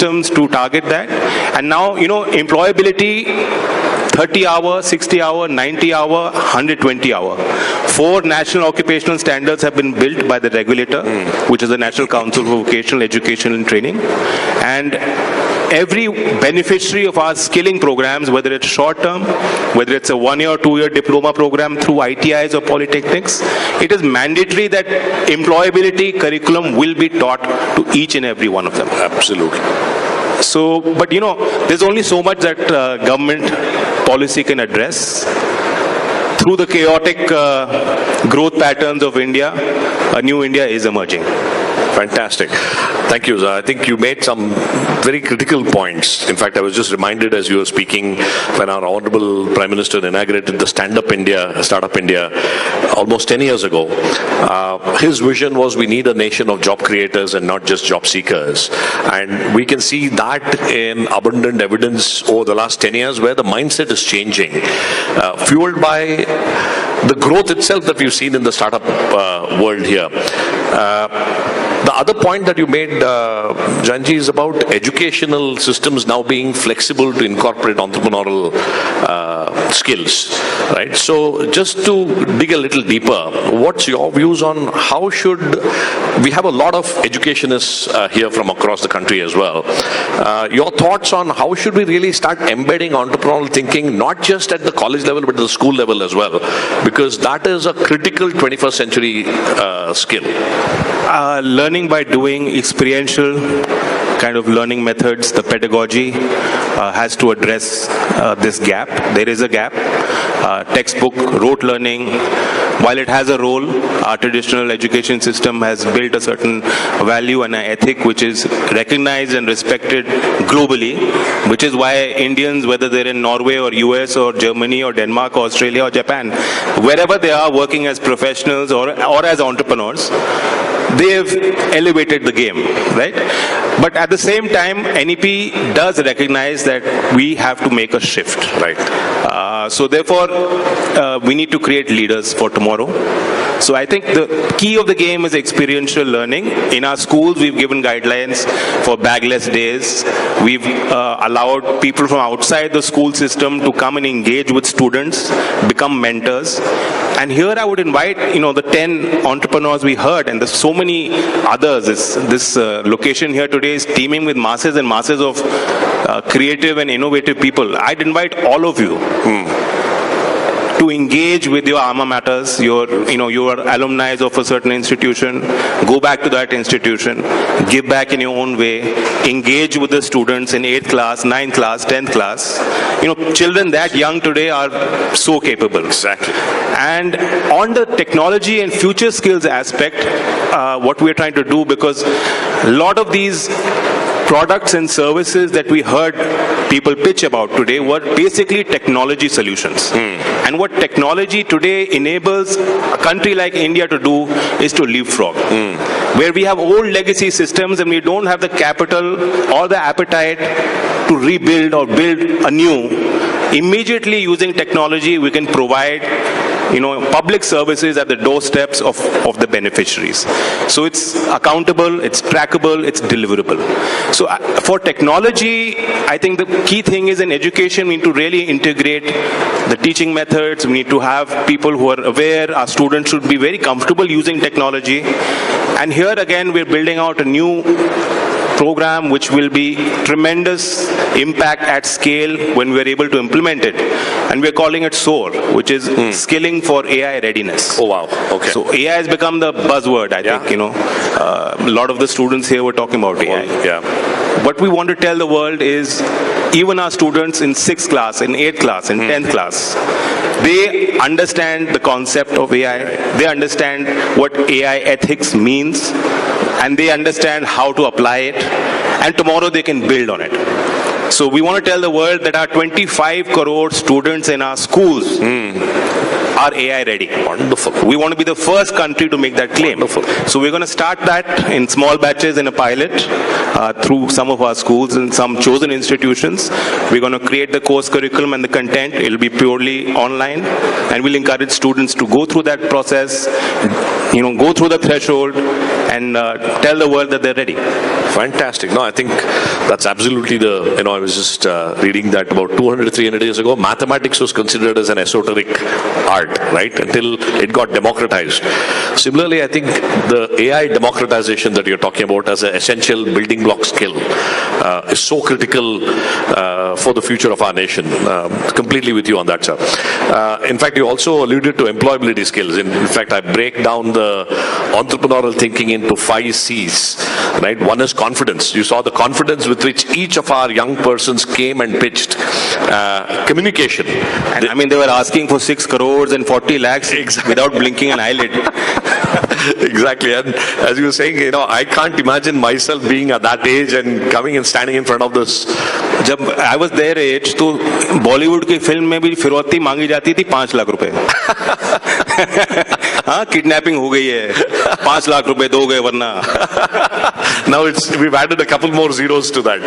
systems to target that. And now, employability, 30 hour, 60 hour, 90 hour, 120 hour. 4 national occupational standards have been built by the regulator, which is the National Council for Vocational Education and Training. And every beneficiary of our skilling programs, whether it's short-term, whether it's a 1-year or 2-year diploma program through ITIs or polytechnics, it is mandatory that employability curriculum will be taught to each and every one of them. Absolutely. So, but there's only so much that government policy can address. Through the chaotic growth patterns of India, a new India is emerging. Fantastic. Thank you. I think you made some very critical points. In fact, I was just reminded as you were speaking when our Honorable Prime Minister inaugurated the Startup India, almost 10 years ago. His vision was we need a nation of job creators and not just job seekers. And we can see that in abundant evidence over the last 10 years where the mindset is changing, fueled by the growth itself that we've seen in the startup world here. The other point that you made, Janji, is about educational systems now being flexible to incorporate entrepreneurial skills, right? So just to dig a little deeper, what's your views on how should, we have a lot of educationists here from across the country as well. Your thoughts on how should we really start embedding entrepreneurial thinking, not just at the college level, but at the school level as well, because that is a critical 21st century skill. Learning by doing, experiential kind of learning methods, the pedagogy has to address this gap. There is a gap. Textbook, rote learning, while it has a role, our traditional education system has built a certain value and an ethic which is recognized and respected globally, which is why Indians, whether they're in Norway or US or Germany or Denmark or Australia or Japan, wherever they are working as professionals or as entrepreneurs, they've elevated the game, right? But at the same time, NEP does recognize that we have to make a shift, right? So therefore, we need to create leaders for tomorrow. So I think the key of the game is experiential learning. In our schools, we've given guidelines for bagless days. We've allowed people from outside the school system to come and engage with students, become mentors. And here I would invite, the 10 entrepreneurs we heard, and there's so many others. This location here today is teeming with masses and masses of creative and innovative people. I'd invite all of you to engage with your alma maters, your alumni of a certain institution, go back to that institution, give back in your own way, engage with the students in 8th class, 9th class, 10th class. Children that young today are so capable. Exactly. And on the technology and future skills aspect, what we're trying to do, because a lot of these products and services that we heard people pitch about today were basically technology solutions. And what technology today enables a country like India to do is to leapfrog. Where we have old legacy systems and we don't have the capital or the appetite to rebuild or build anew, immediately using technology we can provide public services at the doorsteps of the beneficiaries. So it's accountable, it's trackable, it's deliverable. So for technology, I think the key thing is in education, we need to really integrate the teaching methods. We need to have people who are aware. Our students should be very comfortable using technology. And here again, we're building out a new program which will be tremendous impact at scale when we're able to implement it. And we're calling it SOAR, which is skilling for AI readiness. Oh, wow. Okay. So AI has become the buzzword, I think, a lot of the students here were talking about AI. Yeah. What we want to tell the world is even our students in 6th class, in 8th class, in 10th class, they understand the concept of AI. They understand what AI ethics means, and they understand how to apply it, and tomorrow they can build on it. So we want to tell the world that our 25 crore students in our schools are AI ready. Wonderful. We want to be the first country to make that claim. Wonderful. So we're going to start that in small batches in a pilot through some of our schools and some chosen institutions. We're going to create the course curriculum and the content. It'll be purely online, and we'll encourage students to go through that process, go through the threshold, and tell the world that they're ready. Fantastic. No, I think that's absolutely I was just reading that about 200, 300 years ago, mathematics was considered as an esoteric art, right? Until it got democratized. Similarly, I think the AI democratization that you're talking about as an essential building block skill is so critical for the future of our nation. Completely with you on that, sir. In fact, you also alluded to employability skills. In fact, I break down the entrepreneurial thinking into 5 C's, right? One is confidence. You saw the confidence with which each of our young persons came and pitched. Communication. And I mean, they were asking for 6 crores and 40 lakhs without blinking an eyelid. Exactly. And as you were saying, I can't imagine myself being at that age and coming and standing in front of this. जब I was their age, तो बॉलीवुड की film में भी फिरौती मांगी जाती थी 5 लाख रुपए. हाँ, किडनैपिंग हो गई है, 5 लाख रुपए दोगे वरना. Now we've added a couple more zeros to that.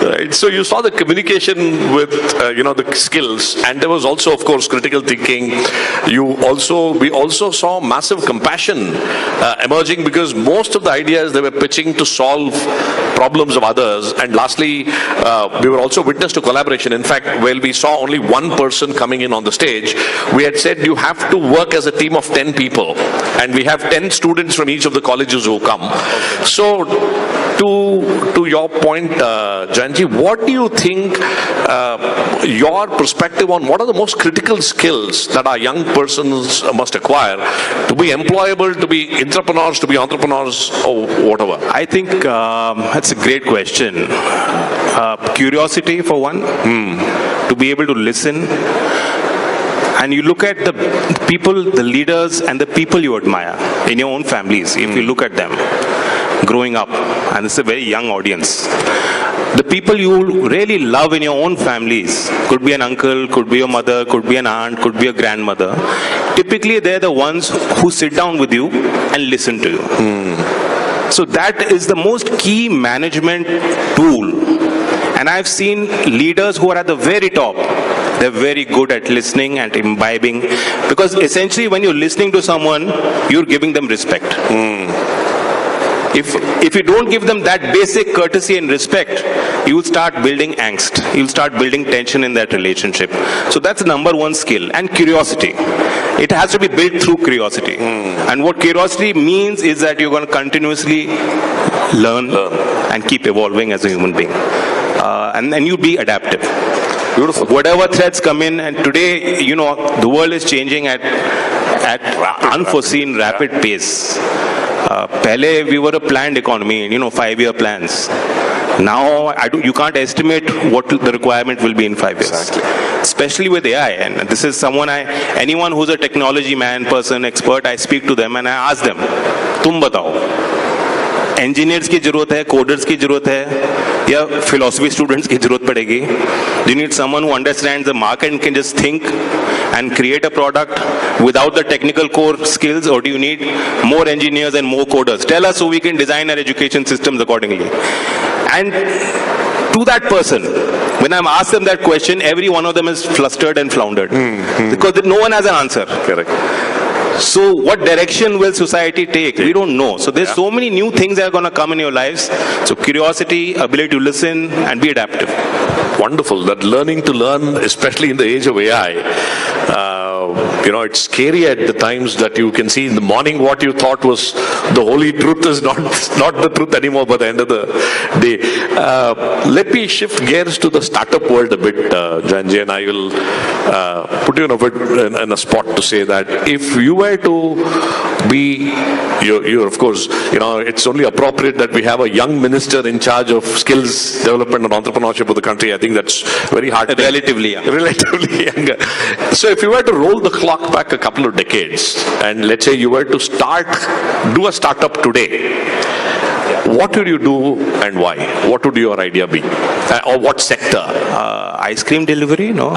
Right? So you saw the communication with the skills, and there was also, of course, critical thinking. We also saw massive compassion emerging, because most of the ideas they were pitching to solve problems of others. And lastly, we were also witness to collaboration. In fact, while we saw only one person coming in on the stage, we had said you have to work as a team of 10 people, and we have 10 students from each of the colleges who come. So to your point, Janji, what do you think your perspective on what are the most critical skills that our young persons must acquire to be employable, to be entrepreneurs, or whatever? I think that's a great question. Curiosity for one, to be able to listen. And you look at the people, the leaders, and the people you admire in your own families. If you look at them growing up, and it's a very young audience, the people you really love in your own families, could be an uncle, could be your mother, could be an aunt, could be a grandmother. Typically, they're the ones who sit down with you and listen to you. So that is the most key management tool. And I've seen leaders who are at the very top. They're very good at listening and imbibing, because essentially when you're listening to someone, you're giving them respect. If you don't give them that basic courtesy and respect, you will start building angst. You'll start building tension in that relationship. So that's the number one skill. And curiosity. It has to be built through curiosity. And what curiosity means is that you're going to continuously learn and keep evolving as a human being. And then you be adaptive. Beautiful. Whatever threats come in, and today, the world is changing at unforeseen rapid pace. Pehle we were a planned economy, 5-year plans. Now you can't estimate what the requirement will be in 5 years. Exactly. Especially with AI. And this is anyone who's a technology person, expert, I speak to them and I ask them, तुम बताओ, engineers की जरूरत है, coders की जरूरत है, या philosophy students की जरूरत पड़ेगी? Do you need someone who understands the market and can just think and create a product without the technical core skills, or do you need more engineers and more coders? Tell us so we can design our education systems accordingly. And to that person, when I'm asked them that question, every one of them is flustered and floundered because no one has an answer. Correct. So what direction will society take? We don't know. So there's so many new things that are going to come in your lives. So curiosity, ability to listen and be adaptive. Wonderful. That learning to learn, especially in the age of AI, it's scary at the times that you can see in the morning what you thought was the holy truth is not the truth anymore by the end of the day. Let me shift gears to the startup world a bit, Janji, and I will put you in a spot to say that if you were to be, you're of course, it's only appropriate that we have a young minister in charge of skills development and entrepreneurship of the country. I think that's very hard. Relatively young. Relatively younger. So if you were to roll the clock back a couple of decades, and let's say you were to do a startup today, what would you do and why? What would your idea be? Or what sector? Ice cream delivery? No.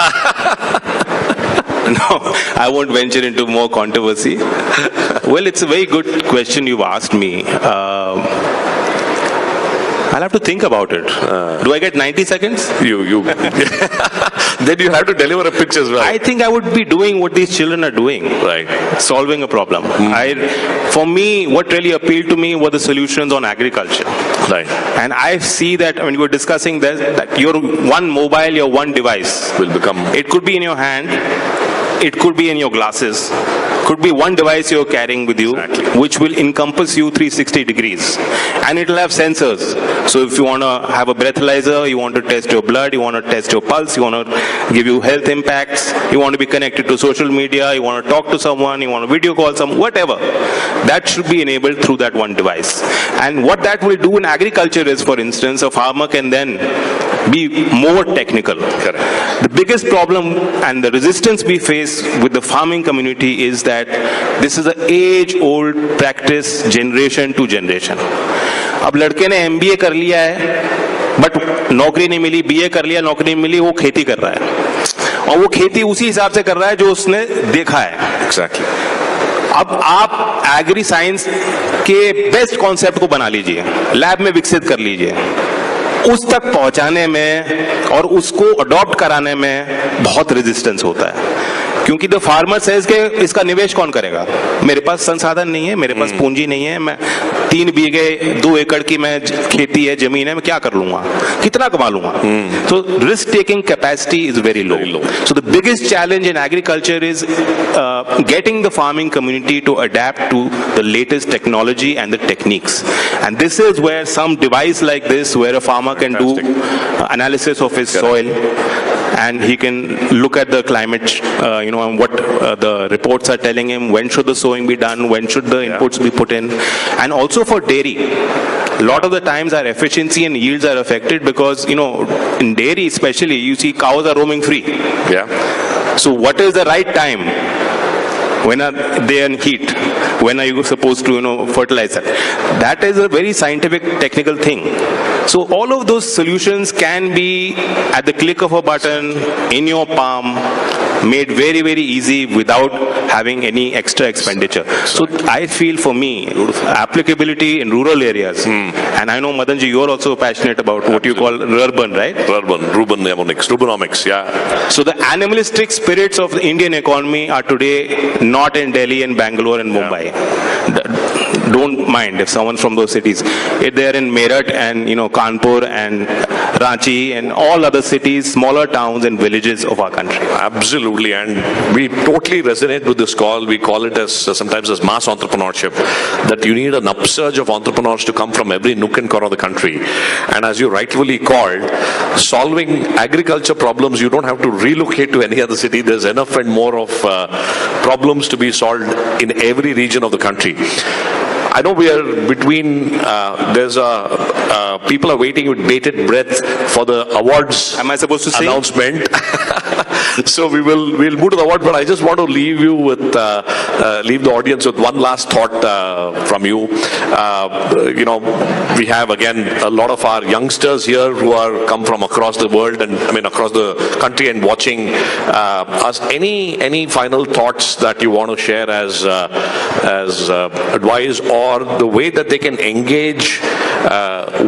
No, I won't venture into more controversy. Well, it's a very good question you've asked me. I'll have to think about it. Do I get 90 seconds? You. Then you have to deliver a pitch as well. I think I would be doing what these children are doing. Right. Solving a problem. For me, what really appealed to me were the solutions on agriculture. Right. And I see that when you were discussing this, that your one mobile, your one device Will become. it could be in your hand, it could be in your glasses, could be one device you're carrying with you, Exactly. which will encompass you 360 degrees. And it'll have sensors. So if you want to have a breathalyzer, you want to test your blood, you want to test your pulse, you want to give you health impacts, you want to be connected to social media, you want to talk to someone, you want to video call someone, whatever. That should be enabled through that one device. And what that will do in agriculture is, for instance, a farmer can then be more technical. Correct. The biggest problem and the resistance we face with the farming community is that this is an age-old practice, generation to generation. अब लड़के ने MBA कर लिया है, but नौकरी नहीं मिली, BA कर लिया, नौकरी नहीं मिली, वो खेती कर रहा है, और वो खेती उसी हिसाब से कर रहा है जो उसने देखा है. Exactly. अब आप एग्री साइंस के बेस्ट कॉन्सेप्ट को बना लीजिए, लैब में विकसित कर लीजिए, उस तक पहुंचाने में और उसको अडॉप्ट कराने में बहुत रेजिस्टेंस होता है. क्योंकि द फार्मर सेज के इसका निवेश कौन करेगा, मेरे पास संसाधन नहीं है, मेरे पास पूंजी नहीं है, मैं 3 बीघे 2 एकड़ की मैं खेती है, जमीन है, मैं क्या कर लूंगा, कितना कमा लूंगा. So risk taking capacity is very low. So the biggest challenge in agriculture is getting the farming community to adapt to the latest technology and the techniques. And this is where some device like this, where a farmer can do analysis of his soil, and he can look at the climate, and what the reports are telling him, when should the sowing be done, when should the inputs be put in. And also for dairy, a lot of the times our efficiency and yields are affected because, in dairy especially, you see cows are roaming free. Yeah. So what is the right time? When are they in heat? When are you supposed to, fertilize that? That is a very scientific, technical thing. So all of those solutions can be at the click of a button, in your palm, made very, very easy without having any extra expenditure. So I feel for me, applicability in rural areas, and I know Madanji, you're also passionate about what you call urban, right? Urbanomics, yeah. So the animalistic spirits of the Indian economy are today not in Delhi and Bangalore and Mumbai. Don't mind if someone from those cities. If they're in Meerut and Kanpur and Ranchi and all other cities, smaller towns and villages of our country. Absolutely, and we totally resonate with this call. We call it as sometimes as mass entrepreneurship, that you need an upsurge of entrepreneurs to come from every nook and corner of the country. And as you rightfully called, solving agriculture problems, you don't have to relocate to any other city. There's enough and more of problems to be solved in every region of the country. I know we are between, people are waiting with bated breath for the awards. Am I supposed to sing? Announcement. So we'll move to the award, but I just want to leave you with, leave the audience with one last thought from you. We have again a lot of our youngsters here who are come from across the world and across the country and watching us. Any final thoughts that you want to share as advice, or the way that they can engage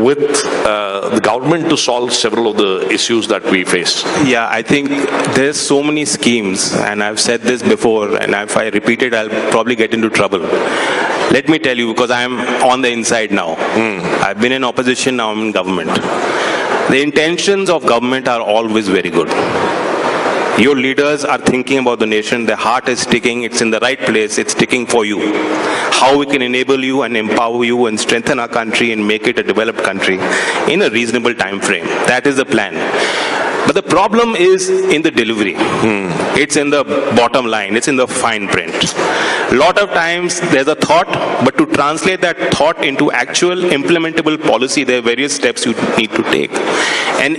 with the government to solve several of the issues that we face? Yeah, I think there's so many schemes, and I've said this before, and if I repeat it, I'll probably get into trouble. Let me tell you, because I'm on the inside now. I've been in opposition, now I'm in government. The intentions of government are always very good. Your leaders are thinking about the nation, their heart is ticking, it's in the right place, it's ticking for you. How we can enable you and empower you and strengthen our country and make it a developed country in a reasonable time frame. That is the plan. But the problem is in the delivery. It's in the bottom line, it's in the fine print. A lot of times there's a thought, but to translate that thought into actual implementable policy, there are various steps you need to take. And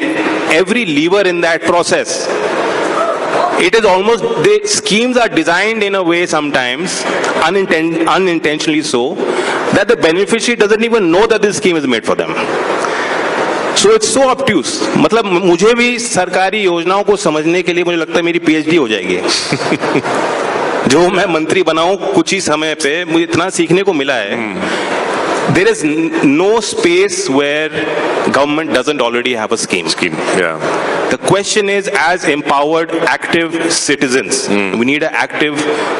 every lever in that process, it is almost, the schemes are designed in a way sometimes, unintentionally so, that the beneficiary doesn't even know that this scheme is made for them. So it's so obtuse. मतलब मुझे भी सरकारी योजनाओं को समझने के लिए मुझे लगता है मेरी PhD हो जाएगी. जो मैं मंत्री बनाऊं कुछ ही समय पे, मुझे इतना सीखने को मिला है. there is no space where government doesn't already have a scheme. Yeah. The question is, as empowered, active citizens, we need an active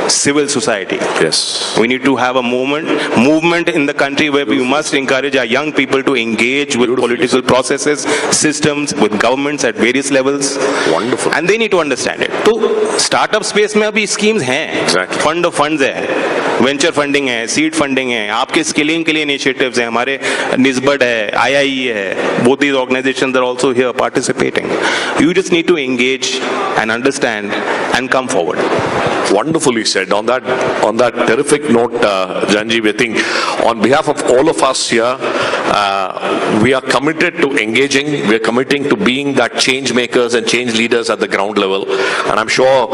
civil society. Yes. We need to have a movement in the country where we must encourage our young people to engage with political processes, systems, with governments at various levels. Wonderful. And they need to understand it. तो startup space में अभी schemes हैं, Exactly. fund of funds है, venture funding है, seed funding है, आपके skilling के लिए initiatives हैं, हमारे निस्बत है, IIE है, both these organizations are also here participating. You just need to engage and understand and come forward. Wonderfully said. On that terrific note, Janji, I think on behalf of all of us here, we are committed to engaging. We are committing to being that change makers and change leaders at the ground level. And I'm sure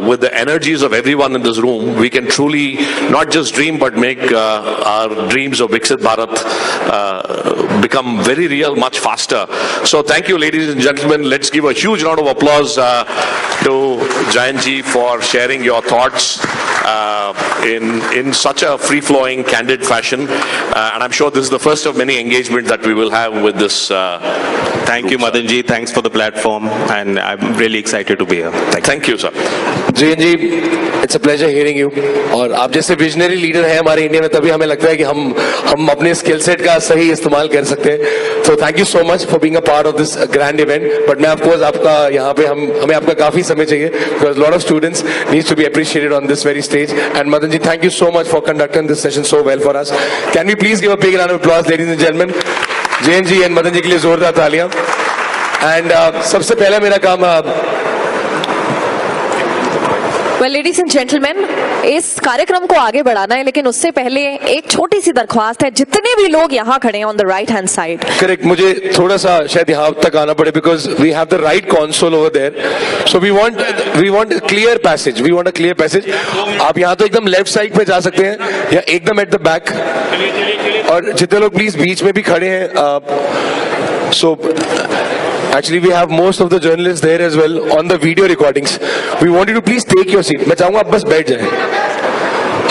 with the energies of everyone in this room, we can truly not just dream but make our dreams of Viksit Bharat become very real much faster. So thank you, ladies and gentlemen. Let's give a huge round of applause to Jayanji for sharing your thoughts in such a free-flowing, candid fashion. And I'm sure this is the first of many engagements that we will have with this. Thank you, Madanji. Thanks for the platform. And I'm really excited to be here. Thank you, sir. JNG, it's a pleasure hearing you. और आप जैसे visionary leader हैं हमारे India में, तभी हमें लगता है कि हम अपने स्किल सेट का सही इस्तेमाल कर सकते हैं. So thank you so much for being a part of this grand event. But मैं of course आपका यहाँ पे हमें आपका काफी समय चाहिए, because a lot of students needs to be appreciated on this very stage. And Madanji, thank you so much for conducting this session so well for us. Can we please give a big round of applause, ladies and gentlemen? JNG and Madanji के लिए जोरदार तालियां. And सबसे पहला मेरा काम Well, ladies and gentlemen, इस कार्यक्रम को आगे बढ़ाना है, लेकिन उससे पहले एक छोटी सी दरख्वास्त है. जितने भी लोग यहाँ खड़े हैं on the right hand side. Correct. मुझे थोड़ा सा शायद यहाँ तक आना पड़े, because we have the right console over there. So we want a clear passage. We want a clear passage. आप यहाँ तो एकदम लेफ्ट साइड पे जा सकते हैं या एकदम एट द बैक. और जितने लोग प्लीज बीच में भी खड़े हैं. So actually we have most of the journalists there as well on the video recordings. We want you to please take your seat. मैं चाहूंगा आप बस बैठ जाएं.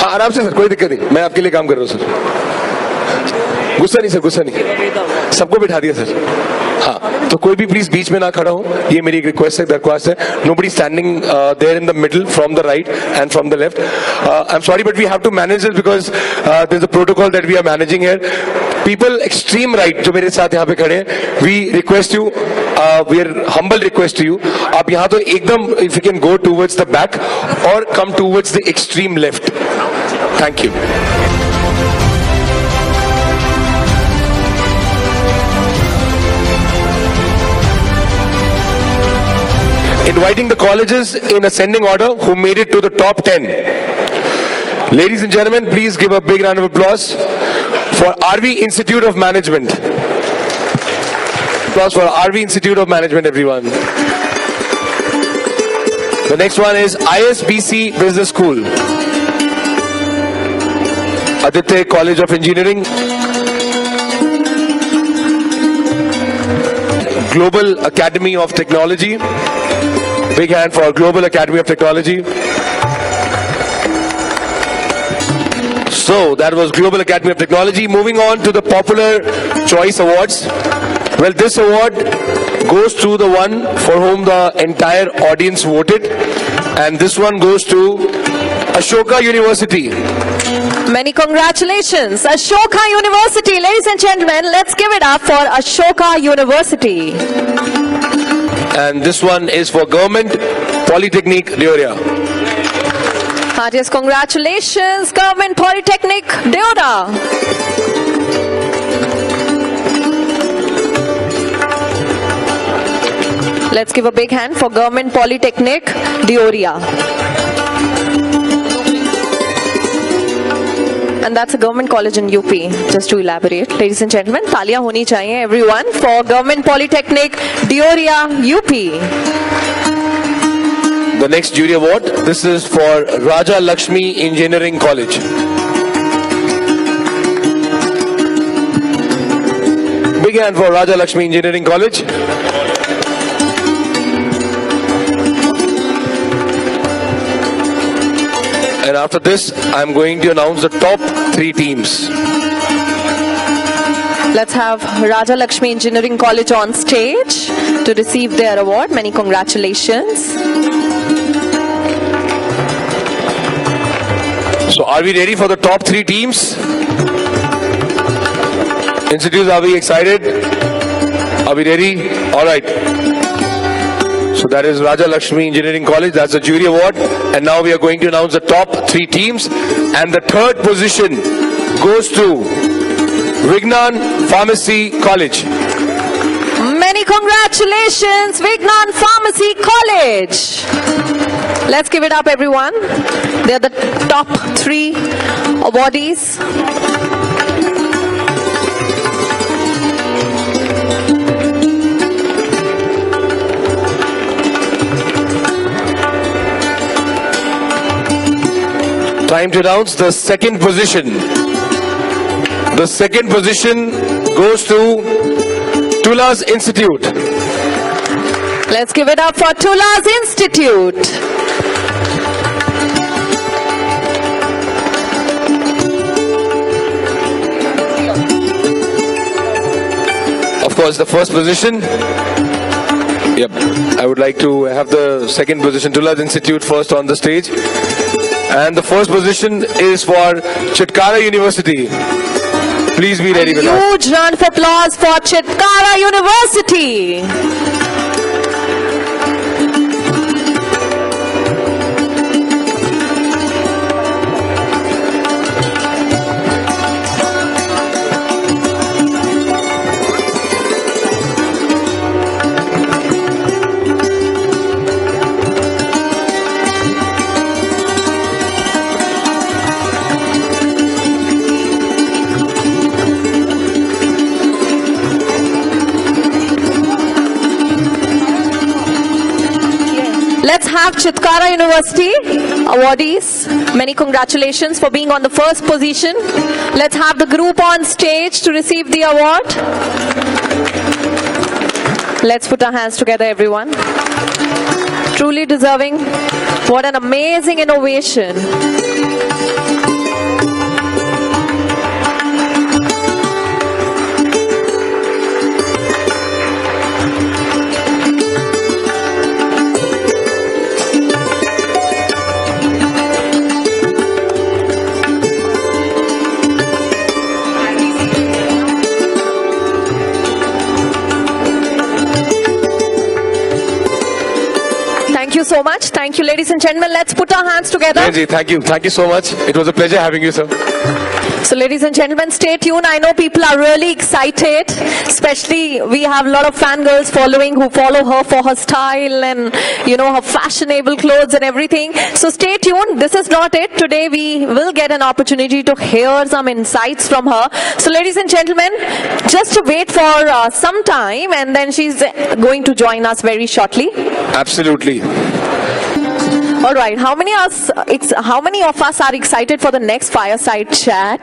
हाँ, आराम से सर, कोई दिक्कत नहीं. मैं आपके लिए काम कर रहा हूँ सर. गुस्सा नहीं सर, गुस्सा नहीं. सबको बिठा दिया सर. हाँ, तो कोई भी प्लीज बीच में ना खड़ा हो. ये मेरी एक रिक्वेस्ट है, दरख्वास्त है. Nobody standing there in the middle, from the right and from the left. I'm sorry, but we have to manage this because there's a protocol that we are managing here. People extreme right जो मेरे साथ यहाँ पे खड़े हैं, we request you, we are humble request to you. आप यहाँ तो एकदम, if you can go towards the back or come towards the extreme left. Thank you. Inviting the colleges in ascending order who made it to the top 10. Ladies and gentlemen, please give a big round of applause for RV Institute of Management. Applause for RV Institute of Management, everyone. The next one is ISBC Business School. Aditya College of Engineering. Global Academy of Technology. Big hand for Global Academy of Technology. So that was Global Academy of Technology. Moving on to the Popular Choice Awards. Well, this award goes to the one for whom the entire audience voted, and this one goes to Ashoka University. Many congratulations, Ashoka University. Ladies and gentlemen, let's give it up for Ashoka University. And this one is for Government Polytechnic, Deoria. Heartiest congratulations, Government Polytechnic, Deoria. Let's give a big hand for Government Polytechnic, Deoria. And that's a government college in UP, just to elaborate. Ladies and gentlemen, taaliyan honi chahiye everyone for Government Polytechnic, Deoria, UP. The next jury award, this is for Raja Lakshmi Engineering College. Big hand for Raja Lakshmi Engineering College. And after this, I'm going to announce the top 3 teams. Let's have Raja Lakshmi Engineering College on stage to receive their award. Many congratulations. So are we ready for the top 3 teams? Institutes, are we excited? Are we ready? All right. So that is Raja Lakshmi Engineering College. That's the jury award. And now we are going to announce the top 3 teams. And the 3rd position goes to Vignan Pharmacy College. Many congratulations, Vignan Pharmacy College. Let's give it up, everyone. They're the top 3 awardees. Time to announce the 2nd position. The 2nd position goes to Tula's Institute. Let's give it up for Tula's Institute. Of course, the 1st position. Yep. I would like to have the 2nd position, Tula's Institute, first on the stage. And the 1st position is for Chitkara University. Please be ready with us. Huge round of applause for Chitkara University. Let's have Chitkara University awardees. Many congratulations for being on the 1st position. Let's have the group on stage to receive the award. Let's put our hands together, everyone. Truly deserving. What an amazing innovation. Thank you so much. Thank you, ladies and gentlemen. Let's put our hands together. Nancy, thank you. Thank you so much. It was a pleasure having you, sir. So, ladies and gentlemen, stay tuned. I know people are really excited. Especially, we have a lot of fangirls who follow her for her style and, you know, her fashionable clothes and everything. So, stay tuned. This is not it. Today, we will get an opportunity to hear some insights from her. So, ladies and gentlemen, just to wait for some time, and then she's going to join us very shortly. Absolutely. All right. How many of us are excited for the next fireside chat?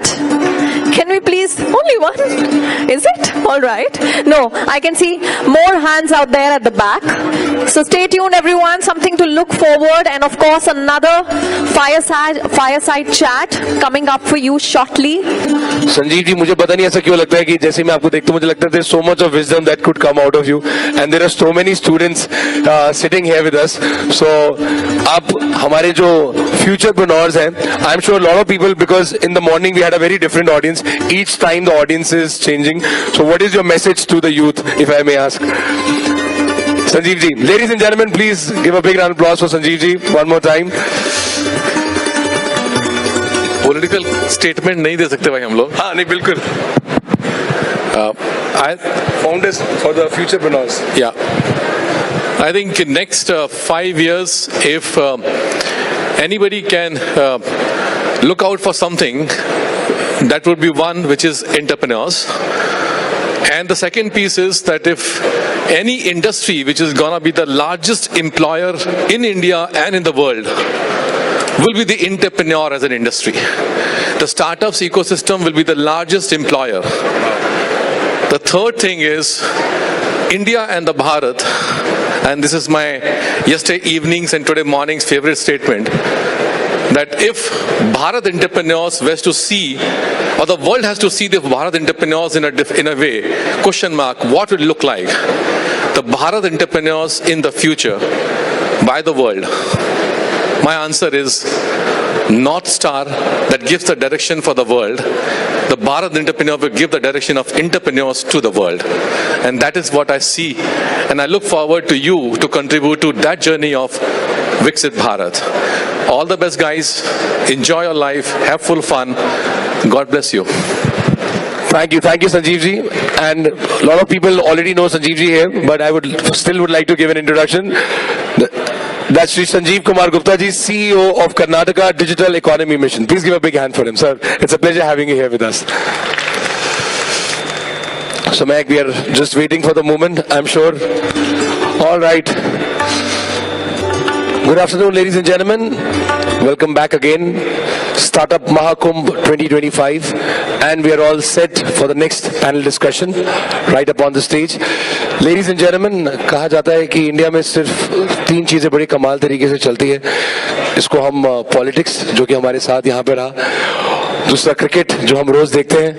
Can we please? Only one? Is it? All right. No, I can see more hands out there at the back. So stay tuned, everyone. Something to look forward, and of course, another fireside chat coming up for you shortly. Sanjeev ji, मुझे पता नहीं ऐसा क्यों लगता है कि जैसे मैं आपको देखता हूं मुझे लगता है there's so much of wisdom that could come out of you, and there are so many students sitting here with us. So आप हमारे जो futurepreneurs हैं, I'm sure a lot of people, because in the morning we had a very different audience. Each time the audience is changing. So what is your message to the youth, if I may ask? Sanjeev ji, ladies and gentlemen, please give a big round of applause for Sanjeev ji one more time. Political statement नहीं दे सकते भाई हम लोग. हाँ नहीं बिल्कुल. Founders for the futurepreneurs. Yeah. I think in next 5 years, if anybody can look out for something, that would be one which is entrepreneurs. And the second piece is that if any industry which is gonna be the largest employer in India and in the world will be the entrepreneur as an industry. The startups ecosystem will be the largest employer. The third thing is India and the Bharat, and this is my yesterday evening's and today morning's favorite statement. that if Bharat entrepreneurs were to see, or the world has to see the Bharat entrepreneurs in a way, question mark, what would it look like? The Bharat entrepreneurs in the future by the world. My answer is North Star that gives the direction for the world. The Bharat entrepreneur will give the direction of entrepreneurs to the world. And that is what I see. And I look forward to you to contribute to that journey of Viksit Bharat. All the best, guys. Enjoy your life. Have full fun. God bless you. Thank you, Sanjeev ji. And a lot of people already know Sanjeev ji here, but I would like to give an introduction. That's Sri Sanjeev Kumar Gupta ji, CEO of Karnataka Digital Economy Mission. Please give a big hand for him, sir. It's a pleasure having you here with us. So, Meg, we are just waiting for the moment, I'm sure. All right. Good afternoon, ladies and gentlemen. Welcome back again. Startup Mahakumbh 2025. And we are all set for the next panel discussion right up on the stage. Ladies and gentlemen, कहा जाता है कि India में सिर्फ 3 चीजें बड़ी कमाल तरीके से चलती है. इसको हम पॉलिटिक्स, जो कि हमारे साथ यहाँ पे रहा, दूसरा क्रिकेट जो हम रोज देखते हैं,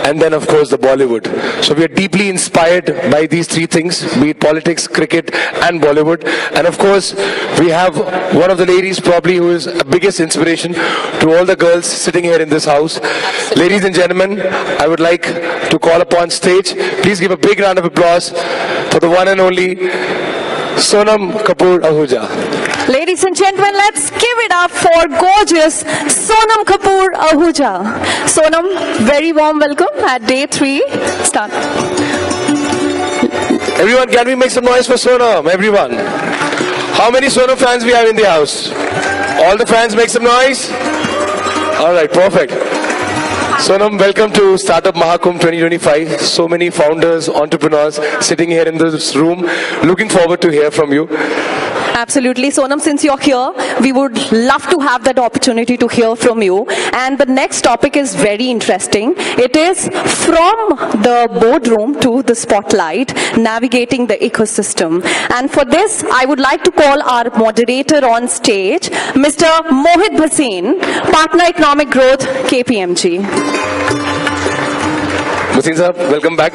and then of course the Bollywood. So we are deeply inspired by these 3 things, be it politics, cricket and Bollywood. And of course we have one of the ladies probably who is the biggest inspiration to all the girls sitting here in this house. Ladies and gentlemen, I would like to call upon stage. Please give a big round of applause for the one and only Sonam Kapoor Ahuja. Ladies and gentlemen, let's give it up for gorgeous Sonam Kapoor Ahuja. Sonam, very warm welcome at day 3. Start. Everyone, can we make some noise for Sonam? Everyone. How many Sonam fans we have in the house? All the fans make some noise? All right, perfect. Sonam, welcome to Startup Mahakumbh 2025. So many founders, entrepreneurs sitting here in this room. Looking forward to hear from you. Absolutely. Sonam, since you're here, we would love to have that opportunity to hear from you. And the next topic is very interesting. It is from the boardroom to the spotlight, navigating the ecosystem. And for this, I would like to call our moderator on stage, Mr. Mohit Bhasin, Partner Economic Growth, KPMG. Bhasin sir, welcome back.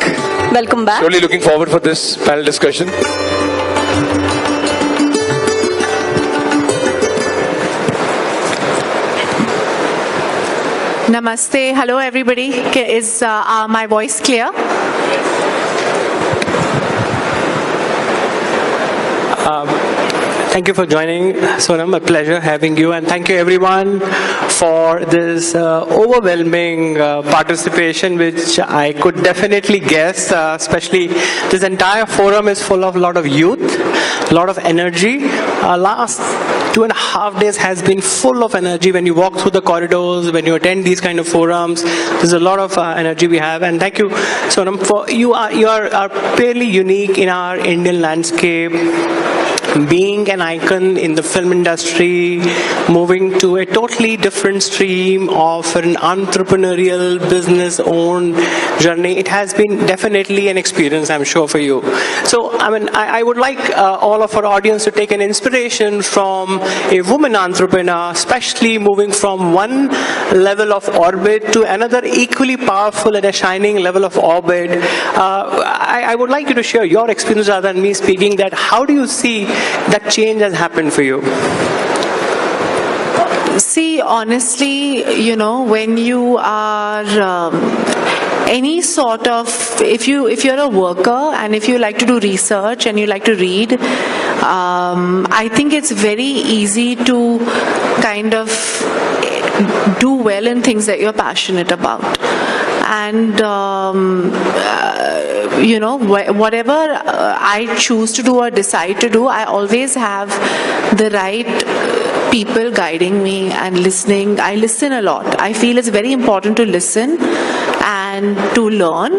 Welcome back. Surely looking forward for this panel discussion. Namaste. Hello, everybody. Is my voice clear? Thank you for joining, Sonam. A pleasure having you, and thank you everyone for this overwhelming participation, which I could definitely guess. Especially this entire forum is full of a lot of youth, a lot of energy. Last 2.5 days has been full of energy. When you walk through the corridors, when you attend these kind of forums, there's a lot of energy we have. And thank you, Sonam, for you are fairly unique in our Indian landscape. Being an icon in the film industry, moving to a totally different stream of an entrepreneurial business-owned journey, it has been definitely an experience, I'm sure, for you. So, I would like all of our audience to take an inspiration from a woman entrepreneur, especially moving from one level of orbit to another equally powerful and a shining level of orbit. I would like you to share your experience rather than me speaking that. How do you see that change has happened for you? See, honestly, when you are any sort of, if you're a worker and if you like to do research and you like to read, I think it's very easy to kind of do well in things that you're passionate about. And whatever I choose to do or decide to do, I always have the right people guiding me and listening. I listen a lot. I feel it's very important to listen and to learn.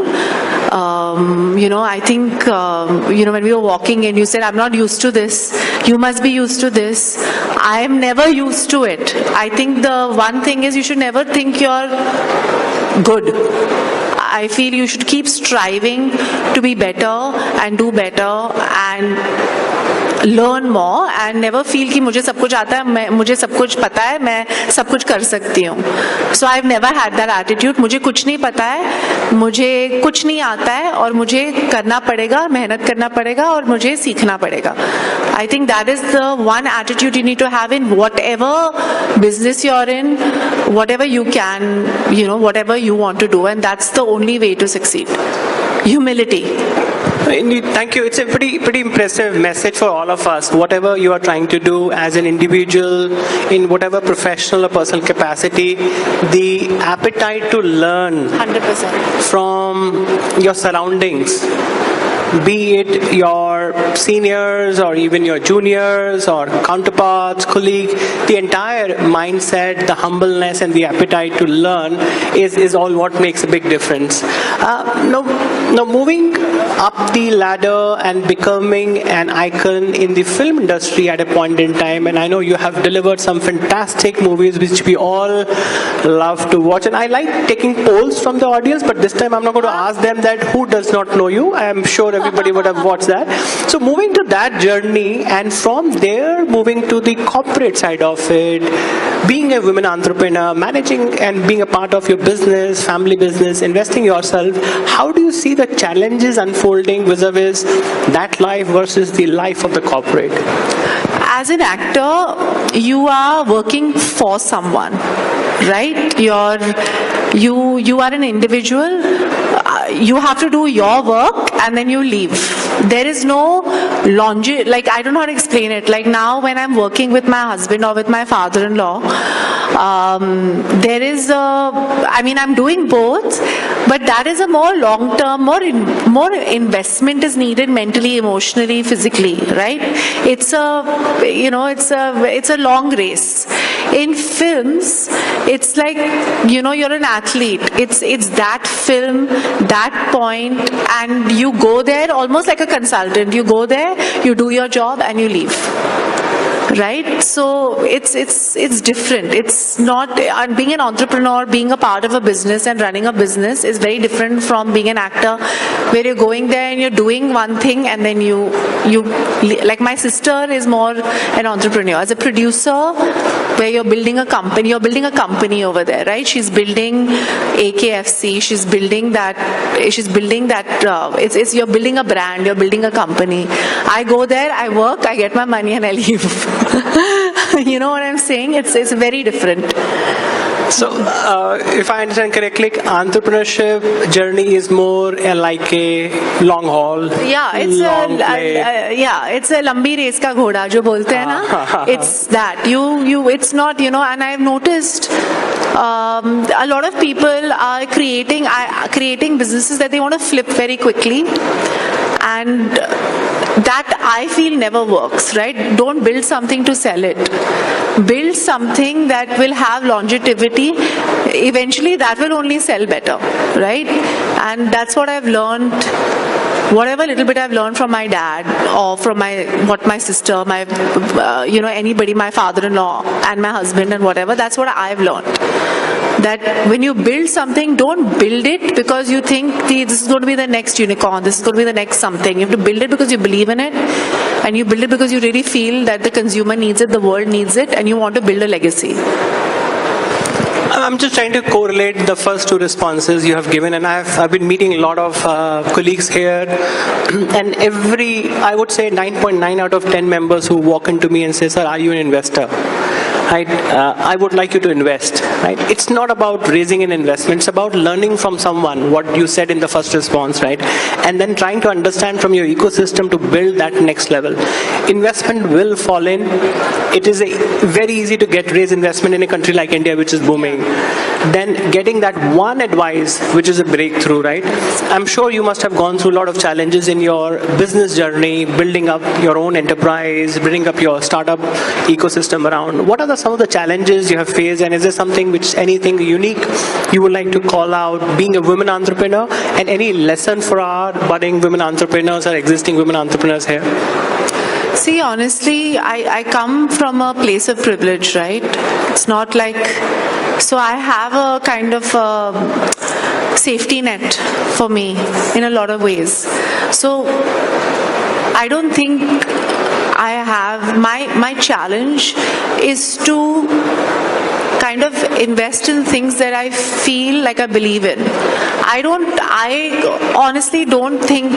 I think, when we were walking in, you said, I'm not used to this. You must be used to this. I am never used to it. I think the one thing is you should never think you're good. I feel you should keep striving to be better and do better, and learn more and never feel कि मुझे सब कुछ आता है, मुझे सब कुछ पता है, मैं सब कुछ कर सकती हूँ. So I've never had that attitude. मुझे कुछ नहीं पता है, मुझे कुछ नहीं आता है और मुझे करना पड़ेगा, मेहनत करना पड़ेगा और मुझे सीखना पड़ेगा. I think that is the one attitude you need to have in whatever business you're in, whatever you can, whatever you want to do, and that's the only way to succeed. Humility. Indeed, thank you. It's a pretty impressive message for all of us. Whatever you are trying to do as an individual, in whatever professional or personal capacity, the appetite to learn 100%. from your surroundings, be it your seniors or even your juniors or counterparts, colleagues, the entire mindset, the humbleness and the appetite to learn is all what makes a big difference. Now moving up the ladder and becoming an icon in the film industry at a point in time, and I know you have delivered some fantastic movies which we all love to watch, and I like taking polls from the audience, but this time I'm not going to ask them that who does not know you. I am sure everybody would have watched that. So moving to that journey, and from there moving to the corporate side of it, being a women entrepreneur, managing and being a part of your business, family business, investing yourself, how do you see the challenges unfolding vis-a-vis that life versus the life of the corporate? As an actor, you are working for someone, right? You are an individual. You have to do your work and then you leave. There is no like, I don't know how to explain it. Like now when I'm working with my husband or with my father-in-law, there is I'm doing both, but that is a more long-term, more investment is needed mentally, emotionally, physically, right? It's a long race. In films, it's like, you're an athlete. It's that film, that point, and you go there almost like a consultant. You go there, you do your job, and you leave. Right? So it's different. It's not, being an entrepreneur, being a part of a business and running a business is very different from being an actor, where you're going there and you're doing one thing and then you like my sister is more an entrepreneur. As a producer, where you're building a company over there, right? She's building AKFC, she's building that, you're building a brand, you're building a company. I go there, I work, I get my money and I leave. You know what I'm saying? It's very different. So, if I understand correctly, entrepreneurship journey is more like a long haul. Yeah, it's a lambi race ka ghoda jo bolte hai na. It's that it's not, and I've noticed a lot of people are creating businesses that they want to flip very quickly, and that I feel never works, right? Don't build something to sell it. Build something that will have longevity. Eventually that will only sell better, right? And that's what I've learned. Whatever little bit I've learned from my dad or from my sister, anybody, my father-in-law and my husband and whatever, that's what I've learned. That when you build something, don't build it because you think this is going to be the next unicorn, this is going to be the next something. You have to build it because you believe in it, and you build it because you really feel that the consumer needs it, the world needs it, and you want to build a legacy. I'm just trying to correlate the first two responses you have given, and I've been meeting a lot of colleagues here, and I would say 9.9 out of 10 members who walk into me and say, "Sir, are you an investor?" Right? I would like you to invest. Right? It's not about raising an investment. It's about learning from someone what you said in the first response, right? And then trying to understand from your ecosystem to build that next level. Investment will fall in. It is very easy to raise investment in a country like India, which is booming. Then getting that one advice, which is a breakthrough, right? I'm sure you must have gone through a lot of challenges in your business journey, building up your own enterprise, building up your startup ecosystem around. What are some of the challenges you have faced, and is there anything unique you would like to call out being a women entrepreneur, and any lesson for our budding women entrepreneurs or existing women entrepreneurs here? See, honestly, I come from a place of privilege, right? It's not like, so I have a kind of safety net for me in a lot of ways. So I don't think I have, my challenge is to kind of invest in things that I feel like I believe in. I honestly don't think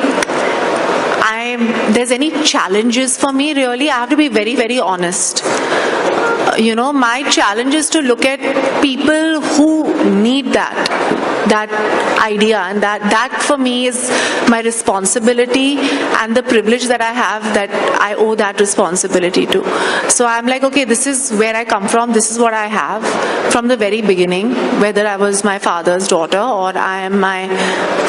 there's any challenges for me really. I have to be very, very honest. My challenge is to look at people who need that idea, and that for me is my responsibility and the privilege that I have, that I owe that responsibility to. So I'm like, okay, this is where I come from, this is what I have from the very beginning, whether I was my father's daughter or I am my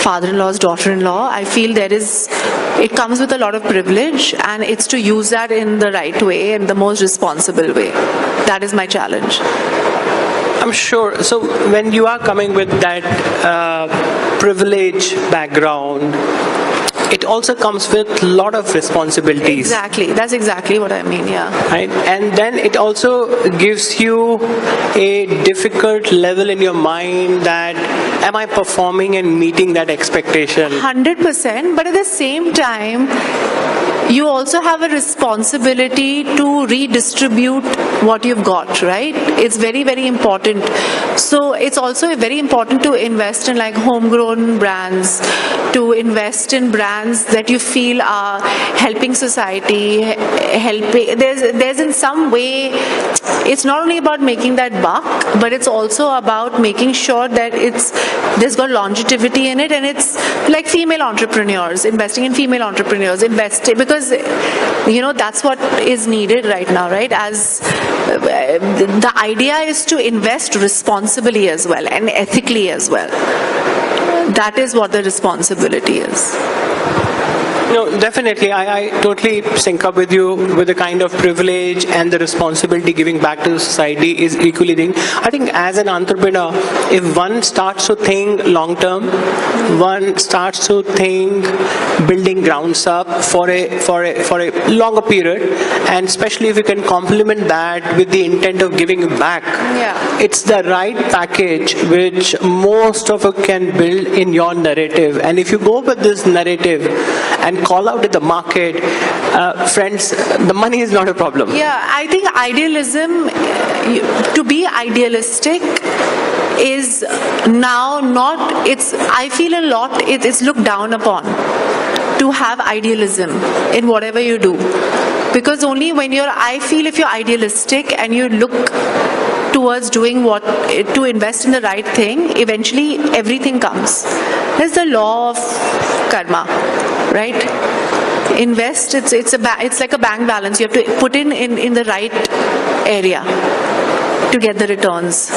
father-in-law's daughter-in-law. I feel it comes with a lot of privilege, and it's to use that in the right way and the most responsible way. That is my challenge. I'm sure. So when you are coming with that privilege background, it also comes with a lot of responsibilities. Exactly. That's exactly what I mean, yeah. Right? And then it also gives you a difficult level in your mind that, am I performing and meeting that expectation? 100%, but at the same time, you also have a responsibility to redistribute what you've got, right? It's very, very important. So it's also very important to invest in like homegrown brands, to invest in brands that you feel are helping society, helping. There's in some way, it's not only about making that buck, but it's also about making sure that there's got longevity in it, and it's like female entrepreneurs, investing in female entrepreneurs, because that's what is needed right now, right? As the idea is to invest responsibly as well and ethically as well. That is what the responsibility is. No, definitely. I totally sync up with you with the kind of privilege and the responsibility giving back to the society is equally thing. I think as an entrepreneur, if one starts to think long term, one starts to think building grounds up for a longer period, and especially if you can complement that with the intent of giving back, it's the right package which most of us can build in your narrative. And if you go with this narrative and call out in the market, friends, the money is not a problem. Yeah, I think idealism, to be idealistic is now not, I feel a lot, it's looked down upon to have idealism in whatever you do. Because only when I feel if you're idealistic and you look towards doing to invest in the right thing, eventually everything comes. There's the law of karma, right? Invest, it's like a bank balance. You have to put in the right area to get the returns.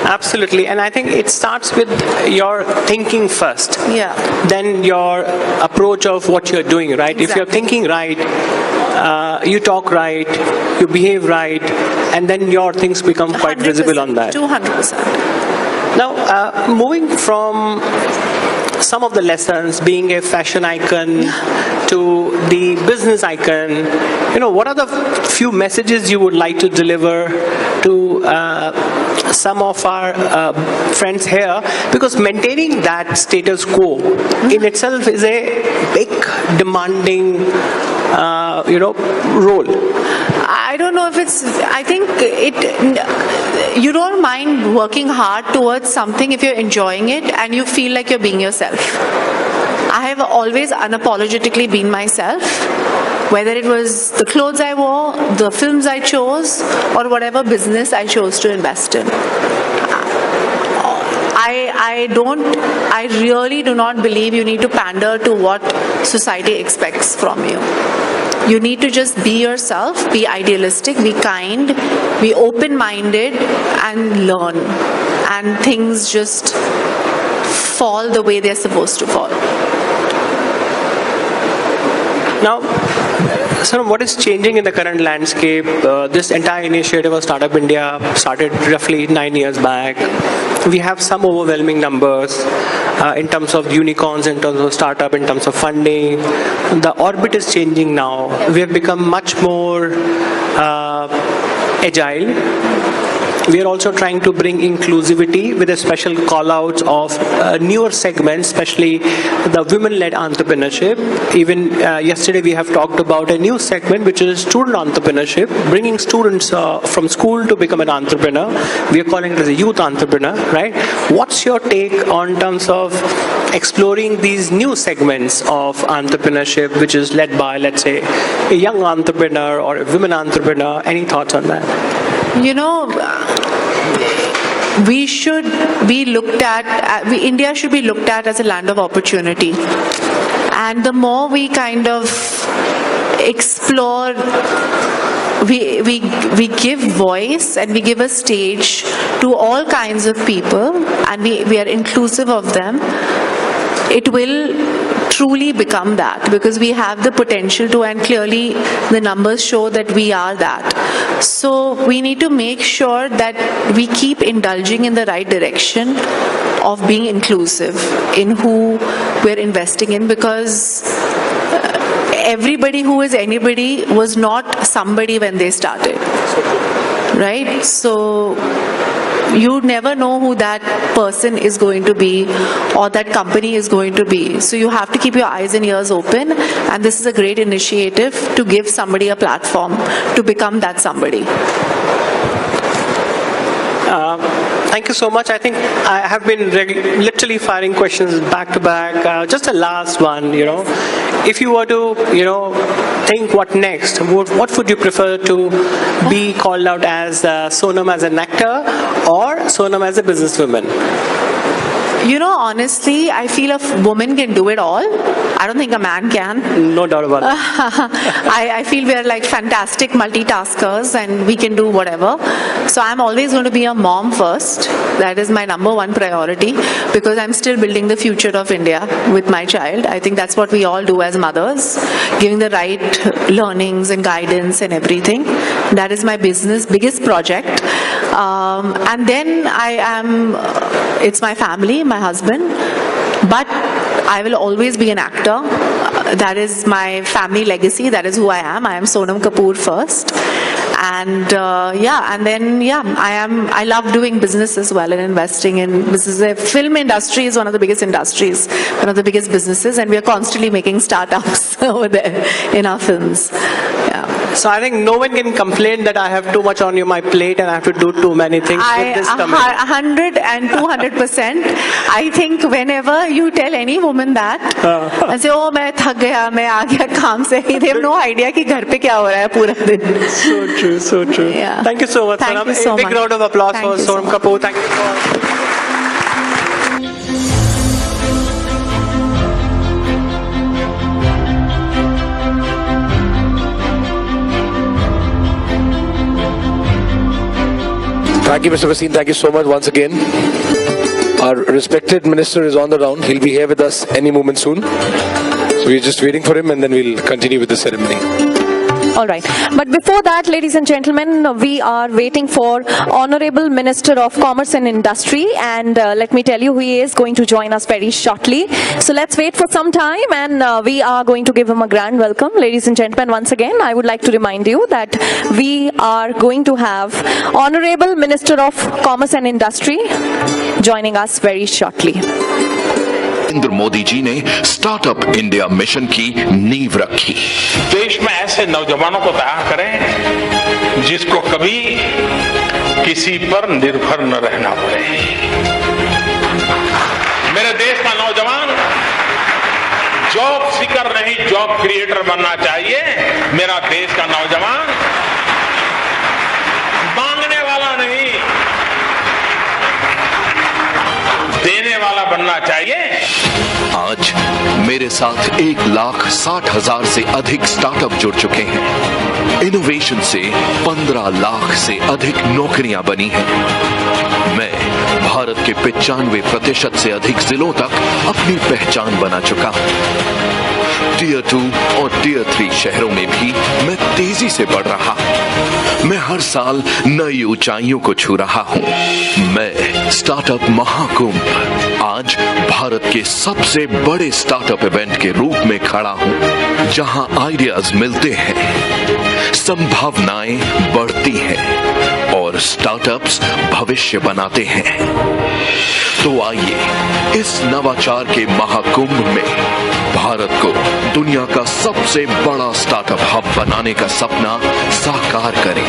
Absolutely, and I think it starts with your thinking first. Yeah. Then your approach of what you're doing, right? Exactly. If you're thinking right, you talk right, you behave right, and then your things become quite visible on that. 200%. Now, moving from some of the lessons, being a fashion icon to the business icon, what are the few messages you would like to deliver to some of our friends here? Because maintaining that status quo in itself is a big, demanding, role. I don't know if I think you don't mind working hard towards something if you're enjoying it and you feel like you're being yourself. I have always unapologetically been myself, whether it was the clothes I wore, the films I chose, or whatever business I chose to invest in. I really do not believe you need to pander to what society expects from you. You need to just be yourself, be idealistic, be kind, be open-minded, and learn. And things just fall the way they're supposed to fall. Now, what is changing in the current landscape? This entire initiative of Startup India started roughly 9 years back. We have some overwhelming numbers in terms of unicorns, in terms of startup, in terms of funding. The orbit is changing now. We have become much more agile. we are also trying to bring inclusivity with a special call out of newer segments, especially the women-led entrepreneurship. Even yesterday we have talked about a new segment which is student entrepreneurship, bringing students from school to become an entrepreneur. We are calling it as a youth entrepreneur, right? What's your take on terms of exploring these new segments of entrepreneurship which is led by, let's say, a young entrepreneur or a women entrepreneur? Any thoughts on that? We should be looked at, India should be looked at as a land of opportunity. And the more we kind of explore, we give voice and we give a stage to all kinds of people, and we are inclusive of them, it will truly become that, because we have the potential to, and clearly the numbers show that we are that. So we need to make sure that we keep indulging in the right direction of being inclusive in who we're investing in, because everybody who is anybody was not somebody when they started, right? So you never know who that person is going to be or that company is going to be. So you have to keep your eyes and ears open, and this is a great initiative to give somebody a platform to become that somebody. Thank you so much. I think I have been literally firing questions back to back. Just a last one, if you were to, think what next, what would you prefer to be called out as Sonam as an actor or Sonam as a businesswoman? Honestly, I feel a woman can do it all. I don't think a man can. No doubt about it. I feel we're like fantastic multitaskers and we can do whatever. So I'm always going to be a mom first. That is my number one priority, because I'm still building the future of India with my child. I think that's what we all do as mothers, giving the right learnings and guidance and everything. That is my biggest project. And then it's my family, my husband, but I will always be an actor. That is my family legacy. That is who I am. I am Sonam Kapoor first. And I love doing business as well and investing in business. The film industry is one of the biggest industries, one of the biggest businesses, and we are constantly making startups over there in our films. Yeah. So I think no one can complain that I have too much on my plate and I have to do too many things with this coming. 100 and 200%. I think whenever you tell any woman that and say, oh, मैं थक गया, मैं आ गया काम से, they have no idea कि घर पे क्या हो रहा है पूरा दिन. So true, so true. Yeah. Thank you so much. Thank you so a big much. round of applause Thank for you so Sonam much. Kapoor. Thank you so much. Thank you, Mr. Vaseem. Thank you so much once again. Our respected minister is on the round. He'll be here with us any moment soon. So we're just waiting for him, and then we'll continue with the ceremony. All right. But before that, ladies and gentlemen, we are waiting for Honorable Minister of Commerce and Industry, and let me tell you, he is going to join us very shortly. So let's wait for some time, and we are going to give him a grand welcome. Ladies and gentlemen, once again, I would like to remind you that we are going to have Honorable Minister of Commerce and Industry joining us very shortly. Narendra Modi ji ने startup India mission की नींव रखी। देश में ऐसे नौजवानों को तैयार करें जिसको कभी किसी पर निर्भर न रहना पड़े। मेरे देश का नौजवान जॉब सीकर नहीं, जॉब क्रिएटर बनना चाहिए। मेरा देश का नौजवान मांगने वाला नहीं, देने वाला बनना चाहिए। आज मेरे साथ 1,60,000 से अधिक स्टार्टअप जुड़ चुके हैं। इनोवेशन से 15 लाख से अधिक नौकरियां बनी हैं। मैं भारत के 95% से अधिक जिलों तक अपनी पहचान बना चुका हूं। टियर 2 और टियर 3 शहरों में भी मैं तेजी से बढ़ रहा हूं। मैं हर साल नई ऊंचाइयों को छू रहा हूं। मैं स्टार्टअप महाकुंभ आज भारत के सबसे बड़े स्टार्टअप इवेंट के रूप में खड़ा हूं, जहां आइडियाज मिलते हैं, संभावनाएं बढ़ती हैं और और स्टार्टअप्स भविष्य बनाते हैं। तो आइए इस नवाचार के महाकुंभ में भारत को दुनिया का सबसे बड़ा स्टार्टअप हब बनाने का सपना साकार करें।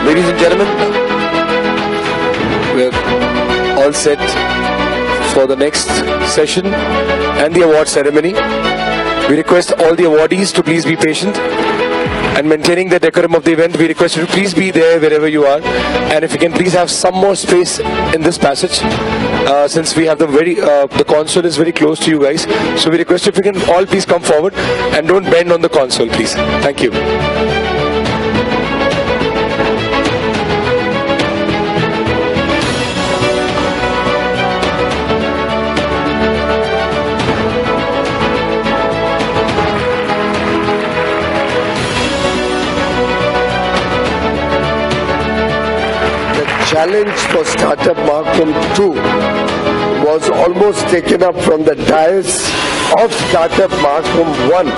Ladies and gentlemen, we're all set for the next session and the award ceremony. We request all the awardees to please be patient and maintaining the decorum of the event. We request you to please be there wherever you are, and if you can please have some more space in this passage, since we have the console is very close to you guys. So we request if you can all please come forward and don't bend on the console, please. Thank you. Challenge for Startup Mahakam 2 was almost taken up from the dais of Startup Mahakam 1,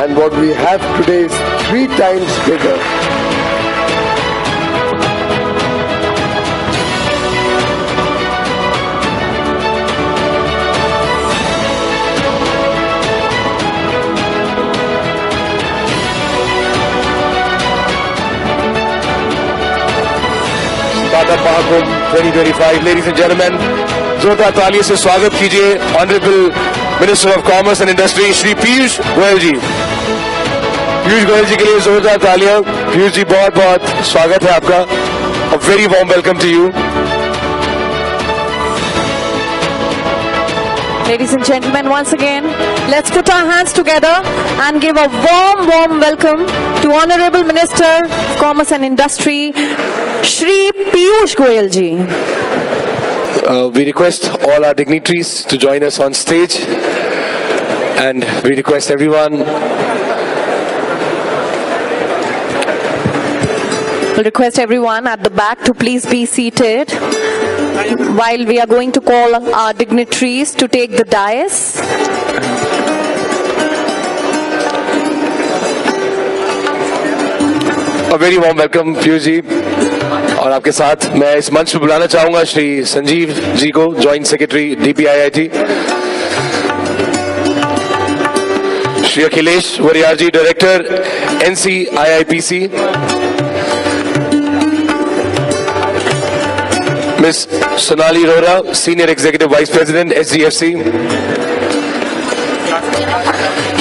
and what we have today is 3 times bigger. Startup Mahakam 2025, ladies and gentlemen, जोरदार तालियों से स्वागत कीजिए honourable minister of commerce and industry Shri Piyush Goyal ji. Piyush Goyal ji के लिए जोरदार तालियां। पीयूष जी बहुत बहुत स्वागत है आपका। A very warm welcome to you. Ladies and gentlemen, once again, let's put our hands together and give a warm, warm welcome to Honorable Minister of Commerce and Industry, Shri Piyush Goyal ji. We request all our dignitaries to join us on stage, and we request everyone. We'll request everyone at the back to please be seated while we are going to call our dignitaries to take the dais. A very warm welcome, Piyush ji. और आपके साथ मैं इस मंच पर बुलाना चाहूंगा श्री संजीव जी को, joint secretary DPIIT, Shri Akhilesh Variyar ji, director NCIIPC, miss Sonali Rohra, senior executive vice president SDFC,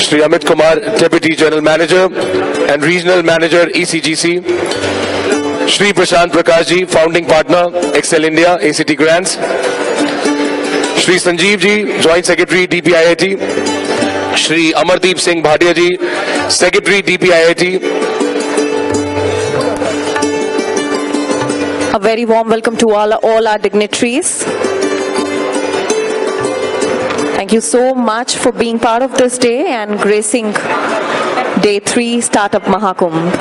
Shri Amit Kumar, deputy general manager and regional manager ECGC, Shri Prashant Prakash ji, founding partner Accel India ACT grants, Shri Sanjiv ji, joint secretary DPIIT, Shri Amardeep Singh Bhatia ji, secretary DPIIT. A very warm welcome to all our dignitaries. Thank you so much for being part of this day and gracing Day 3 Startup Mahakumbh.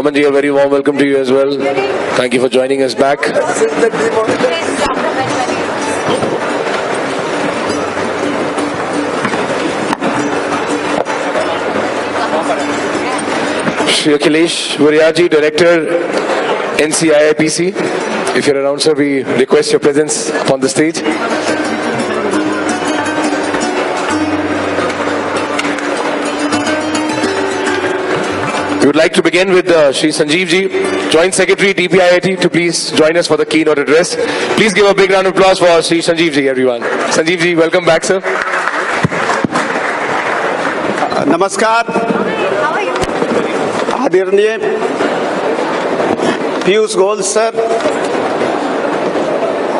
Aman ji, a very warm welcome to you as well. Thank you for joining us back. Shri Akhilesh Variya ji, Director NCIIPC. If you're around, sir, we request your presence upon the stage. We would like to begin with Shri Sanjeev ji, Joint Secretary DPIIT, to please join us for the keynote address. Please give a big round of applause for Shri Sanjeev ji, everyone. Sanjeev ji, welcome back, sir. नमस्कार। आदरणीय Piyush Goyal sir,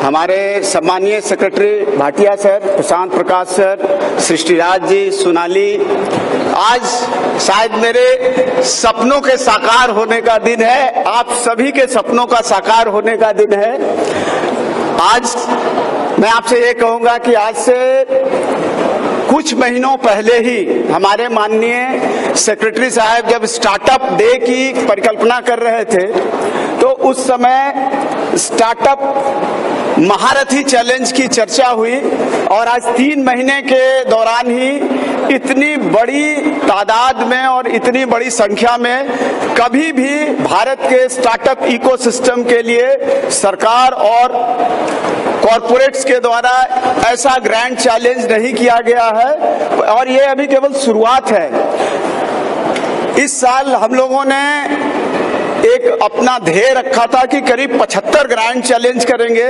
हमारे सम्मानीय secretary Bhatia sir, प्रशांत प्रकाश sir, सृष्टिराज जी, सोनाली, आज शायद मेरे सपनों के साकार होने का दिन है, आप सभी के सपनों का साकार होने का दिन है। आज मैं आपसे ये कहूंगा कि आज से कुछ महीनों पहले ही हमारे माननीय सेक्रेटरी साहब जब स्टार्टअप डे की परिकल्पना कर रहे थे तो उस समय स्टार्टअप महारथी चैलेंज की चर्चा हुई और आज 3 महीने के दौरान ही इतनी बड़ी तादाद में और इतनी बड़ी संख्या में कभी भी भारत के स्टार्टअप इकोसिस्टम के लिए सरकार और कॉरपोरेट्स के द्वारा ऐसा ग्रैंड चैलेंज नहीं किया गया है और ये अभी केवल शुरुआत है। इस साल हम लोगों ने एक अपना ध्येय रखा था कि करीब 75 ग्रैंड चैलेंज करेंगे,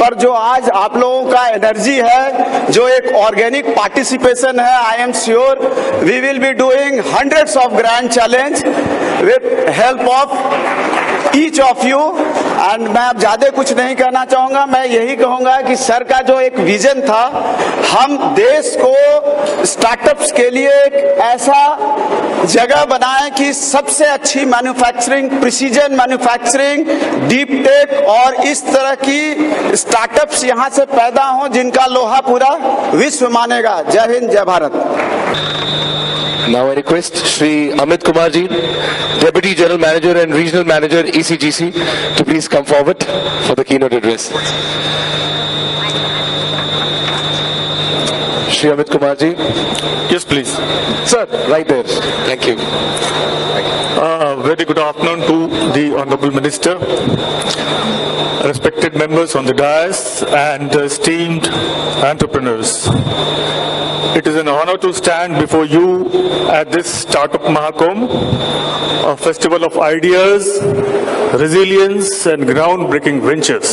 पर जो आज आप लोगों का एनर्जी है, जो एक ऑर्गेनिक पार्टिसिपेशन है, I am sure we will be doing hundreds of grand challenge with help of each of you. And मैं अब ज्यादा कुछ नहीं कहना चाहूंगा, मैं यही कहूंगा कि सर का जो एक विजन था, हम देश को स्टार्टअप्स के लिए एक ऐसा जगह बनाएं कि सबसे अच्छी manufacturing, precision manufacturing, deep tech और इस तरह की स्टार्टअप्स यहां से पैदा हों जिनका लोहा पूरा विश्व मानेगा। जय हिंद, जय Bharat. Now I request Shri Amit Kumar ji, Deputy General Manager and Regional Manager ECGC, to please come forward for the keynote address. Shri Amit Kumar ji. Yes, please. Sir, right there. Thank you. Very good afternoon to the Honorable Minister, respected members on the dais and esteemed entrepreneurs. It is an honor to stand before you at this Startup Mahakumbh, a festival of ideas, resilience and groundbreaking ventures.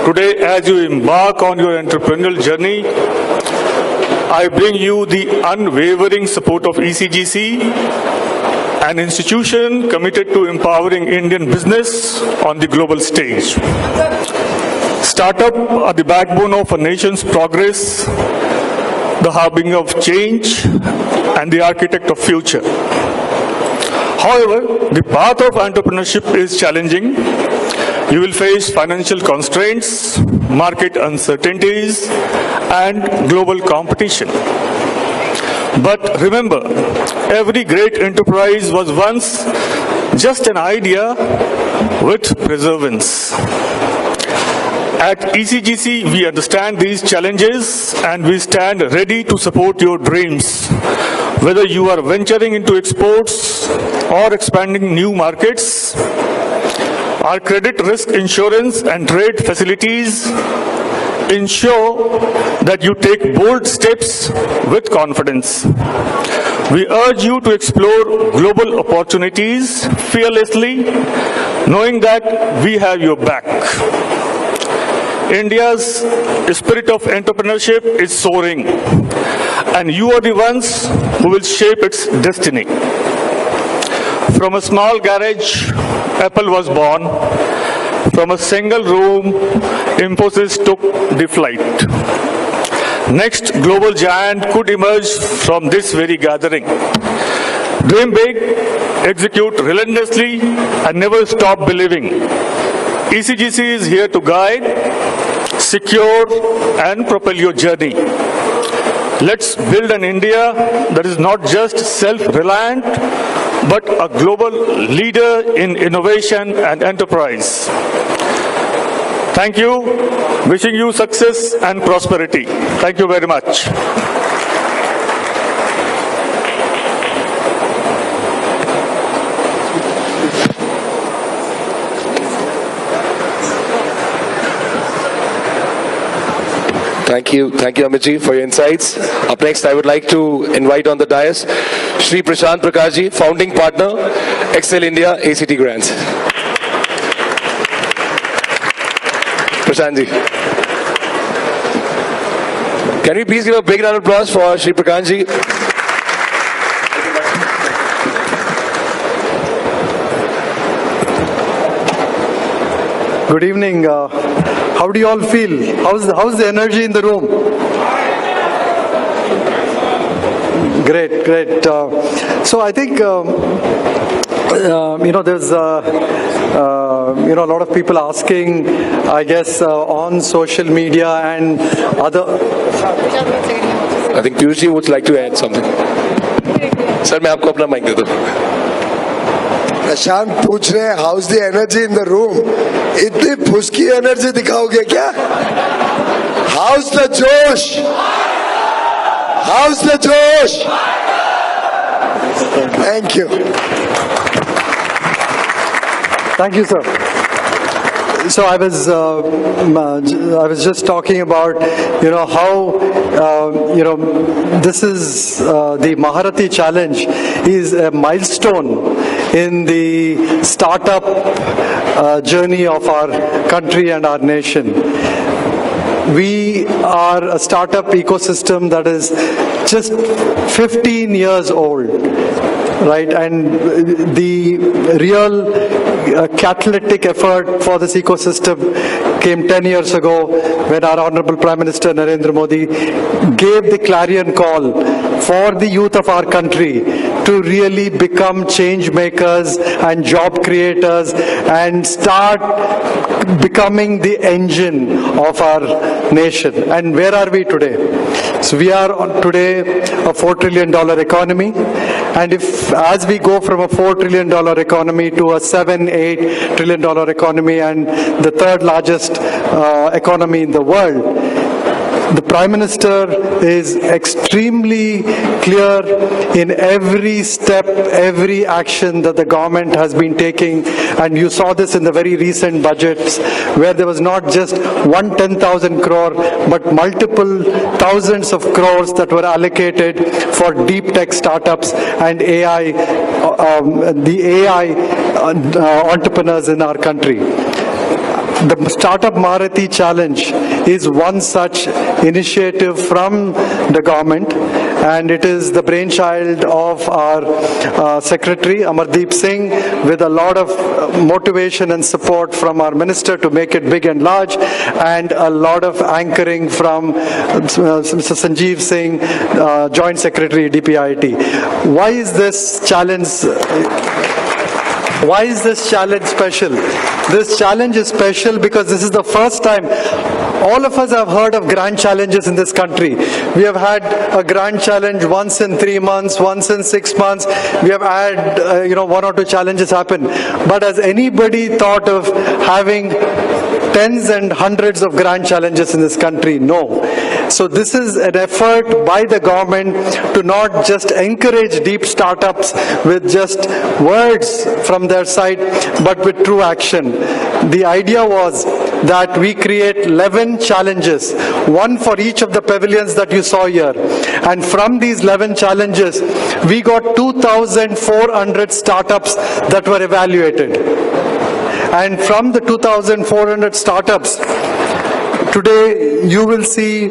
Today, as you embark on your entrepreneurial journey, I bring you the unwavering support of ECGC, an institution committed to empowering Indian business on the global stage. Startups are the backbone of a nation's progress, the harbinger of change and the architect of future. However, the path of entrepreneurship is challenging. You will face financial constraints, market uncertainties, and global competition. But remember, every great enterprise was once just an idea with perseverance. At ECGC, we understand these challenges and we stand ready to support your dreams. Whether you are venturing into exports or expanding new markets, our credit risk insurance and trade facilities ensure that you take bold steps with confidence. We urge you to explore global opportunities fearlessly, knowing that we have your back. India's spirit of entrepreneurship is soaring, and you are the ones who will shape its destiny. From a small garage, Apple was born. From a single room, Infosys took the flight. Next global giant could emerge from this very gathering. Dream big, execute relentlessly, and never stop believing. ECGC is here to guide, secure, and propel your journey. Let's build an India that is not just self-reliant, but a global leader in innovation and enterprise. Thank you. Wishing you success and prosperity. Thank you very much. Thank you, Amit ji, for your insights. Up next, I would like to invite on the dais Shri Prashant Prakash ji, founding partner, Excel India ACT Grants. Prashant ji. Can we please give a big round of applause for Shri Prakash ji? Good evening. How do you all feel? How's the energy in the room? Great. So I think there's a lot of people asking, I guess, on social media and other. I think Piyush would like to add something. Sir, मैं आपको अपना mic दे दूं. प्रशांत पूछ रहे हैं house the energy in the room. इतनी फुसकी energy दिखाओगे क्या? हाउस द जोश. हाउस द जोश. Thank you. Thank you, sir. So I was just talking about how this is the Maharati Challenge is a milestone in the startup journey of our country and our nation. We are a startup ecosystem that is just 15 years old, right? And the real catalytic effort for this ecosystem came 10 years ago when our Honorable Prime Minister Narendra Modi gave the clarion call for the youth of our country to really become change makers and job creators and start becoming the engine of our nation. And where are we today? So we are today a $4 trillion economy, and as we go from a $4 trillion economy to a $7-8 trillion economy and the third largest economy in the world, the Prime Minister is extremely clear in every step, every action that the government has been taking, and you saw this in the very recent budgets where there was not just 10,000 crore but multiple thousands of crores that were allocated for deep tech startups and AI, the AI entrepreneurs in our country. The Startup Maharati Challenge is one such initiative from the government, and it is the brainchild of our Secretary Amardeep Singh, with a lot of motivation and support from our Minister to make it big and large, and a lot of anchoring from Mr. Sanjeev Singh, Joint Secretary DPIIT. Why is this challenge special? This challenge is special because this is the first time all of us have heard of grand challenges in this country. We have had a grand challenge once in 3 months, once in 6 months. We have had, 1 or 2 challenges happen. But has anybody thought of having tens and hundreds of grand challenges in this country? No. So this is an effort by the government to not just encourage deep startups with just words from their side, but with true action. The idea was that we create 11 challenges, one for each of the pavilions that you saw here. And from these 11 challenges, we got 2,400 startups that were evaluated. And from the 2,400 startups, today you will see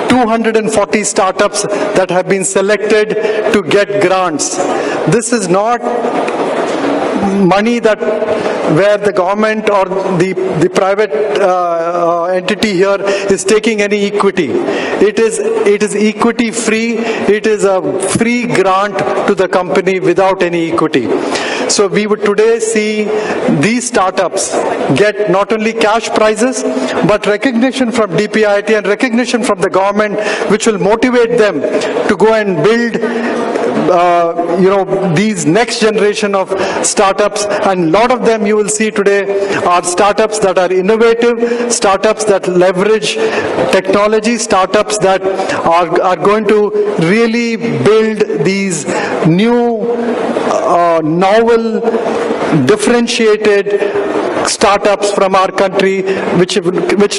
240 startups that have been selected to get grants. This is not money where the government or the private entity here is taking any equity. It is equity free. It is a free grant to the company without any equity. So we would today see these startups get not only cash prizes but recognition from DPIIT and recognition from the government, which will motivate them to go and build these next generation of startups. And a lot of them you will see today are startups that are innovative, startups that leverage technology, startups that are going to really build these new novel, differentiated startups from our country, which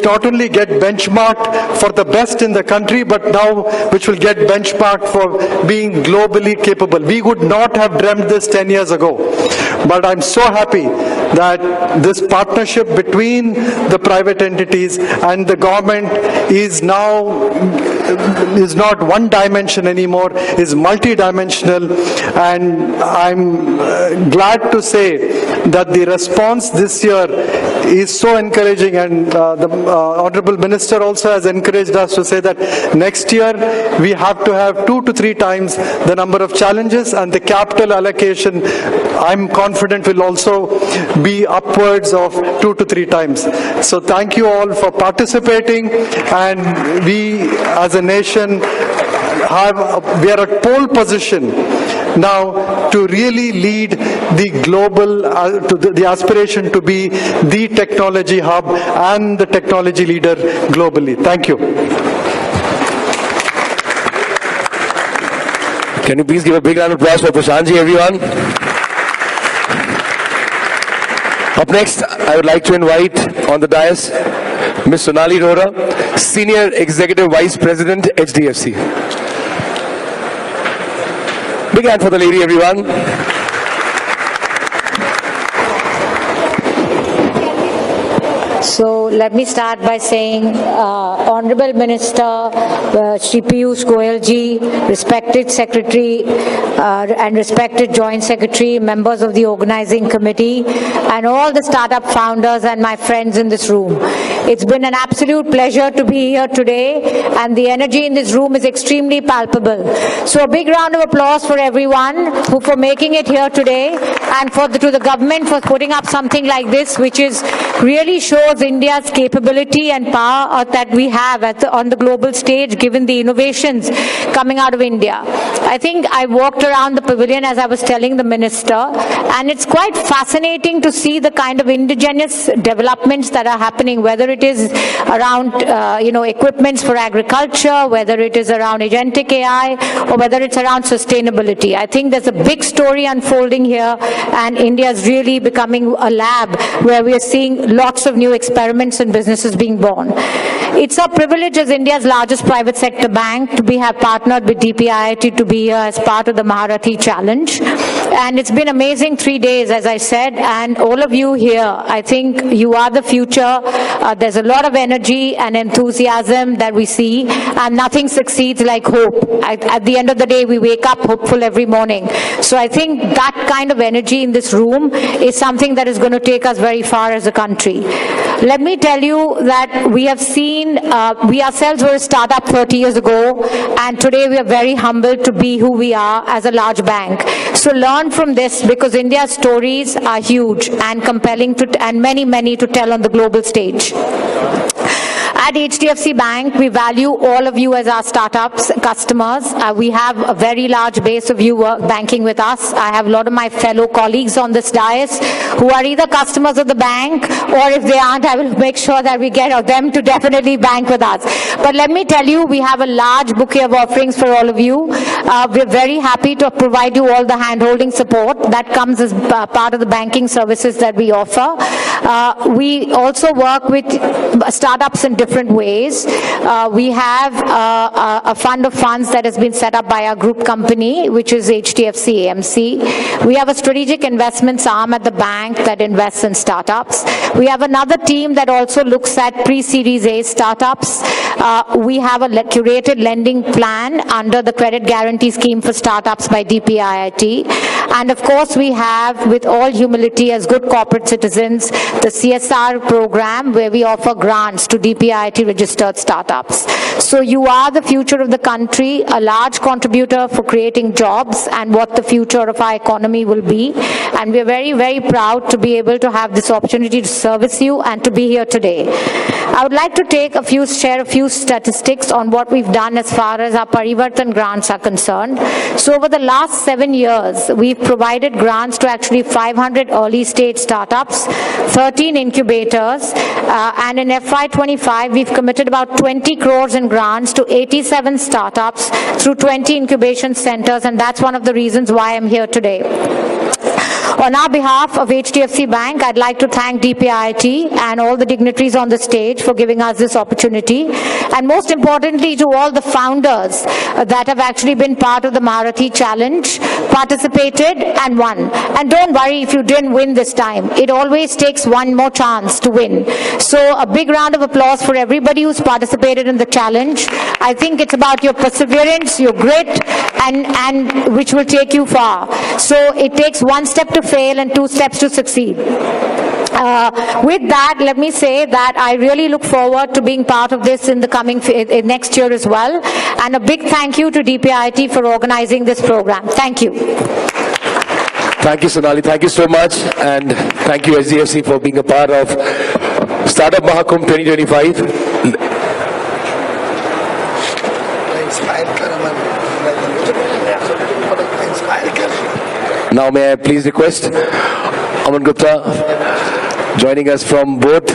not only get benchmarked for the best in the country, but now which will get benchmarked for being globally capable. We would not have dreamt this 10 years ago. But I'm so happy that this partnership between the private entities and the government is now is not one dimension anymore, is multidimensional, and I'm glad to say that the response this year is so encouraging, and the Honorable Minister also has encouraged us to say that next year we have to have 2 to 3 times the number of challenges, and the capital allocation, I'm confident, will also be upwards of 2 to 3 times. So thank you all for participating, and we as a nation we are at pole position now to really lead the global, the aspiration to be the technology hub and the technology leader globally. Thank you. Can you please give a big round of applause for Prashantji, everyone? Up next, I would like to invite on the dais Ms. Sonali Rora, Senior Executive Vice President, HDFC. Big hand for the lady, everyone. So let me start by saying, Honorable Minister Shri Piyush Goyal ji, respected Secretary and respected Joint Secretary, members of the Organizing Committee, and all the startup founders and my friends in this room. It's been an absolute pleasure to be here today, and the energy in this room is extremely palpable. So a big round of applause for everyone for making it here today, and to the government for putting up something like this, which is really shows India's capability and power that we have on the global stage, given the innovations coming out of India. I think I walked around the pavilion as I was telling the minister, and it's quite fascinating to see the kind of indigenous developments that are happening, whether it is around equipments for agriculture, whether it is around agentic AI, or whether it's around sustainability. I think there's a big story unfolding here, and India is really becoming a lab where we are seeing lots of new experiments and businesses being born. It's a privilege as India's largest private sector bank to have partnered with DPIIT to be here as part of the Maharathi Challenge. And it's been amazing 3 days, as I said, and all of you here, I think you are the future. There's a lot of energy and enthusiasm that we see, and nothing succeeds like hope. At the end of the day, we wake up hopeful every morning. So I think that kind of energy in this room is something that is going to take us very far as a country. Let me tell you that we have seen, we ourselves were a startup 30 years ago, and today we are very humbled to be who we are as a large bank. So learn from this, because India's stories are huge and compelling and many to tell on the global stage. At HDFC Bank, we value all of you as our startups customers. We have a very large base of you banking with us. I have a lot of my fellow colleagues on this dais who are either customers of the bank, or if they aren't, I will make sure that we get them to definitely bank with us. But let me tell you, we have a large bouquet of offerings for all of you. We're very happy to provide you all the hand-holding support that comes as part of the banking services that we offer. We also work with startups in different ways. We have a fund of funds that has been set up by our group company, which is HDFC AMC. We have a strategic investments arm at the bank that invests in startups. We have another team that also looks at pre-Series A startups. We have a curated lending plan under the credit guarantee scheme for startups by DPIIT. And of course, we have, with all humility as good corporate citizens, the CSR program where we offer grants to DPIIT registered startups. So you are the future of the country, a large contributor for creating jobs and what the future of our economy will be. And we're very proud to be able to have this opportunity to service you and to be here today. I would like to share a few statistics on what we've done as far as our Parivartan grants are concerned. So over the last 7 years, we've provided grants to actually 500 early stage startups, 13 incubators, and in FY25, we've committed about 20 crores in grants to 87 startups through 20 incubation centers, and that's one of the reasons why I'm here today. On our behalf of HDFC Bank, I'd like to thank DPIIT and all the dignitaries on the stage for giving us this opportunity, and most importantly to all the founders that have actually been part of the Maharathi Challenge, participated and won. And don't worry if you didn't win this time. It always takes one more chance to win. So a big round of applause for everybody who's participated in the challenge. I think it's about your perseverance, your grit, and which will take you far. So it takes one step to fail and 2 steps to succeed. With that, let me say that I really look forward to being part of this in the coming next year as well. And a big thank you to DPIIT for organizing this program. Thank you. Thank you, Sonali. Thank you so much. And thank you, SDFC, for being a part of Startup Mahakumbh 2025. Now may I please request Aman Gupta joining us from both.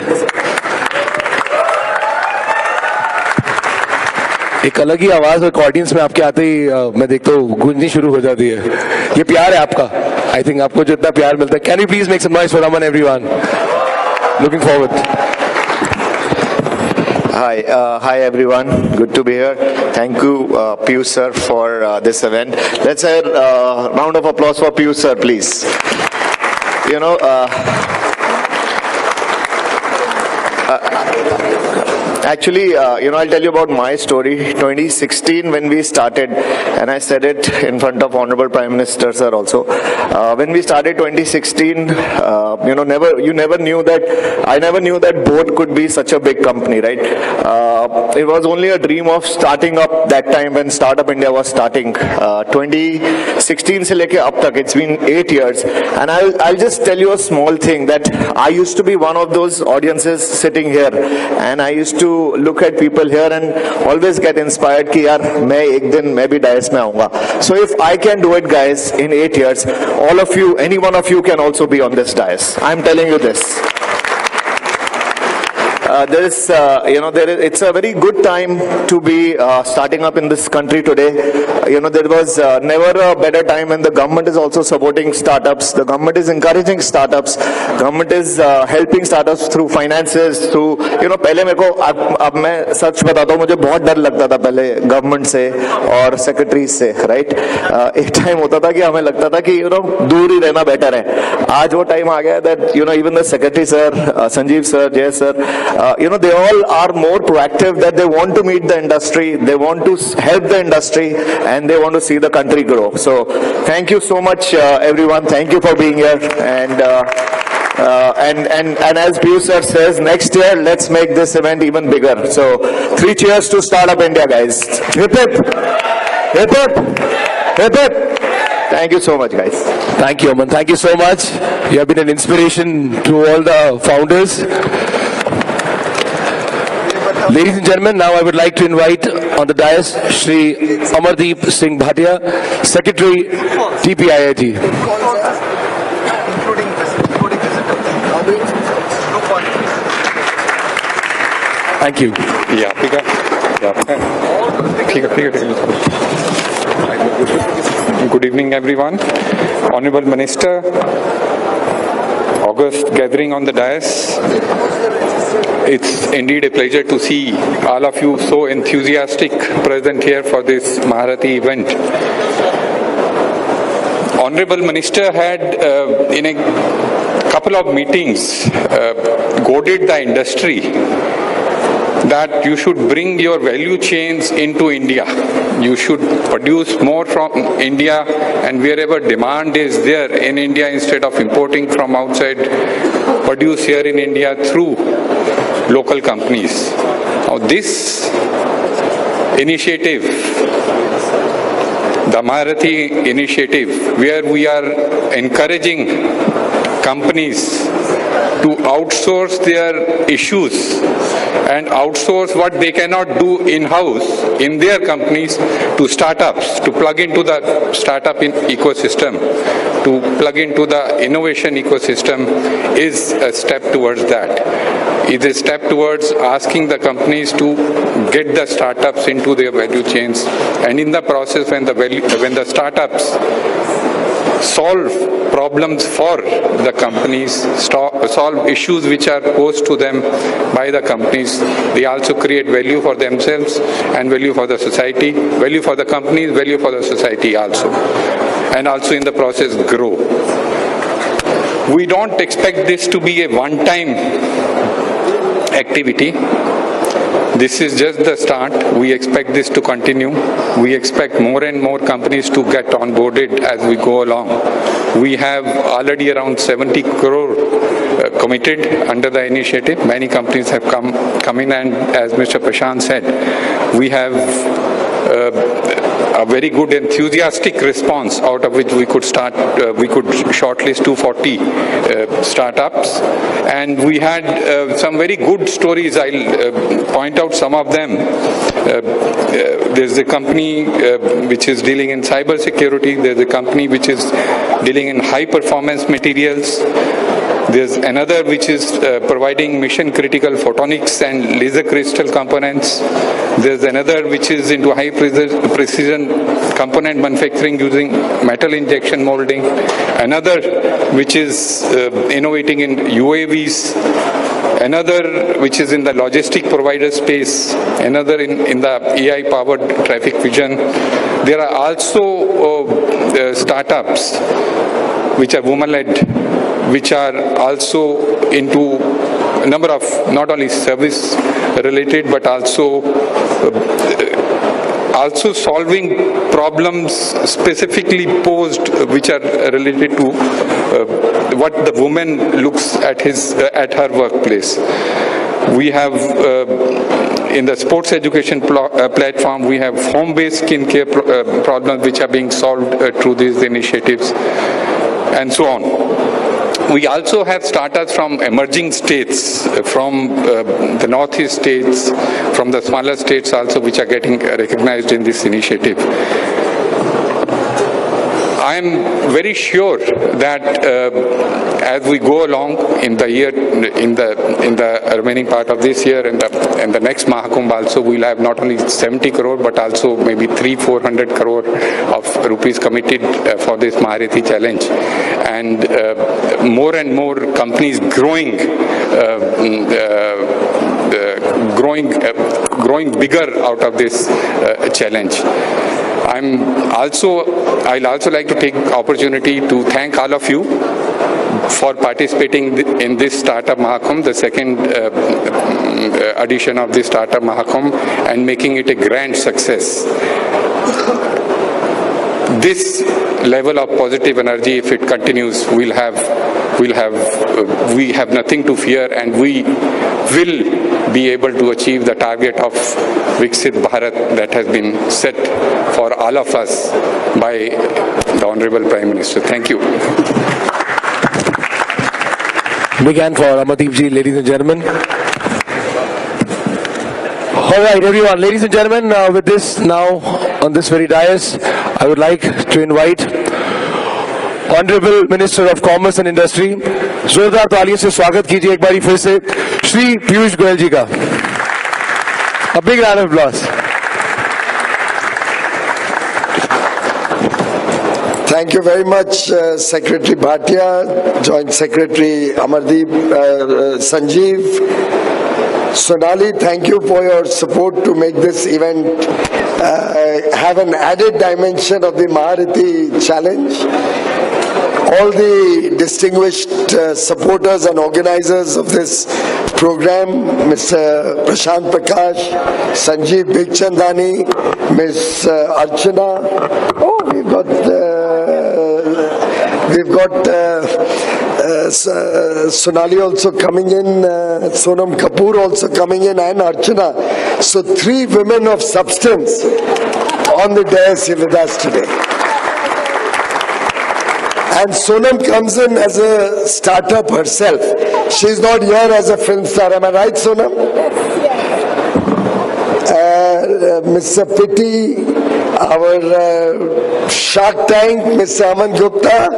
एक अलग ही आवाज और audience में आपके आते ही मैं देखता हूँ गूंजनी शुरू हो जाती है. ये प्यार है आपका. आई थिंक आपको जो इतना प्यार मिलता है. Can you please make some noise for Aman everyone. Looking forward. Hi everyone, good to be here. Thank you Piyush sir for this event. Let's have a round of applause for Piyush sir, please. You know, actually, I'll tell you about my story. 2016 when we started, and I said it in front of Honorable Prime Minister sir also. When we started 2016, you never knew that, I never knew that boat could be such a big company, right? It was only a dream of starting up that time when Startup India was starting. 2016 se leke ab tak, it's been 8 years. And I'll just tell you a small thing, that I used to be one of those audiences sitting here, and I used to look at people here and always get inspired ki yaar main ek din main bhi dais mein aunga. So if I can do it, guys, in 8 years, all of you, any one of you can also be on this dais. I'm telling you this. It's a very good time to be starting up in this country today. There was never a better time when the government is also supporting startups. The government is encouraging startups. Government is helping startups through finances, through, पहले मेरे को, अब मैं सच बताता हूँ, मुझे बहुत डर लगता था पहले गवर्नमेंट से और सेक्रेटरीज से, राइट? एक टाइम होता था कि हमें लगता था कि दूर ही रहना बेटर है. आज वो टाइम आ गया that even the secretary sir, Sanjeev sir, Jay sir, they all are more proactive, that they want to meet the industry, they want to help the industry, and they want to see the country grow. So thank you so much, everyone. Thank you for being here. And as Piyush sir says, next year let's make this event even bigger. So 3 cheers to Startup India, guys. Hip hip, hip hip, hip hip. Thank you so much, guys. Thank you, Aman. Thank you so much. You have been an inspiration to all the founders. Ladies and gentlemen, now I would like to invite on the dais Shri Amardeep Singh Bhatia, Secretary, DPIIT. Thank you. Good evening, everyone. Honorable Minister, August gathering on the dais. It's indeed a pleasure to see all of you so enthusiastic present here for this Maharati event. Honorable Minister had in a couple of meetings goaded the industry that you should bring your value chains into India. You should produce more from India, and wherever demand is there in India, instead of importing from outside, produce here in India through local companies. Now this initiative, the Maharati initiative, where we are encouraging companies to outsource their issues and outsource what they cannot do in-house in their companies to startups, to plug into the startup ecosystem, to plug into the innovation ecosystem, is a step towards that. It is a step towards asking the companies to get the startups into their value chains, and in the process, when the startups solve problems for the companies, solve issues which are posed to them by the companies, they also create value for themselves and value for the society, value for the companies, value for the society also, and also in the process grow. We don't expect this to be a one-time activity. This is just the start. We expect this to continue. We expect more and more companies to get onboarded as we go along. We have already around 70 crore committed under the initiative. Many companies have come in, and as Mr. Prashant said, we have a very good enthusiastic response out of which we could shortlist 240 startups, and we had some very good stories. I'll point out some of them. There's a company which is dealing in cyber security. There's a company which is dealing in high performance materials. There's another which is providing mission critical photonics and laser crystal components. There's another which is into high precision component manufacturing using metal injection molding. Another which is innovating in UAVs. Another which is in the logistic provider space. Another in the AI powered traffic vision. There are also startups which are woman-led, which are also into a number of not only service related but also solving problems specifically posed which are related to what the woman looks at her workplace. We have in the sports education platform, we have home-based skincare problems which are being solved through these initiatives, and so on. We also have startups from emerging states, from the northeast states, from the smaller states also, which are getting recognized in this initiative. I am very sure that as we go along in the year, in the remaining part of this year and the next Mahakumbh also, we'll have not only 70 crore but also maybe 300-400 crore of rupees committed for this Maharati challenge, and more and more companies growing bigger out of this challenge. I'll also like to take opportunity to thank all of you for participating in this Startup Mahakumbh, the second edition of this Startup Mahakumbh, and making it a grand success. This level of positive energy, if it continues, we have nothing to fear, and we will be able to achieve the target of Viksit Bharat that has been set for all of us by the Honorable Prime Minister. Thank you. Big hand for Amardeep ji, ladies and gentlemen. All right, everyone, ladies and gentlemen, with this now on this very dais, I would like to invite Honorable Minister of Commerce and Industry, जोरदार तालियों से स्वागत कीजिए एक बारी फिर से श्री पीयूष गोयल जी का. A big round of applause. Thank you very much, Secretary Bhatia, Joint Secretary Amardeep, Sanjeev, Sonali. Thank you for your support to make this event have an added dimension of the Maharati challenge. All the distinguished supporters and organizers of this program, Mr. Prashant Prakash, Sanjeev Bigchandani, Ms. Archana. Oh, we've got Sonali also coming in, Sonam Kapoor also coming in, and Archana. So 3 women of substance on the dais here with us today. And Sonam comes in as a startup herself. She's not here as a film star. Am I right, Sonam? Mr. Pitti, our Shark Tank, Mr. Aman Gupta.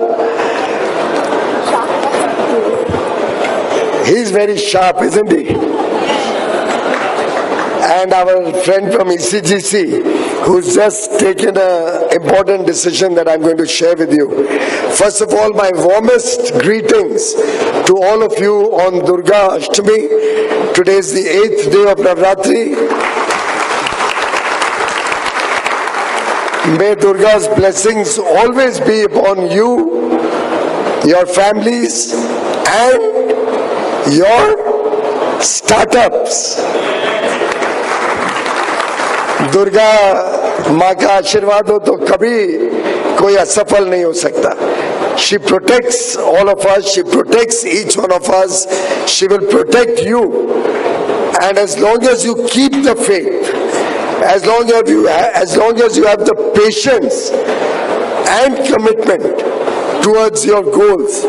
He's very sharp, isn't he? And our friend from ECGC, who's just taken an important decision that I'm going to share with you. First of all, my warmest greetings to all of you on Durga Ashtami. Today is the 8th day of Navratri. May Durga's blessings always be upon you, your families, and your startups. Durga माँ का आशीर्वाद हो तो कभी कोई असफल नहीं हो सकता. She protects all of us. She protects each one of us. She will protect you. And as long as you keep the faith, as long as you have the patience and commitment towards your goals,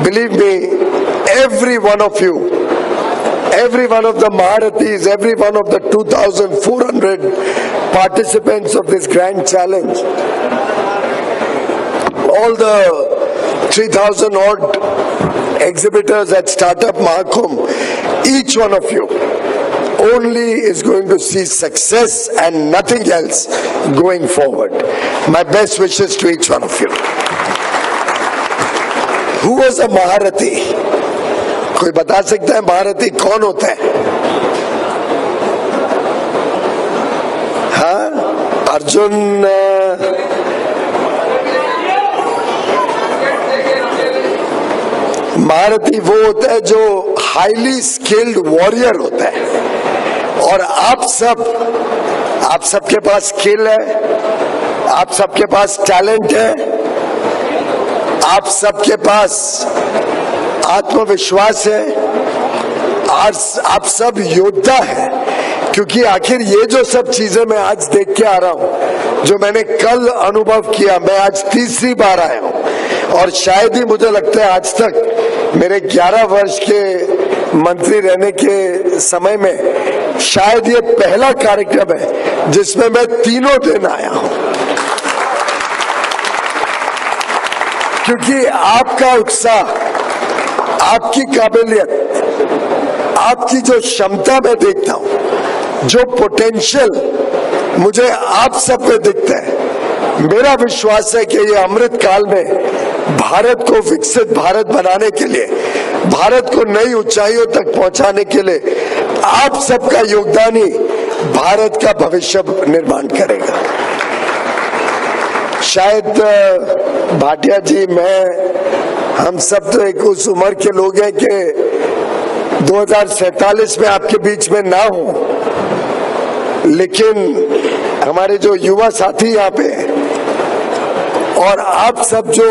believe me, every one of you, every one of the Maharathis, every one of the 2,400 participants of this grand challenge, all the 3,000 odd exhibitors at Startup Mahakumbh, each one of you only is going to see success and nothing else going forward. My best wishes to each one of you. Who was a Maharathi? कोई बता सकता है महारथी कौन होता है? हाँ, अर्जुन महारथी वो होता है जो हाईली स्किल्ड वॉरियर होता है. और आप सबके पास स्किल है, आप सबके पास टैलेंट है, आप सबके पास आत्मविश्वास है, आप सब योद्धा है. क्योंकि आखिर ये जो सब चीजें मैं आज देख के आ रहा हूं, जो मैंने कल अनुभव किया, मैं आज तीसरी बार आया हूं. और शायद ही मुझे लगता है आज तक मेरे 11 वर्ष के मंत्री रहने के समय में शायद ये पहला कार्यक्रम है जिसमें मैं तीनों दिन आया हूं. क्योंकि आपका उत्साह, आपकी काबिलियत, आपकी जो क्षमता मैं देखता हूं, जो पोटेंशियल मुझे आप सब में दिखता है, मेरा विश्वास है कि ये अमृत काल में भारत को विकसित भारत बनाने के लिए, भारत को नई ऊंचाइयों तक पहुंचाने के लिए आप सबका योगदान ही भारत का भविष्य निर्माण करेगा. शायद भाटिया जी, हम सब तो एक उस उम्र के लोग हैं कि 2047 में आपके बीच में ना हो, लेकिन हमारे जो युवा साथी यहाँ पे हैं और आप सब जो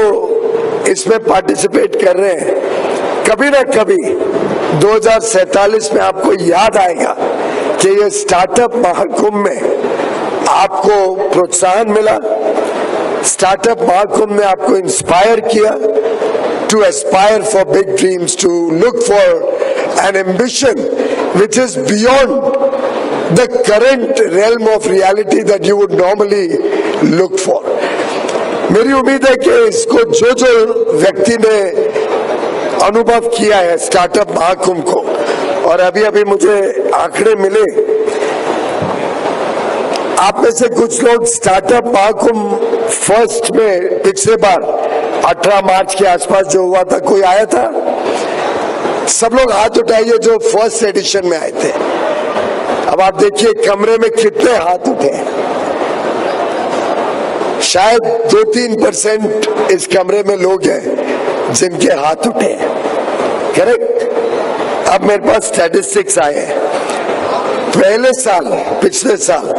इसमें पार्टिसिपेट कर रहे हैं, कभी ना कभी 2047 में आपको याद आएगा कि ये स्टार्टअप महाकुंभ में आपको प्रोत्साहन मिला, स्टार्टअप महाकुंभ ने आपको इंस्पायर किया to aspire for big dreams, to look for an ambition which is beyond the current realm of reality that you would normally look for. मेरी उम्मीद है कि इसको जो व्यक्ति ने अनुभव किया है स्टार्टअप महाकुंभ को, और अभी मुझे आंकड़े मिले, आप में से कुछ लोग स्टार्टअप महाकुंभ फर्स्ट में पिछले बार 18 मार्च के आसपास जो हुआ था, कोई आया था? सब लोग हाथ उठाइए जो फर्स्ट एडिशन में आए थे. अब आप देखिए कमरे में कितने हाथ उठे हैं. शायद 2-3% इस कमरे में लोग हैं जिनके हाथ उठे हैं. करेक्ट? अब मेरे पास स्टैटिस्टिक्स आए हैं. पिछले साल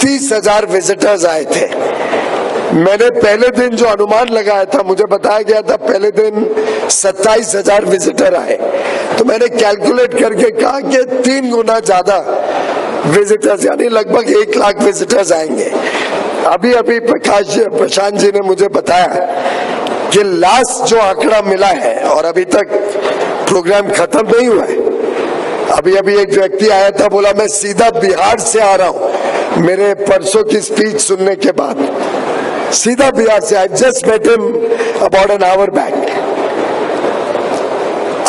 30,000 विजिटर्स आए थे. मैंने पहले दिन जो अनुमान लगाया था, मुझे बताया गया था पहले दिन 27,000 विजिटर आए. तो मैंने कैलकुलेट करके कहा कि 3 गुना ज्यादा विजिटर्स, यानी लगभग 1 लाख विजिटर्स आएंगे. अभी प्रशांत जी ने मुझे बताया कि लास्ट जो आंकड़ा मिला है, और अभी तक प्रोग्राम खत्म नहीं हुआ है, अभी एक व्यक्ति आया था, बोला मैं सीधा बिहार से आ रहा हूं मेरे परसों की स्पीच सुनने के बाद. सीधा बिहार से. I just met him about an hour back.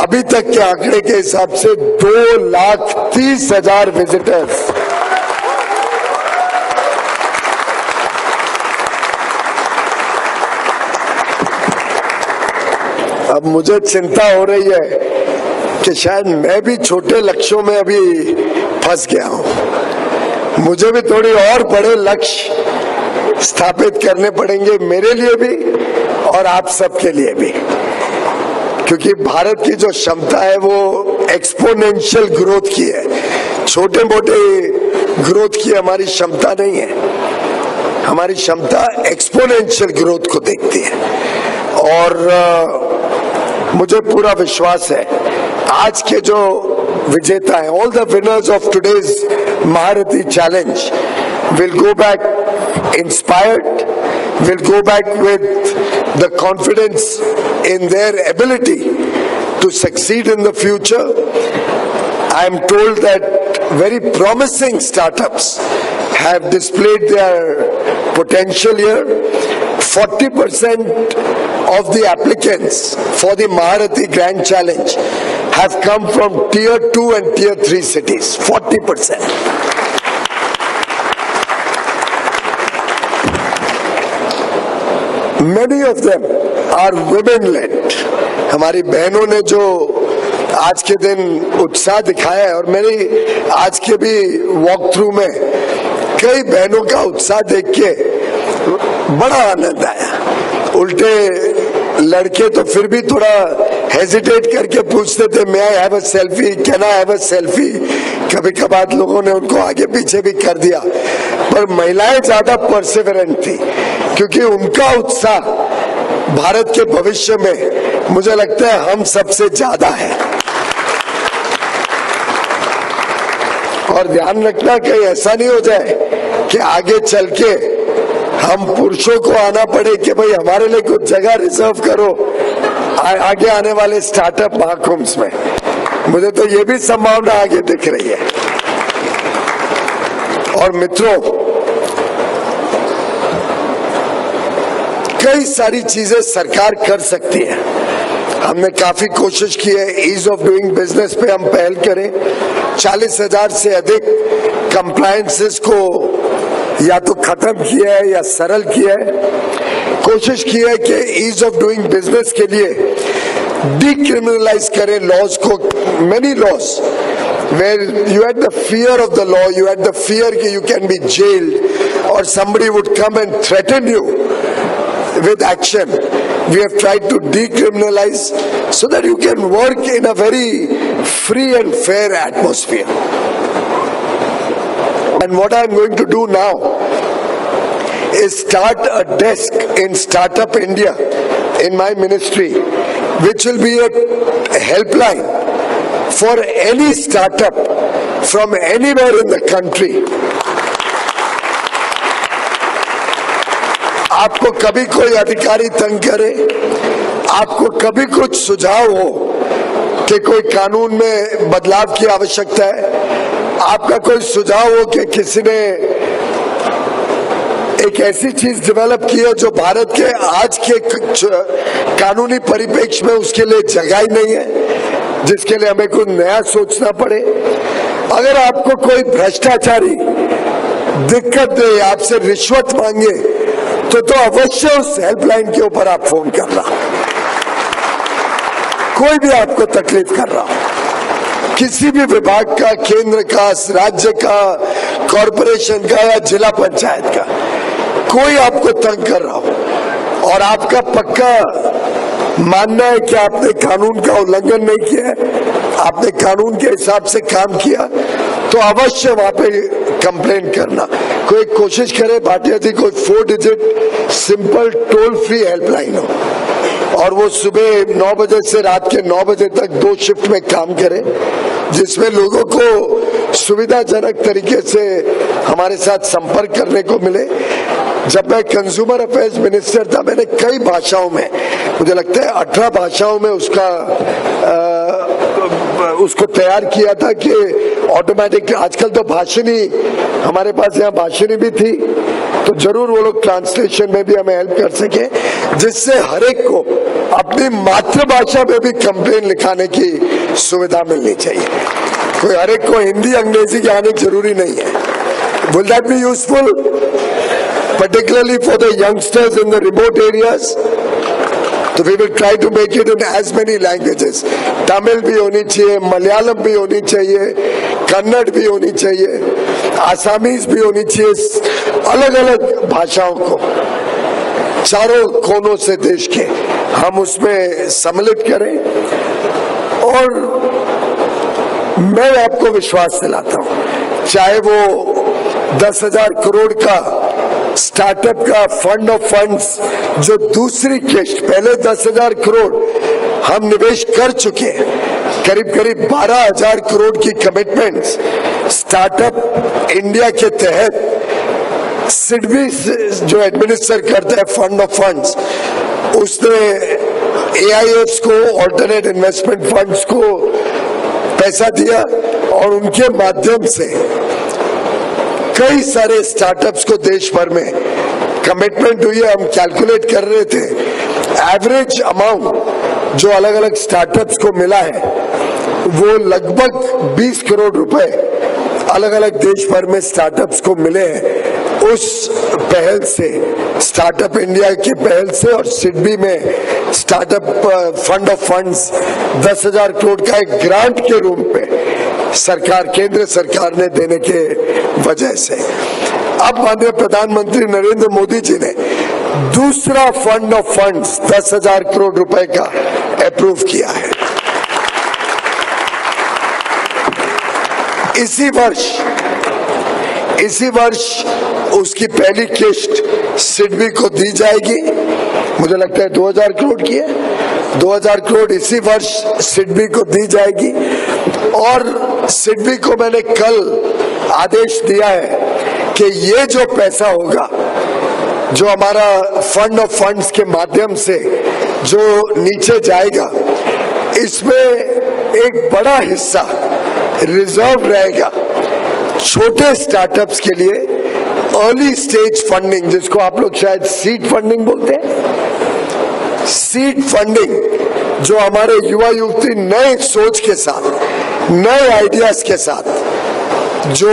अभी तक के आंकड़े के हिसाब से 2,30,000 विजिटर्स. अब मुझे चिंता हो रही है कि शायद मैं भी छोटे लक्ष्यों में अभी फंस गया हूं. मुझे भी थोड़ी और बड़े लक्ष्य स्थापित करने पड़ेंगे, मेरे लिए भी और आप सबके लिए भी. क्योंकि भारत की जो क्षमता है वो एक्सपोनेंशियल ग्रोथ की है. छोटे मोटे ग्रोथ की हमारी क्षमता नहीं है, हमारी क्षमता एक्सपोनेंशियल ग्रोथ को देखती है। और मुझे पूरा विश्वास है आज के जो विजेता हैं, all the winners of today's महारथी challenge will go back inspired, will go back with the confidence in their ability to succeed in the future. I am told that very promising startups have displayed their potential here. 40% of the applicants for the Maharathi Grand Challenge have come from Tier 2 and Tier 3 cities. 40%. Many of them are women-led. हमारी बहनों ने जो आज के दिन उत्साह दिखाया है, और मेरी आज के भी वॉक थ्रू में कई बहनों का उत्साह देख के बड़ा आनंद आया। उल्टे लड़के तो फिर भी थोड़ा हेजिटेट करके पूछते थे, may I have a selfie? Can I have a selfie? कभी कभार लोगों ने उनको आगे पीछे भी कर दिया, पर महिलाएं ज्यादा परसिवरेंट थी क्योंकि उनका उत्साह भारत के भविष्य में मुझे लगता है हम सबसे ज्यादा है। और ध्यान रखना कहीं ऐसा नहीं हो जाए कि आगे चल के हम पुरुषों को आना पड़े कि भाई हमारे लिए कुछ जगह रिजर्व करो आगे आने वाले स्टार्टअप महाकुंभ में। मुझे तो ये भी संभावना आगे दिख रही है। और मित्रों, कई सारी चीजें सरकार कर सकती है। हमने काफी कोशिश की है ईज ऑफ डूइंग बिजनेस पे हम पहल करें। 40,000 से अधिक कंप्लायंसेस को या तो खत्म किया है या सरल किया है। कोशिश की है कि ईज ऑफ डूइंग बिजनेस के लिए डिक्रिमिनलाइज करें लॉज को। Many laws where you had the fear of the law, you had the fear that you can be jailed or somebody would come and threaten you with action. We have tried to decriminalize so that you can work in a very free and fair atmosphere. And what I am going to do now is start a desk in Startup India in my ministry, which will be a helpline for any startup from anywhere in the country. आपको कभी कोई अधिकारी तंग करे, आपको कभी कुछ सुझाव हो कि कोई कानून में बदलाव की आवश्यकता है, आपका कोई सुझाव हो कि किसी ने एक ऐसी चीज डेवलप की है जो भारत के आज के कानूनी परिप्रेक्ष्य में उसके लिए जगह ही नहीं है, जिसके लिए हमें कुछ नया सोचना पड़े। अगर आपको कोई भ्रष्टाचारी दिक्कत दे, आपसे रिश्वत मांगे, तो अवश्य उस हेल्पलाइन के ऊपर आप फोन करना। कोई भी आपको तकलीफ कर रहा हो, किसी भी विभाग का, केंद्र का, राज्य का, कॉरपोरेशन का या जिला पंचायत का, कोई आपको तंग कर रहा हो और आपका पक्का मानना है कि आपने कानून का उल्लंघन नहीं किया है, आपने कानून के हिसाब से काम किया, तो अवश्य वहां पे कंप्लेंट करना। कोई कोशिश करे भाटिया जी कोई 4 digit simple toll free helpline हो और वो सुबह 9 बजे से रात के 9 बजे तक 2 शिफ्ट में काम करे, जिसमें लोगों को सुविधाजनक तरीके से हमारे साथ संपर्क करने को मिले। जब मैं कंज्यूमर अफेयर्स मिनिस्टर था, मैंने कई भाषाओं में, मुझे लगता है 18 भाषाओं में उसको तैयार किया था कि ऑटोमेटिक, आजकल तो भाषिनी, हमारे पास यहाँ भाषिनी भी थी, तो जरूर वो लोग ट्रांसलेशन में भी हमें हेल्प कर सके, जिससे हर एक को अपनी मातृभाषा में भी कंप्लेन लिखाने की सुविधा मिलनी चाहिए। कोई हर एक को हिंदी अंग्रेजी की आनी जरूरी नहीं है। Will that be useful? Particularly for the youngsters in the remote areas, so we will try to make it in as many languages. Tamil भी होनी चाहिए, मलयालम भी होनी चाहिए, कन्नड़ भी होनी चाहिए, आसामीज भी होनी चाहिए, अलग अलग भाषाओं को चारों कोनों से देश के हम उसमें सम्मिलित करें। और मैं आपको विश्वास दिलाता हूं, चाहे वो 10,000 करोड़ का स्टार्टअप का फंड ऑफ फंड्स जो दूसरी किश्त, पहले 10,000 करोड़ हम निवेश कर चुके हैं, करीब करीब 12,000 करोड़ की कमिटमेंट्स स्टार्टअप इंडिया के तहत सिडबी जो एडमिनिस्टर करता है फंड ऑफ फंड्स, उसने AIFs को, ऑल्टरनेट इन्वेस्टमेंट फंड्स को पैसा दिया और उनके माध्यम से कई सारे स्टार्टअप्स को देश भर में कमिटमेंट हुई है। हम कैलकुलेट कर रहे थे, एवरेज अमाउंट जो अलग अलग स्टार्टअप्स को मिला है वो लगभग 20 करोड़ रुपए अलग अलग देश भर में स्टार्टअप्स को मिले हैं उस पहल से, स्टार्टअप इंडिया की पहल से। और सिडबी में startup fund of funds 10,000 crore का एक ग्रांट के रूप में सरकार, केंद्र सरकार ने देने के वजह से अब माननीय प्रधानमंत्री नरेंद्र मोदी जी ने दूसरा फंड ऑफ फंड्स 10,000 करोड़ रुपए का अप्रूव किया है। इसी वर्ष उसकी पहली किश्त सिडबी को दी जाएगी, मुझे लगता है 2,000 करोड़ की है, 2,000 करोड़ इसी वर्ष सिडबी को दी जाएगी। और सिडबी को मैंने कल आदेश दिया है कि ये जो पैसा होगा, जो हमारा फंड ऑफ फंड्स के माध्यम से जो नीचे जाएगा, इसमें एक बड़ा हिस्सा रिजर्व रहेगा छोटे स्टार्टअप्स के लिए, अर्ली स्टेज फंडिंग, जिसको आप लोग शायद सीड फंडिंग बोलते हैं, सीड फंडिंग, जो हमारे युवा युवती नए सोच के साथ, नए आइडियाज के साथ जो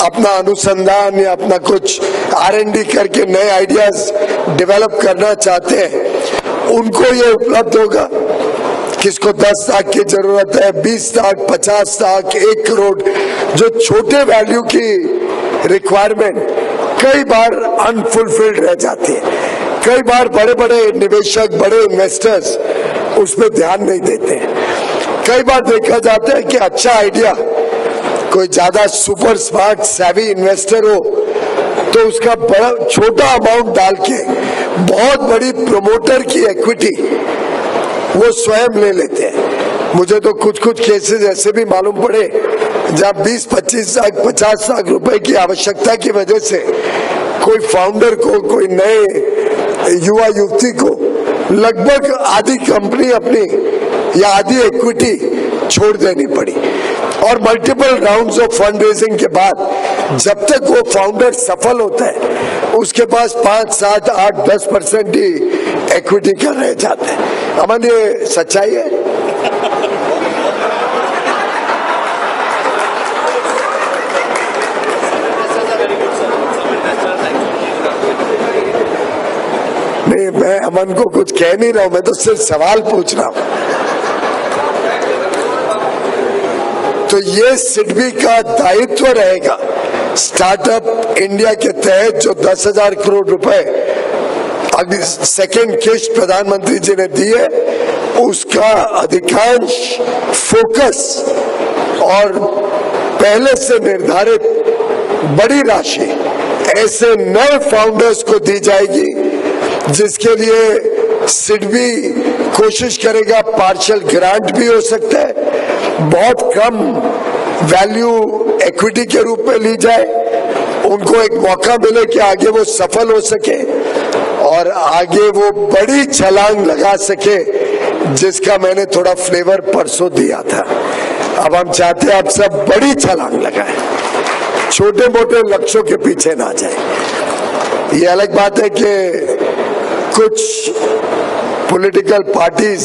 अपना अनुसंधान या अपना कुछ R&D करके नए आइडियाज डेवलप करना चाहते हैं, उनको ये उपलब्ध होगा। किसको 10 लाख की जरूरत है, 20 लाख, 50 लाख, 1 करोड़, जो छोटे वैल्यू की रिक्वायरमेंट कई बार अनफुलफिल्ड रह जाती है। कई बार बड़े बड़े निवेशक, बड़े इन्वेस्टर्स उस पर ध्यान नहीं देते हैं। कई बार देखा जाता है कि अच्छा आइडिया, कोई ज्यादा सुपर स्मार्ट सैवी इन्वेस्टर हो तो उसका बड़ा छोटा अमाउंट डाल के बहुत बड़ी प्रमोटर की इक्विटी वो स्वयं ले लेते हैं। मुझे तो कुछ केसेस ऐसे भी मालूम पड़े जब 20, 25 लाख, 50 लाख रुपए की आवश्यकता की वजह से कोई फाउंडर को, कोई नए युवा युवती को लगभग आधी कंपनी अपनी या आधी इक्विटी छोड़ देनी पड़ी। और multiple rounds of fund raising के बाद जब तक वो फाउंडर सफल होता है, उसके पास 5, 7, 8, 10% ही इक्विटी का रह जाता है। अमन, ये सच्चाई है। नहीं, मैं अमन को कुछ कह नहीं रहा हूं, मैं तो सिर्फ सवाल पूछ रहा हूं। तो ये सिडबी का दायित्व रहेगा स्टार्टअप इंडिया के तहत जो 10,000 करोड़ रुपए अभी सेकेंड किश्त प्रधानमंत्री जी ने दी है, उसका अधिकांश फोकस और पहले से निर्धारित बड़ी राशि ऐसे नए फाउंडर्स को दी जाएगी, जिसके लिए सिडबी कोशिश करेगा पार्शियल ग्रांट भी हो सकता है, बहुत कम वैल्यू इक्विटी के रूप में ली जाए, उनको एक मौका मिले कि आगे वो सफल हो सके और आगे वो बड़ी छलांग लगा सके, जिसका मैंने थोड़ा फ्लेवर परसों दिया था। अब हम चाहते हैं आप सब बड़ी छलांग लगाएं, छोटे मोटे लक्ष्यों के पीछे ना जाए। ये अलग बात है कि कुछ पॉलिटिकल पार्टीज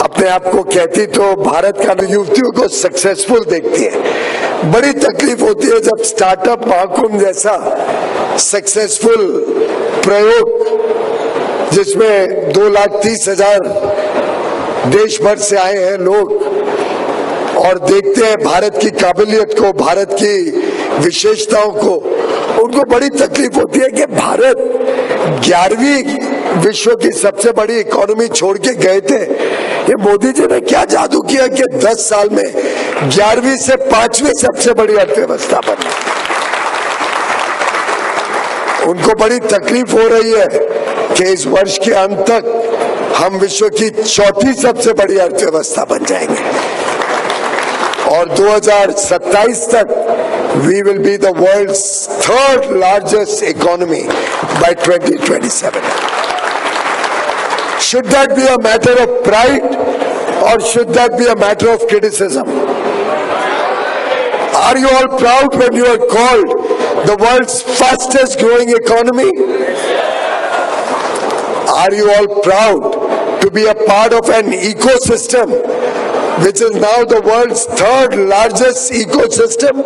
अपने आप को कहती तो भारत का युवतियों को सक्सेसफुल देखती है। बड़ी तकलीफ होती है जब स्टार्टअप महाकुंभ जैसा सक्सेसफुल प्रयोग, जिसमें 2,30,000 देश भर से आए हैं लोग और देखते हैं भारत की काबिलियत को, भारत की विशेषताओं को, उनको बड़ी तकलीफ होती है कि भारत 11वीं विश्व की सबसे बड़ी इकोनॉमी छोड़ के गए थे, ये मोदी जी ने क्या जादू किया कि 10 साल में 11वीं से 5वीं सबसे बड़ी अर्थव्यवस्था बनी। उनको बड़ी तकलीफ हो रही है कि इस वर्ष के अंत तक हम विश्व की 4थी सबसे बड़ी अर्थव्यवस्था बन जाएंगे और 2027 तक we will be the world's 3rd largest economy by 2027. Should that be a matter of pride or should that be a matter of criticism? Are you all proud when you are called the world's fastest growing economy? Are you all proud to be a part of an ecosystem which is now the world's 3rd largest ecosystem?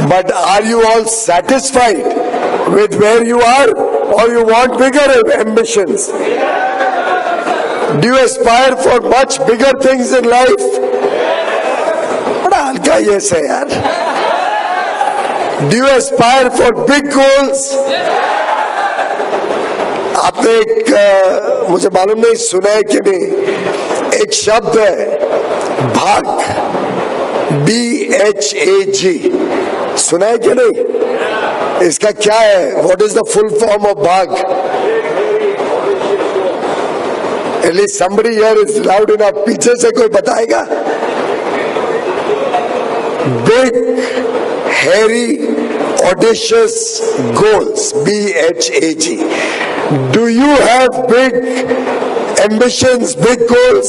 But are you all satisfied with where you are or you want bigger ambitions? Do you aspire for much bigger things in life? बड़ा हल्का yes है यार. Do you aspire for big goals? आपने एक मुझे मालूम नहीं सुना है कि नहीं, एक शब्द है भाग, BHAG, सुना है कि नहीं? इसका क्या है? What is the full form of भाग? At least somebody here is loud enough. पीछे से कोई बताएगा? Big, hairy, audacious goals, BHAG. Do you have big ambitions, big goals?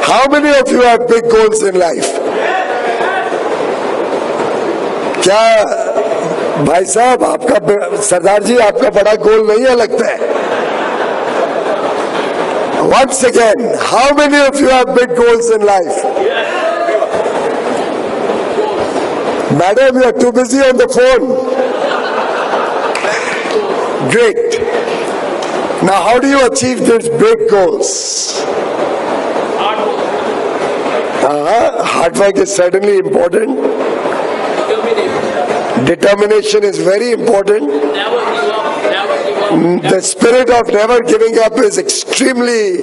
How many of you have big goals in life? क्या भाई साहब आपका, सरदार जी आपका बड़ा गोल नहीं है लगता है? Once again, how many of you have big goals in life? Madam, you are too busy on the phone. Great. Now, how do you achieve these big goals? Hard work is certainly important. Determination is very important. The spirit of never giving up is extremely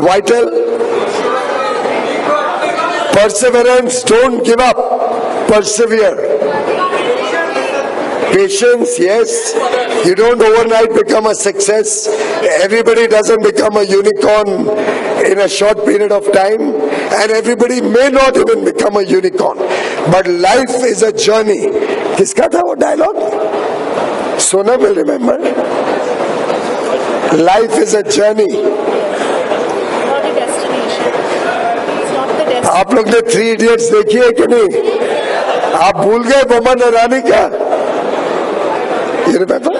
vital. Perseverance, don't give up. Persevere. Patience, yes. You don't overnight become a success. Everybody doesn't become a unicorn in a short period of time. And everybody may not even become a unicorn. But life is a journey. किसका था वो dialogue? Sonam will remember. Life is a journey. Not a destination. It's not the destination. आप लोग ने 3 Idiots देखी है कि नहीं? आप भूल गए बोमन ईरानी का? You remember?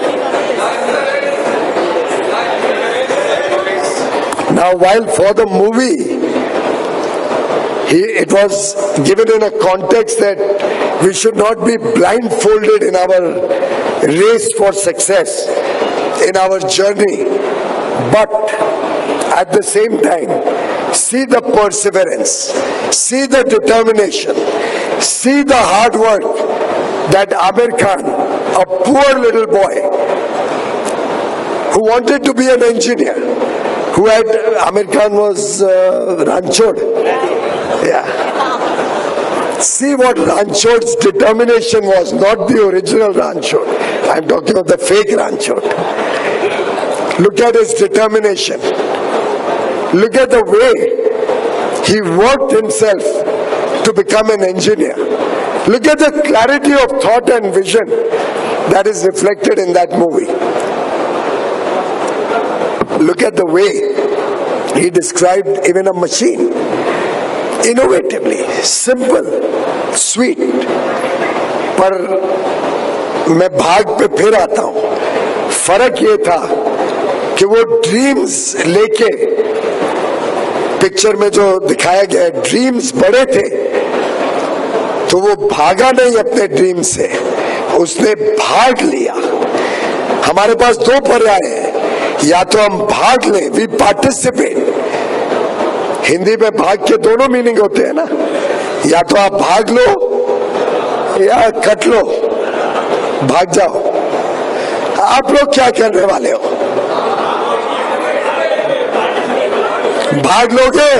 Now, while for the movie, it was given in a context that we should not be blindfolded in our race for success, in our journey, but at the same time, see the perseverance, see the determination, see the hard work that Amir Khan, a poor little boy who wanted to be an engineer, who had, Amir Khan was Ranchod. Yeah. See what Ranchod's determination was, not the original Ranchod. I'm talking of the fake Ranchod. Look at his determination. Look at the way he worked himself to become an engineer. Look at the clarity of thought and vision that is reflected in that movie. Look at the way he described even a machine. Innovatively, simple, sweet. पर मैं भाग पे फिर आता हूँ. फर्क ये था कि वो ड्रीम्स लेके, पिक्चर में जो दिखाया गया ड्रीम्स बड़े थे, तो वो भागा नहीं अपने ड्रीम से, उसने भाग लिया. हमारे पास 2 पर्याय हैं, या तो हम भाग लें, वी पार्टिसिपेट. हिंदी में भाग के दोनों मीनिंग होते हैं ना, या तो आप भाग लो या कट लो, भाग जाओ. आप लोग क्या करने वाले हो? भाग लोगे?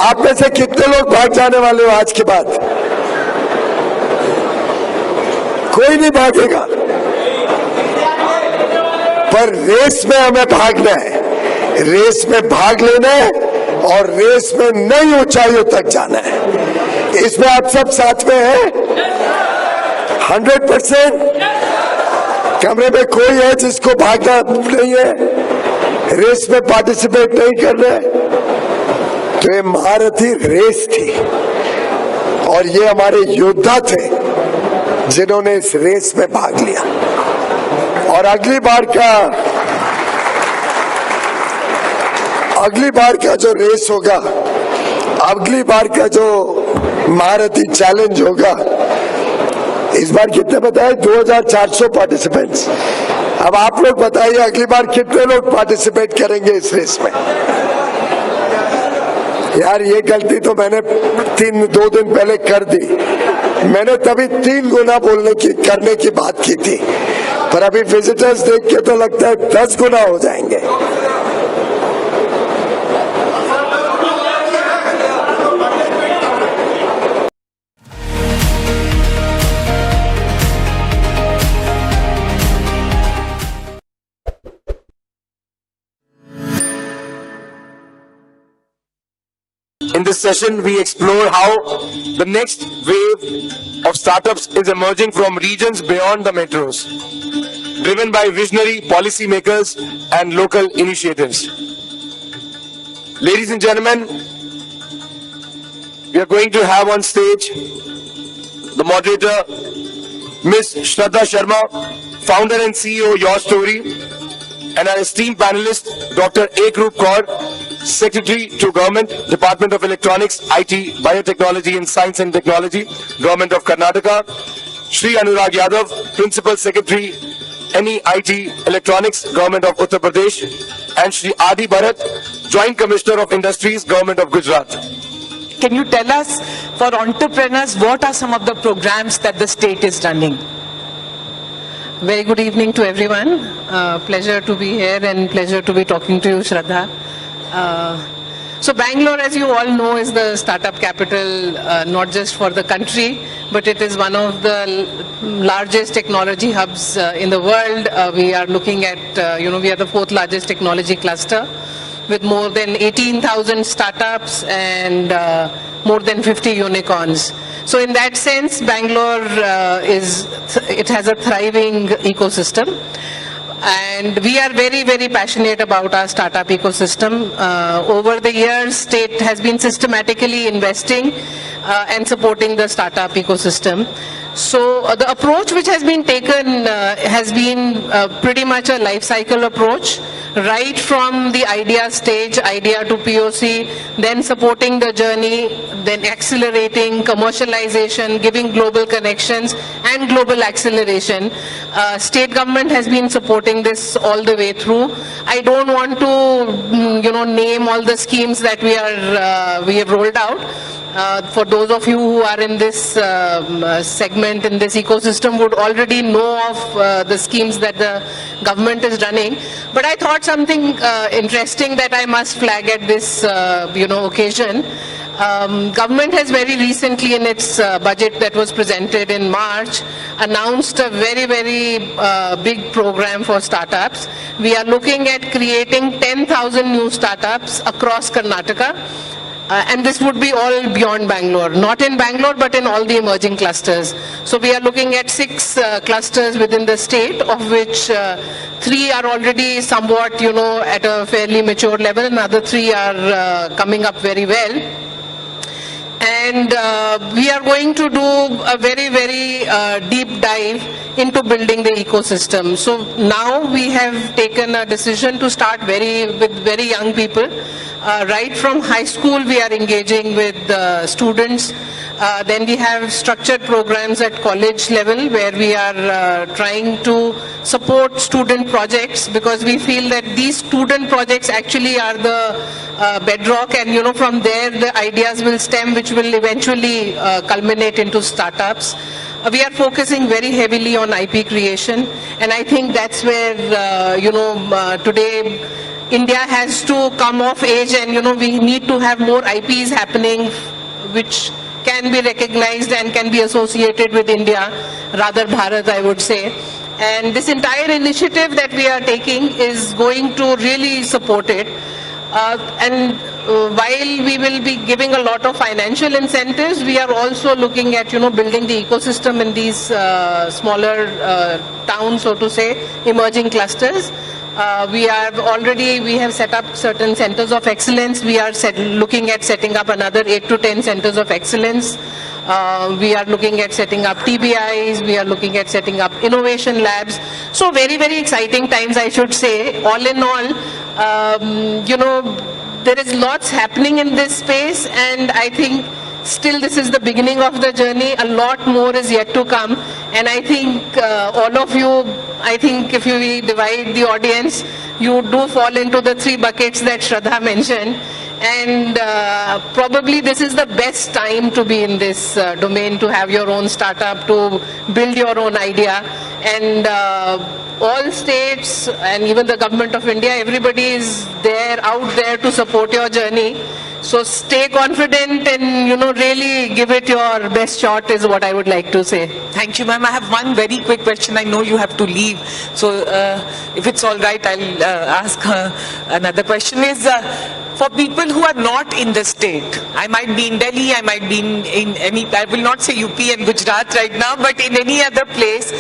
आप में से कितने लोग भाग जाने वाले हो आज के बाद? कोई नहीं भागेगा, पर रेस में हमें भागना है, रेस में भाग लेना है और रेस में नई ऊंचाइयों तक जाना है। इसमें आप सब साथ में हैं 100%? कमरे में कोई है जिसको भागना नहीं है, रेस में पार्टिसिपेट नहीं करना है? तो ये महारथी रेस थी और ये हमारे योद्धा थे जिन्होंने इस रेस में भाग लिया। और अगली बार का जो रेस होगा, अगली बार का जो महारथी चैलेंज होगा, इस बार कितने बताए? 2400 पार्टिसिपेंट्स। अब आप लोग बताइए अगली बार कितने लोग पार्टिसिपेट करेंगे इस रेस में? यार ये गलती तो मैंने 2 दिन पहले कर दी। मैंने तभी 3 गुना करने की बात की थी, पर अभी विजिटर्स देख के तो लगता है 10 गुना हो जाएंगे। In this session, we explore how the next wave of startups is emerging from regions beyond the metros, driven by visionary policymakers and local initiatives. Ladies and gentlemen, we are going to have on stage the moderator, Ms. Shraddha Sharma, founder and CEO Your Story, and our esteemed panelist, Dr. Ekrup Kaur, Secretary to Government, Department of Electronics, IT, Biotechnology and Science and Technology, Government of Karnataka, Shri Anurag Yadav, Principal Secretary, NEIT Electronics, Government of Uttar Pradesh, and Shri Adi Bharat, Joint Commissioner of Industries, Government of Gujarat. Can you tell us, for entrepreneurs, what are some of the programs that the state is running? Very good evening to everyone. Pleasure to be here and pleasure to be talking to you, Shraddha. So Bangalore, as you all know, is the startup capital, not just for the country, but it is one of the largest technology hubs in the world. We are looking at, we are the 4th largest technology cluster with more than 18,000 startups and more than 50 unicorns. So in that sense, Bangalore it has a thriving ecosystem. And we are very, very passionate about our startup ecosystem. Over the years, state has been systematically investing and supporting the startup ecosystem. So the approach which has been taken has been pretty much a life cycle approach, right from the idea stage, idea to POC, then supporting the journey, then accelerating, commercialization, giving global connections and global acceleration. State government has been supporting this all the way through. I don't want to, name all the schemes that we have rolled out. For those of you who are in this segment, in this ecosystem, would already know of the schemes that the government is running. But I thought something interesting that I must flag at this, occasion. Government has very recently, in its budget that was presented in March, announced a very, very big program for startups. We are looking at creating 10,000 new startups across Karnataka. And this would be all beyond Bangalore, not in Bangalore, but in all the emerging clusters. So we are looking at 6 clusters within the state, of which 3 are already somewhat, at a fairly mature level, and other 3 are coming up very well. And we are going to do a very, very deep dive into building the ecosystem. So now we have taken a decision to start with very young people. Right from high school, we are engaging with students. Then we have structured programs at college level where we are trying to support student projects, because we feel that these student projects actually are the bedrock, and from there the ideas will stem, which will eventually culminate into startups. We are focusing very heavily on IP creation, and I think that's where today India has to come of age, and we need to have more IPs happening which can be recognized and can be associated with India, rather Bharat, I would say. And this entire initiative that we are taking is going to really support it. While we will be giving a lot of financial incentives, we are also looking at building the ecosystem in these smaller towns, so to say, emerging clusters. We have set up certain centers of excellence. We are looking at setting up another 8 to 10 centers of excellence. We are looking at setting up TBIs. We are looking at setting up innovation labs. So very, very exciting times, I should say. All in all, there is lots happening in this space, and I think still this is the beginning of the journey. A lot more is yet to come, and I think all of you, if you divide the audience, you do fall into the 3 buckets that Shraddha mentioned, and probably this is the best time to be in this domain, to have your own startup, to build your own idea. And all states and even the government of India, everybody is out there to support your journey. So stay confident and really give it your best shot is what I would like to say. Thank you, ma'am. I have one very quick question. I know you have to leave, so if it's all right, I'll ask another question. Is for people who are not in the state, I might be in Delhi, I might be in any, I will not say UP and Gujarat right now, but in any other place,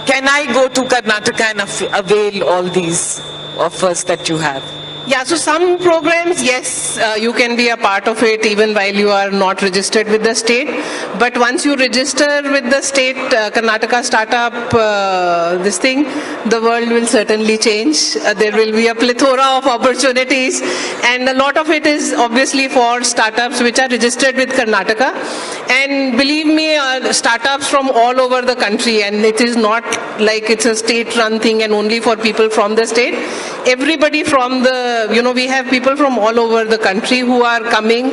can I go to Karnataka and avail all these offers that you have? Yeah, so some programs, yes, you can be a part of it even while you are not registered with the state. But once you register with the state, Karnataka startup, the world will certainly change. There will be a plethora of opportunities, and a lot of it is obviously for startups which are registered with Karnataka. And believe me, startups from all over the country, and it is not like it's a state-run thing and only for people from the state. Everybody from we have people from all over the country who are coming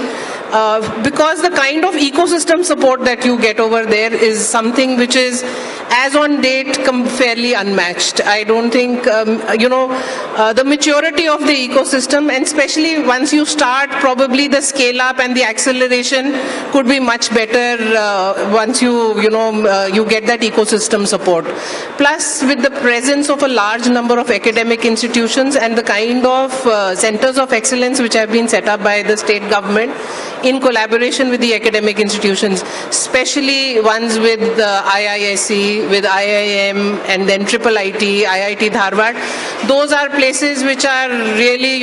because the kind of ecosystem support that you get over there is something which is, as on date, fairly unmatched. I don't think, the maturity of the ecosystem, and especially once you start, probably the scale up and the acceleration could be much better once you get that ecosystem support. Plus, with the presence of a large number of academic institutions and the kind of centers of excellence which have been set up by the state government in collaboration with the academic institutions, especially ones with IISc, with IIM, and then IIT, IIT Dharwad. Those are places which are really,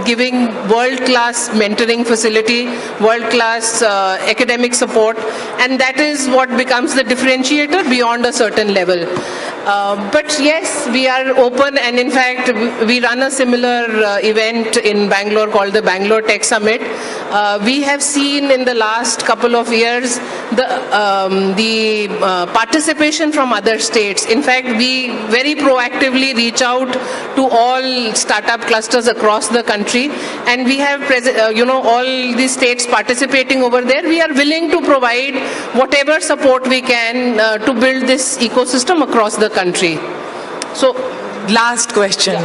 giving world-class mentoring facility, world-class academic support, and that is what becomes the differentiator beyond a certain level. But yes, we are open, and in fact, we run a similar event in Bangalore called the Bangalore Tech Summit. We have seen in the last couple of years the participation from other states. In fact, we very proactively reach out to all startup clusters across the country, and we have all these states participating over there. We are willing to provide whatever support we can to build this ecosystem across the country. So last question,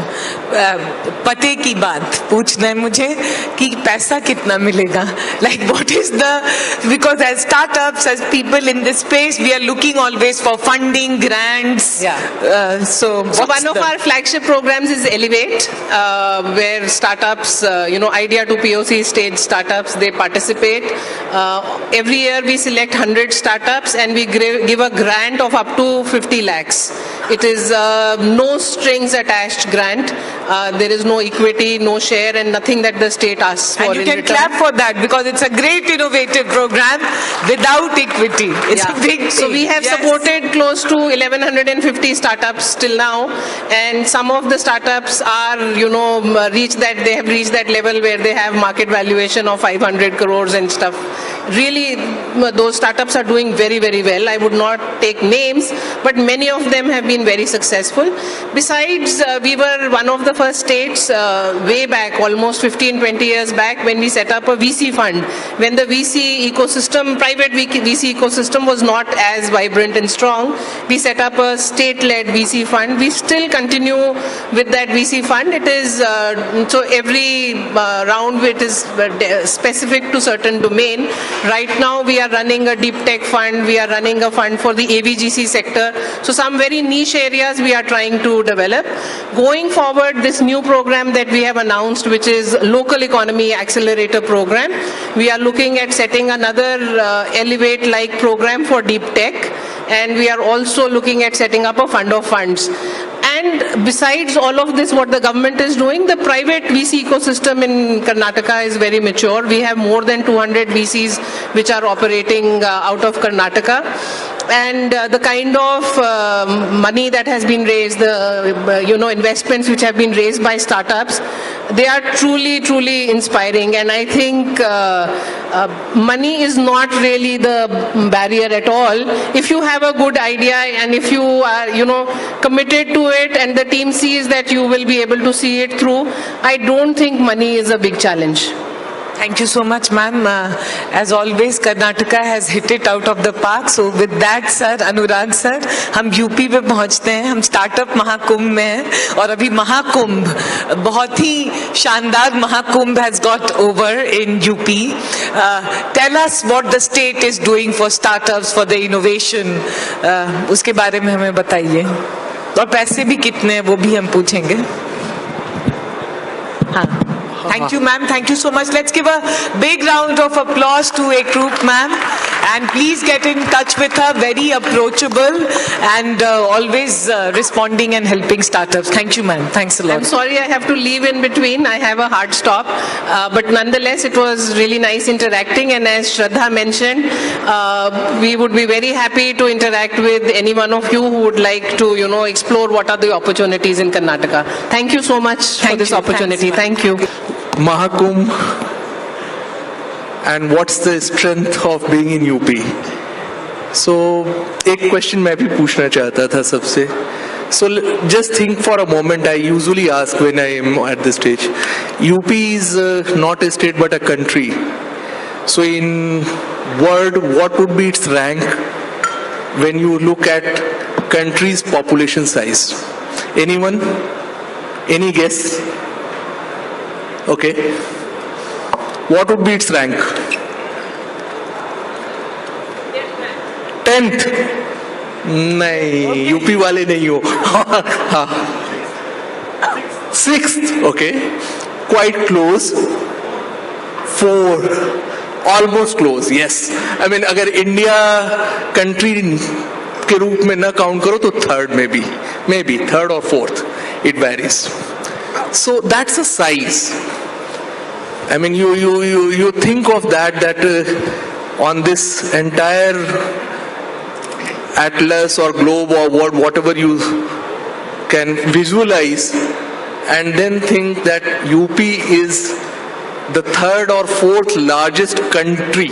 पते की बात पूछना है मुझे कि पैसा कितना मिलेगा, like what is the, because as startups, as people in this space, we are looking always for funding, grants. So one of our flagship programs is Elevate, where startups, idea to POC stage startups, they participate. Every year we select 100 startups and we give a grant of up to 50 lakhs. It is no strings attached grant. There is no equity, no share, and nothing that the state asks for. And you can clap for that because it's a great innovative program without equity. It's a big thing. So we have supported close to 1150 startups till now, and some of the startups are, they have reached that level where they have market valuation of 500 crores and stuff. really, those startups are doing very, very well. I would not take names, but many of them have been very successful. Besides, we were one of the first states way back, almost 15-20 years back, when we set up a VC fund. When the VC ecosystem, private VC ecosystem was not as vibrant and strong, we set up a state-led VC fund. We still continue with that VC fund. It is, so every round it is specific to certain domain. Right now we are running a deep tech fund, we are running a fund for the AVGC sector. So some very niche areas we are trying to develop. Going forward, this new program that we have announced, which is Local Economy Accelerator Program, we are looking at setting another Elevate-like program for deep tech, and we are also looking at setting up a fund of funds. And besides all of this, what the government is doing, the private VC ecosystem in Karnataka is very mature. We have more than 200 VCs which are operating out of Karnataka. And the kind of money that has been raised, the investments which have been raised by startups, they are truly, truly inspiring. And I think money is not really the barrier at all. If you have a good idea and if you are, committed to it, and the team sees that you will be able to see it through, I don't think money is a big challenge. Thank you so much, ma'am. As always, Karnataka has hit it out of the park. So with that, sir, Anurag sir, हम UP पे पहुंचते हैं. हम startup Mahakumbh में हैं और अभी महाकुंभ बहुत ही शानदार Mahakumbh has got over in UP. Tell us what the state is doing for startups, for the innovation. उसके बारे में हमें बताइए. और पैसे भी कितने हैं वो भी हम पूछेंगे. हाँ. Thank you, ma'am. Thank you so much. Let's give a big round of applause to Ekroop, ma'am. And please get in touch with her. Very approachable and always responding and helping startups. Thank you, ma'am. Thanks a lot. I'm sorry I have to leave in between. I have a hard stop. But nonetheless, it was really nice interacting. And as Shraddha mentioned, we would be very happy to interact with any one of you who would like to, explore what are the opportunities in Karnataka. Thank you so much for this opportunity. Thank you. Mahakumbh, and what's the strength of being in UP? So, एक question मैं भी पूछना चाहता था सबसे. So just think for a moment. I usually ask when I am at this stage. UP is not a state but a country. So in world, what would be its rank when you look at country's population size? Anyone? Any guess? Okay. What would be its rank? 10th? नहीं, UP वाले नहीं हो. 6th, okay. Quite close. 4. Almost close, yes. I mean, अगर India country के रूप में ना count करो तो 3rd maybe 3rd or 4th. It varies. So that's a size. I mean, you think of that on this entire atlas or globe or whatever you can visualize, and then think that UP is the 3rd or 4th largest country.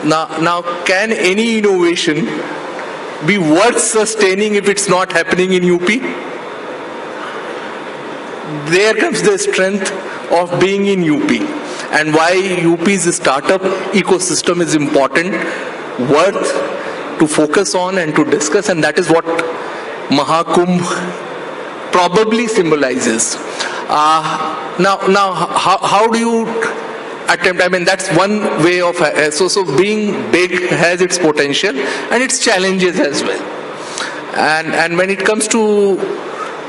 Now, can any innovation be worth sustaining if it's not happening in UP? There comes the strength of being in UP, and why UP's startup ecosystem is important, worth to focus on and to discuss, and that is what Mahakumbh probably symbolizes. Now, how do you attempt? I mean, that's one way of. So being big has its potential and its challenges as well. And when it comes to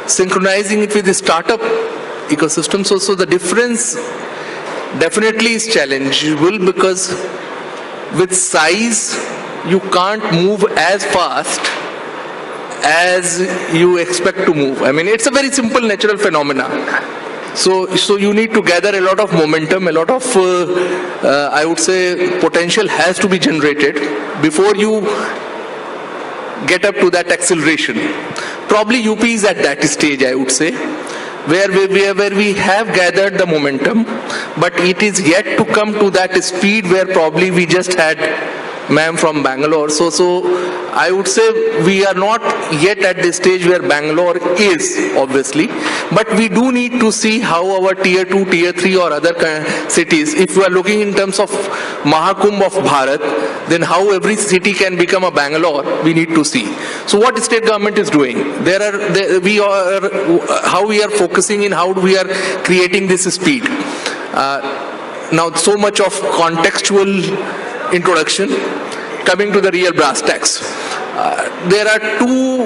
synchronizing it with the startup ecosystem, so the difference definitely is challengeable, because with size you can't move as fast as you expect to move. I mean, it's a very simple natural phenomena. So you need to gather a lot of momentum, a lot of I would say potential has to be generated before you get up to that acceleration. Probably UP is at that stage, I would say. where we have gathered the momentum, but it is yet to come to that speed where probably we just had ma'am from Bangalore. So I would say we are not yet at the stage where Bangalore is, obviously, but we do need to see how our tier 2, tier 3 or other cities, if we are looking in terms of Mahakumbh of Bharat, then how every city can become a Bangalore, we need to see. So what the state government is doing, how we are focusing in how we are creating this speed. Now so much of contextual introduction, coming to the real brass tacks. There are two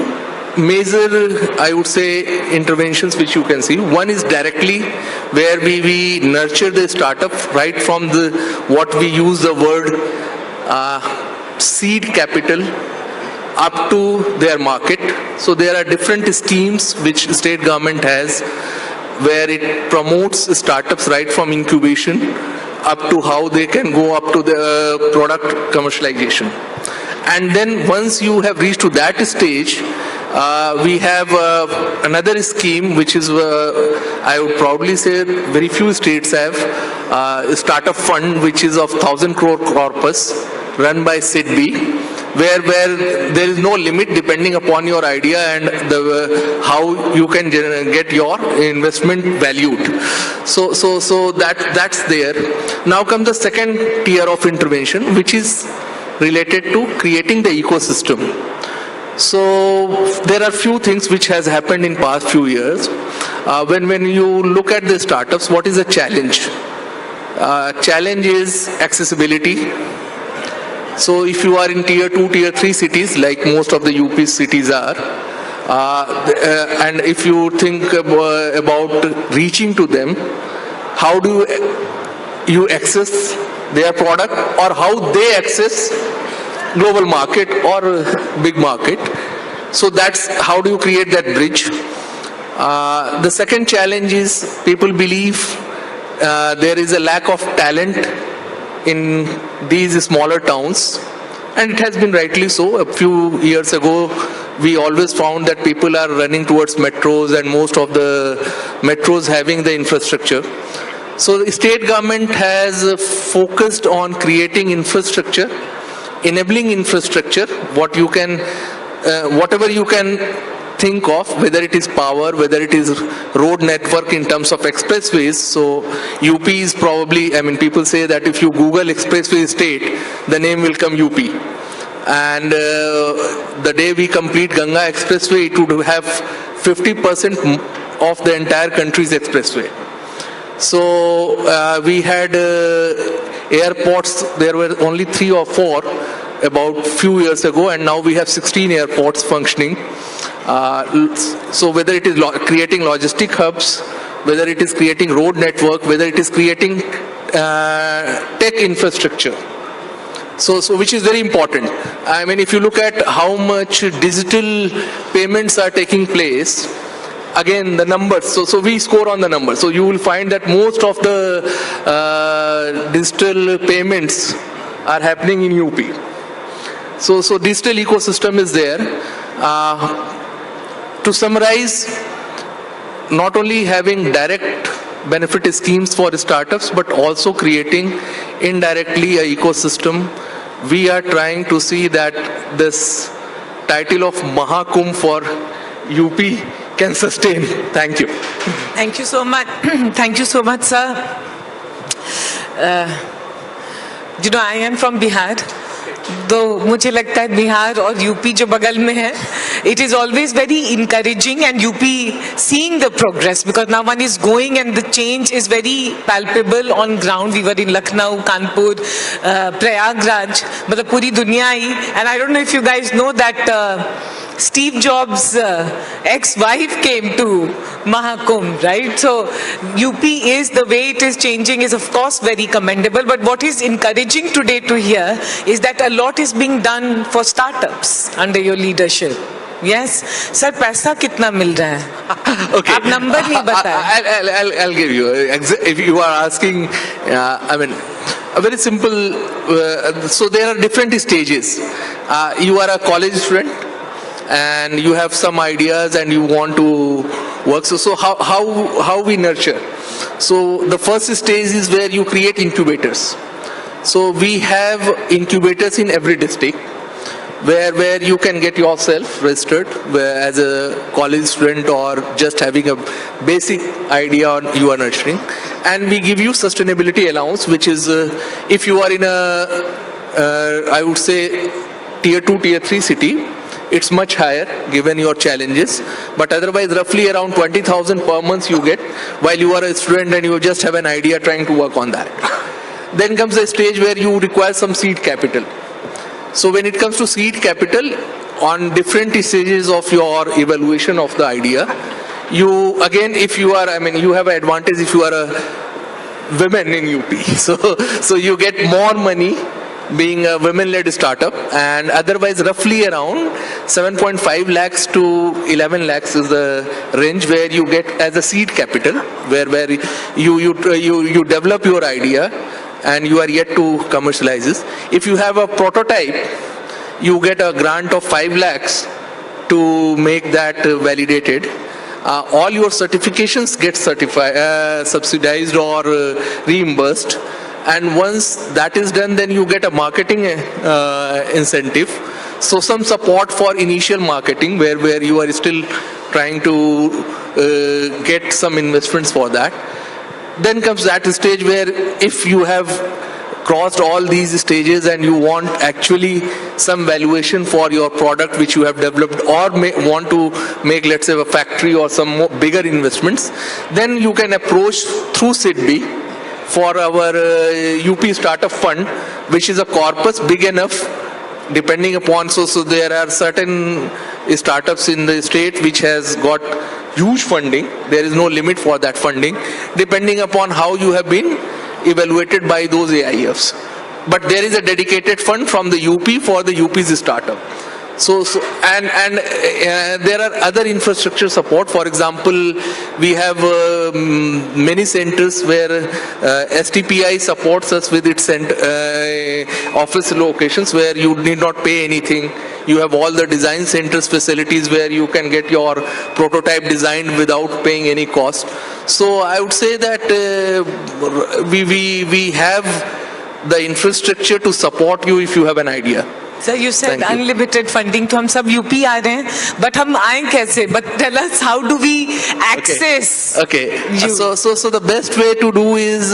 major, I would say, interventions which you can see. One is directly where we nurture the startup right from what we use the word seed capital up to their market. So there are different schemes which state government has where it promotes startups right from incubation up to how they can go up to the product commercialization. And then once you have reached to that stage, we have another scheme which is, I would proudly say very few states have, a startup fund which is of 1,000 crore corpus run by SIDBI, where there is no limit depending upon your idea and how you can get your investment valued. So that's there. Now comes the second tier of intervention, which is related to creating the ecosystem. So there are few things which has happened in past few years. When you look at the startups, what is the challenge? Challenge is accessibility. So if you are in tier 2, tier 3 cities, like most of the UP cities are, and if you think about reaching to them, how do you access their product or how they access global market or big market? So that's how do you create that bridge. The second challenge is people believe there is a lack of talent in these smaller towns, and it has been rightly so. A few years ago, we always found that people are running towards metros, and most of the metros having the infrastructure. So the state government has focused on creating infrastructure, enabling infrastructure, whatever you can think of, whether it is power, whether it is road network in terms of expressways. So UP is probably, people say that if you Google expressway state, the name will come UP. And the day we complete Ganga expressway, it would have 50% of the entire country's expressway. So we had airports, there were only 3 or 4 about few years ago, and now we have 16 airports functioning. So whether it is creating logistic hubs, whether it is creating road network, whether it is creating tech infrastructure, so which is very important. If you look at how much digital payments are taking place, again the numbers, so we score on the numbers. So you will find that most of the digital payments are happening in UP. So digital ecosystem is there. To summarize, not only having direct benefit schemes for startups, but also creating indirectly an ecosystem. We are trying to see that this title of Mahakumbh for UP can sustain. Thank you. Thank you so much. Thank you so much, sir. I am from Bihar. तो मुझे लगता है बिहार और UP जो बगल में है, it is always very encouraging, and UP seeing the progress, because now one is going and the change is very palpable on ground. We were in Lucknow, Kanpur, Prayagraj, मतलब पूरी दुनिया आई. And I don't know if you guys know that Steve Jobs' ex-wife came to Mahakumbh, right? So UP is, the way it is changing is of course very commendable, but what is encouraging today to hear is that a lot is being done for startups under your leadership. Yes? Sir, पैसा कितना मिल रहा है? Okay. आप number नहीं बताएं. I'll give you. If you are asking, a very simple, so there are different stages. You are a college student, and you have some ideas and you want to works. So how we nurture? So the first stage is where you create incubators. So we have incubators in every district where you can get yourself registered as a college student or just having a basic idea on you are nurturing. And we give you sustainability allowance, which is if you are in I would say tier 2, tier 3 city, it's much higher given your challenges, but otherwise roughly around 20,000 per month you get while you are a student and you just have an idea trying to work on that. Then comes a stage where you require some seed capital. So when it comes to seed capital, on different stages of your evaluation of the idea, you again, if you are, you have an advantage if you are a woman in UP. So you get more money being a women-led startup, and otherwise roughly around 7.5 lakhs to 11 lakhs is the range where you get as a seed capital, where you develop your idea and you are yet to commercialize this. If you have a prototype, you get a grant of 5 lakhs to make that validated. All your certifications get subsidized or reimbursed. And once that is done, then you get a marketing incentive. So some support for initial marketing where you are still trying to get some investments for that. Then comes that stage where if you have crossed all these stages and you want actually some valuation for your product which you have developed, or want to make, let's say, a factory or some more bigger investments, then you can approach through SIDBI for our UP Startup Fund, which is a corpus big enough depending upon, so there are certain startups in the state which has got huge funding. There is no limit for that funding, depending upon how you have been evaluated by those AIFs. But there is a dedicated fund from the UP for the UP's startup. And there are other infrastructure support. For example, we have many centers where STPI supports us with its office locations where you need not pay anything. You have all the design centers facilities where you can get your prototype designed without paying any cost. So I would say that we have the infrastructure to support you if you have an idea. Sir, you said unlimited funding, तो हम सब UP आ रहे हैं, but हम आए कैसे? But tell us, how do we access? Okay. So the best way to do is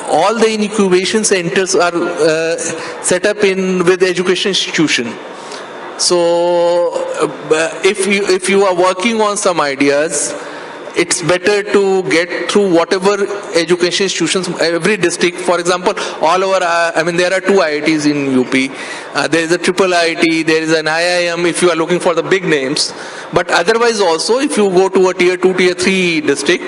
all the incubation centers are set up with the education institution. So if you are working on some ideas, it's better to get through whatever education institutions, every district. For example, all over, there are 2 IITs in UP. There is a triple IIT, there is an IIM if you are looking for the big names. But otherwise also, if you go to a tier 2, tier 3 district,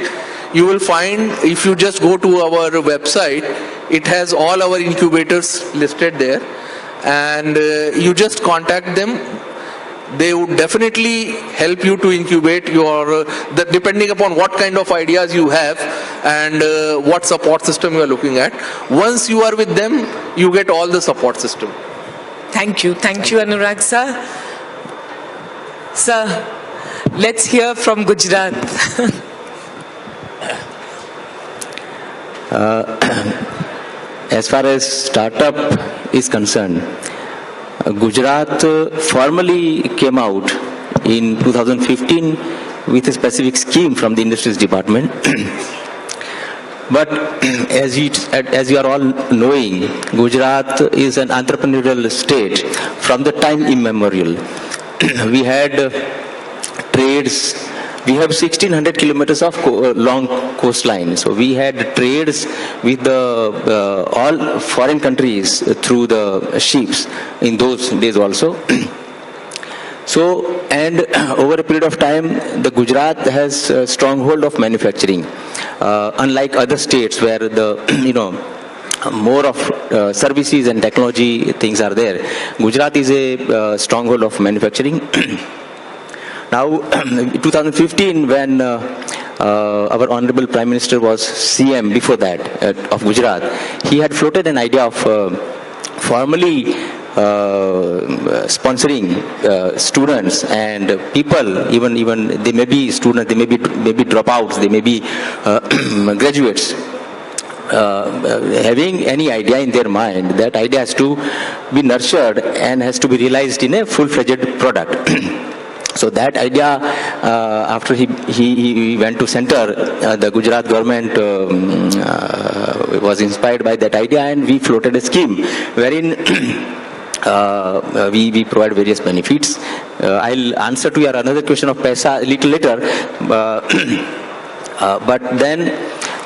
you will find, if you just go to our website, it has all our incubators listed there. And you just contact them. They would definitely help you to incubate your, depending upon what kind of ideas you have and what support system you are looking at. Once you are with them, you get all the support system. Thank you, Anurag sir. Sir, let's hear from Gujarat. As far as startup is concerned, Gujarat formally came out in 2015 with a specific scheme from the Industries Department. But as you are all knowing, Gujarat is an entrepreneurial state from the time immemorial. We had trades. We have 1600 kilometers of long coastline. So we had trades with all foreign countries through the ships in those days also. So, and over a period of time, the Gujarat has a stronghold of manufacturing. Unlike other states where more of services and technology things are there, Gujarat is a stronghold of manufacturing. Now, 2015, when our Honorable Prime Minister was CM before that of Gujarat, he had floated an idea of formally sponsoring students and people, even they may be students, they may be dropouts, they may be graduates. Having any idea in their mind, that idea has to be nurtured and has to be realized in a full-fledged product. So that idea, after he went to center, the Gujarat government was inspired by that idea, and we floated a scheme wherein we provide various benefits. I'll answer to your another question of paisa a little later, but then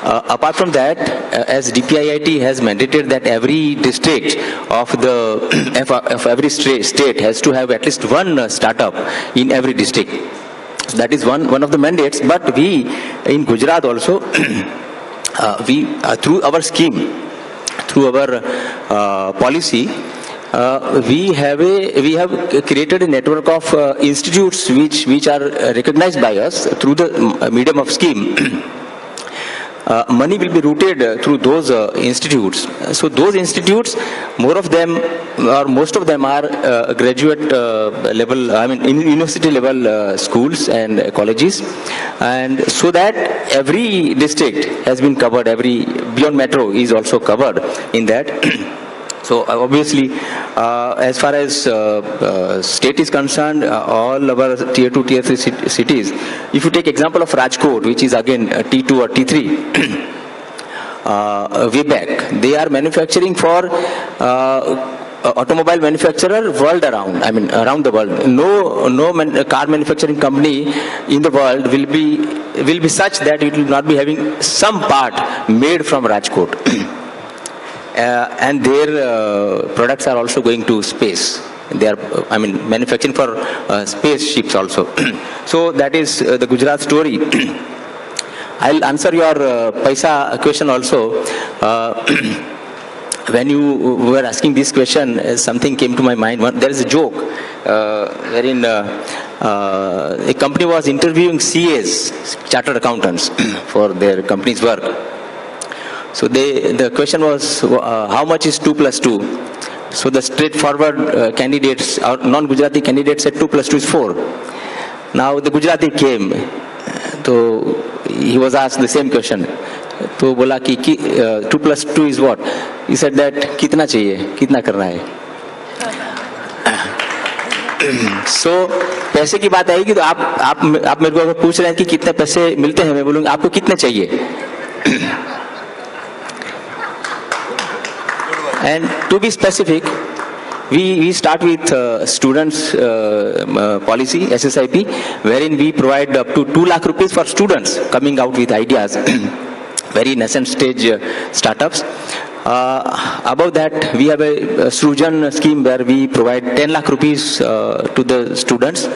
apart from that, as DPIIT has mandated that every district of every state has to have at least one startup in every district. So that is one of the mandates. But we in Gujarat also, we through our scheme, through our policy, we have created a network of institutes which are recognized by us through the medium of scheme. Money will be routed through those institutes. So those institutes, more of them or most of them are graduate level, university level schools and colleges, and so that every district has been covered. Every beyond metro is also covered in that. So obviously, as far as state is concerned, all our tier 2, tier 3 cities, if you take example of Rajkot, which is again T2 or T3, way back, they are manufacturing for automobile manufacturer world around, around the world. No car manufacturing company in the world will be such that it will not be having some part made from Rajkot. And their products are also going to space. They are, manufacturing for spaceships also. So that is the Gujarat story. I'll answer your paisa question also. When you were asking this question, something came to my mind. There is a joke wherein a company was interviewing CAs, chartered accountants, for their company's work. So the question was, how much is 2 plus 2? So the straightforward candidates, or non-Gujarati candidates said 2 plus 2 is 4. Now the Gujarati came, so he was asked the same question. तो बोला कि 2 plus 2 is what? He said that कितना चाहिए, कितना करना है. So पैसे की बात आएगी तो आप मेरे को अगर पूछ रहे हैं कि कितने पैसे मिलते हैं, मैं बोलूँगा आपको कितने चाहिए. And to be specific, we start with students policy, SSIP, wherein we provide up to 2 lakh rupees for students coming out with ideas, very nascent stage startups. Above that, we have a Srujan scheme where we provide 10 lakh rupees to the students.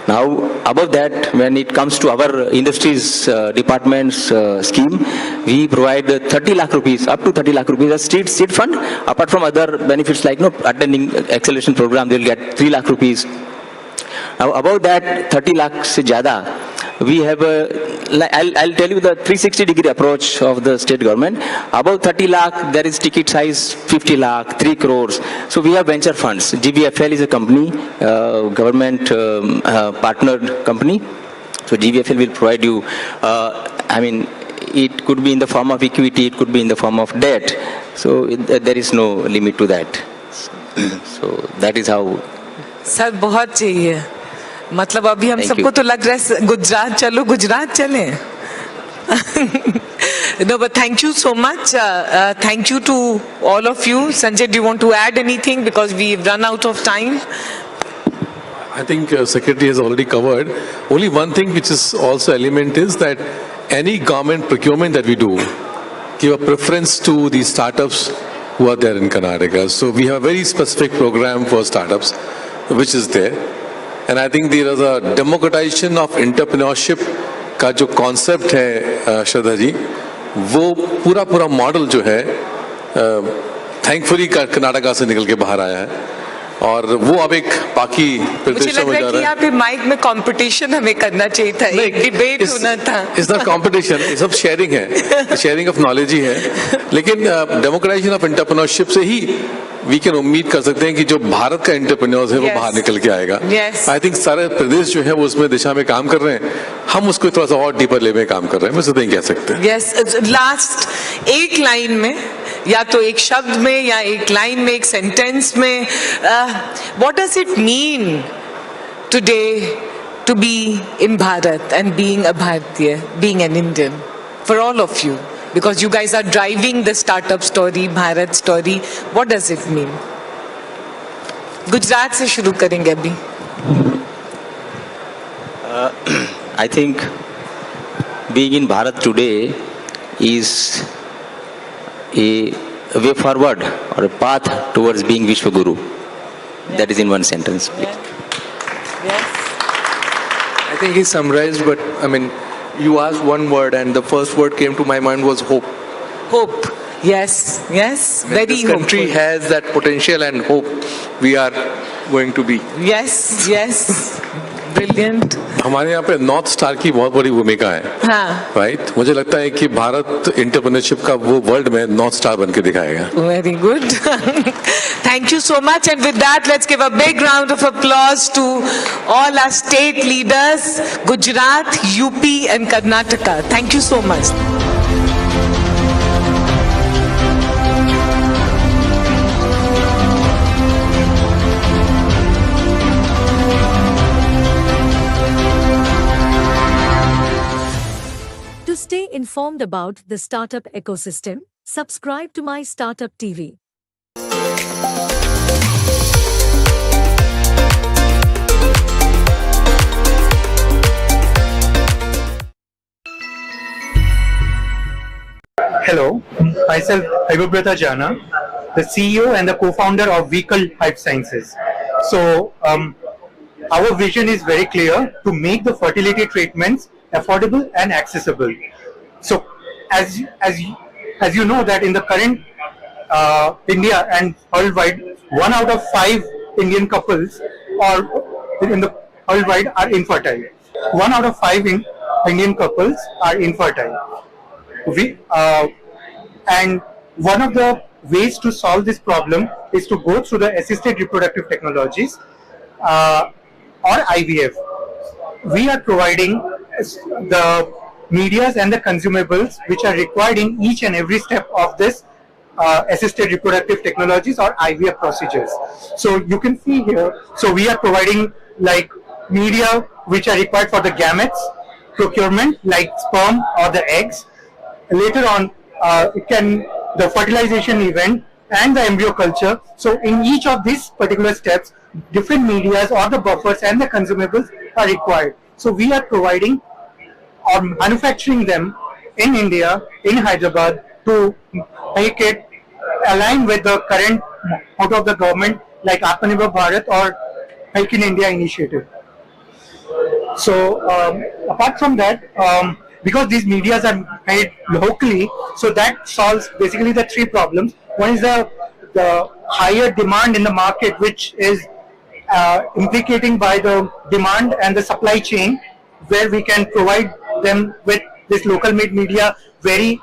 Now, above that, when it comes to our industries department's scheme, we provide 30 lakh rupees, up to 30 lakh rupees as seed fund. Apart from other benefits like attending acceleration program, they'll get 3 lakh rupees. Now, above that, 30 lakh se jyada, we have I'll tell you the 360-degree approach of the state government. Above 30 lakh, there is ticket size 50 lakh, 3 crores. So we have venture funds. GVFL is a company, government partnered company. So GVFL will provide you, it could be in the form of equity, it could be in the form of debt. So there is no limit to that. So that is how. Sir बहुत चाहिए. मतलब अभी हम सबको तो लग रहा है गुजरात चले. No, but thank you so much. Thank you to all of you. Sanjay, do you want to add anything, because we've run out of time? I think Secretary has already covered. Only one thing which is also element is that any government procurement that we do give a preference to the startups who are there in Karnataka. So we have a very specific program for startups which is there. And I think there is a democratization of entrepreneurship का जो concept है श्रद्धा जी, वो पूरा model जो है thankfully Karnataka से निकल के बाहर आया है, और वो अब एक बाकी मुझे लग रहा है कि यहाँ पे माइक में कंपटीशन हमें करना चाहिए था, एक डिबेट होना था. इट्स नॉट कंपटीशन, ये सब शेयरिंग है, शेयरिंग ऑफ नॉलेज ही है. लेकिन डेमोक्राटाइजेशन ऑफ एंटरप्रेन्योरशिप से ही वी कैन उम्मीद कर सकते हैं कि जो भारत का एंटरप्रेन्योर्स है वो Yes. बाहर निकल के आएगा. Yes. आई थिंक सारे प्रदेश जो है वो उसमें दिशा में काम कर रहे हैं. हम उसको थोड़ा सा और डीपर लेवल में काम कर रहे हैं. बस इतना ही कह सकते हैं. यस, लास्ट एक लाइन में, या तो एक शब्द में या एक लाइन में, एक सेंटेंस में, what does it mean today to be in Bharat and being a Bharatiya, being an Indian, for all of you, because you guys are driving the startup story, Bharat story. What does it mean? Gujarat से शुरू करेंगे अभी. I think being in Bharat today is a way forward or a path towards being Vishwaguru. That is in one sentence. I think he summarized, but I mean, you asked one word and the first word came to my mind was hope. Hope. Yes, yes, very This country hopeful. has that potential and hope we are going to be. Yes, yes, brilliant. हमारे यहाँ पे north star की बहुत बड़ी भूमिका है. हाँ. Right. मुझे लगता है कि भारत एंटरप्रेन्योरशिप का वो वर्ल्ड में नॉर्थ स्टार बन के दिखाएगा. Very good. Thank you so much. And with that, let's give a big round of applause to all our state leaders, Gujarat, UP and Karnataka. Thank you so much. To stay informed about the startup ecosystem, subscribe to My Startup TV. Hello, myself Haibubrata Jana, the CEO and the co-founder of Vehicle Hype Sciences. So, our vision is very clear: to make the fertility treatments affordable and accessible. So, as you know that in the current India and worldwide, 1 out of 5 Indian couples or in the worldwide are infertile. 1 out of 5 Indian couples are infertile. And one of the ways to solve this problem is to go through the assisted reproductive technologies or IVF. We are providing the medias and the consumables which are required in each and every step of this assisted reproductive technologies or IVF procedures. So you can see here, so we are providing like media which are required for the gametes procurement, like sperm or the eggs. Later on, the fertilization event and the embryo culture. So in each of these particular steps, different medias or the buffers and the consumables are required. So we are providing or manufacturing them in India, in Hyderabad, to make it align with the current motto of the government, like Atmanirbhar Bharat or Make in India initiative. So apart from that, because these medias are made locally, so that solves basically the 3 problems. One is the higher demand in the market, which is implicating by the demand and the supply chain, where we can provide them with this local made media very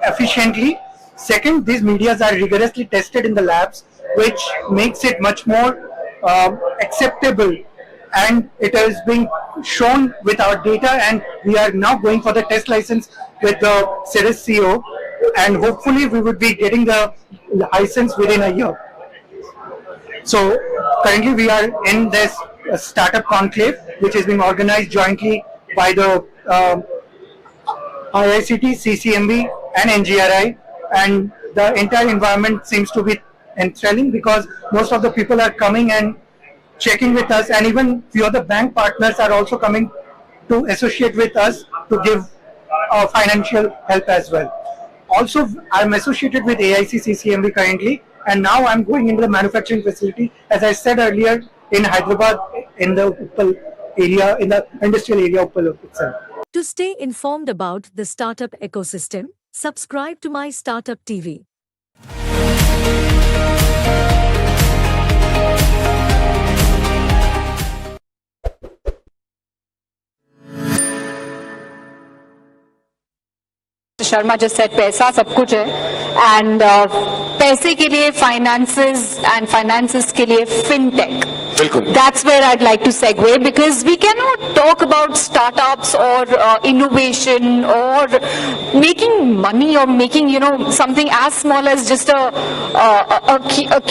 efficiently. Second, these medias are rigorously tested in the labs, which makes it much more acceptable, and it is being shown with our data, and we are now going for the test license with the CERES CO, and hopefully we would be getting the license within a year. So currently we are in this startup conclave, which is being organized jointly by the IICT, CCMB and NGRI, and the entire environment seems to be enthralling because most of the people are coming and checking with us, and even few of the bank partners are also coming to associate with us to give financial help as well. Also, I'm associated with AIC CCMB currently, and now I'm going into the manufacturing facility, as I said earlier, in Hyderabad, in the Uppal area, in the industrial area of Uppal itself. To stay informed about the startup ecosystem, subscribe to My Startup TV. Sharma just said, पैसा सब कुछ है, and पैसे के लिए finances and finances के लिए fintech. That's where I'd like to segue, because we cannot talk about startups or innovation or making money or making, you know, something as small as just a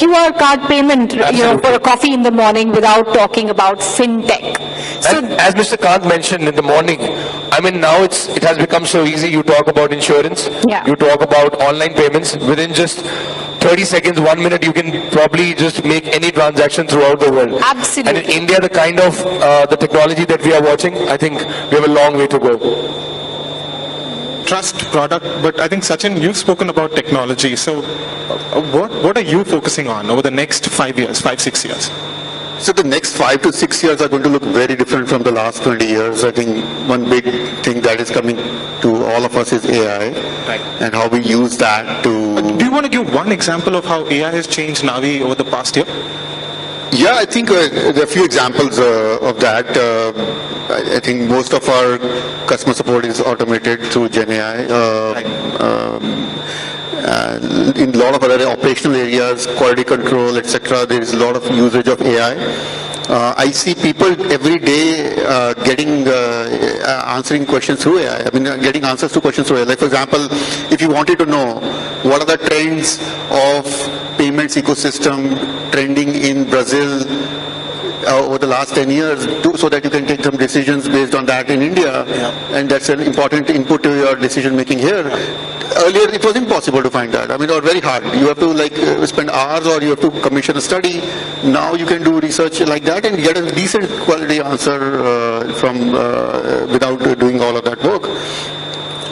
QR card payment, you know, for a coffee in the morning without talking about fintech. So, as Mr. Kant mentioned in the morning, I mean, now it has become so easy. You talk about insurance, you talk about online payments. Within just 30 seconds, 1 minute, you can probably just make any transaction throughout the world. Absolutely. And in India, the kind of the technology that we are watching, I think we have a long way to go. Trust product, but I think Sachin, you've spoken about technology. So, what are you focusing on over the next 5 years, 5-6 years? So the next 5 to 6 years are going to look very different from the last 20 years. I think one big thing that is coming to all of us is AI, and how we use that to... Do you want to give one example of how AI has changed Navi over the past year? Yeah, I think there are a few examples of that. I think most of our customer support is automated through GenAI. In a lot of other operational areas, quality control, etc., there is a lot of usage of AI. I see people every day answering questions through AI. I mean, getting answers to questions through AI. Like, for example, if you wanted to know what are the trends of payments ecosystem trending in Brazil over the last 10 years, so that you can take some decisions based on that in India, and that's an important input to your decision making here. Earlier, it was impossible to find that. I mean, or very hard. You have to spend hours, or you have to commission a study. Now you can do research like that and get a decent quality answer from without doing all of that work.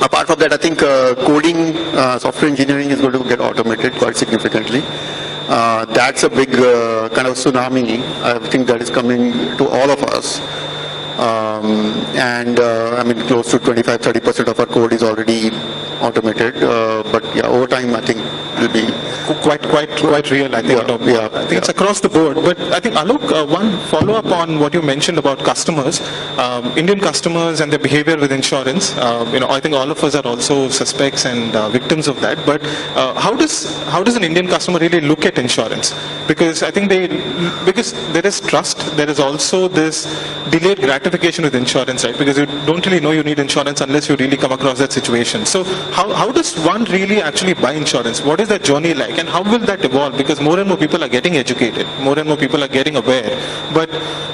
Apart from that, I think coding, software engineering is going to get automated quite significantly. That's a big kind of tsunami, I think, that is coming to all of us. I mean, close to 25-30% of our code is already automated. But yeah, over time, I think it will be quite real. I think. I think it's across the board. But I think, Alok, one follow up on what you mentioned about customers, Indian customers and their behavior with insurance. I think all of us are also suspects and victims of that. But how does an Indian customer really look at insurance? Because I think because there is trust, there is also this delayed gratification with insurance, right? Because you don't really know you need insurance unless you really come across that situation. So how does one really actually buy insurance? What is that journey like, and how will that evolve? Because more and more people are getting educated, more and more people are getting aware. But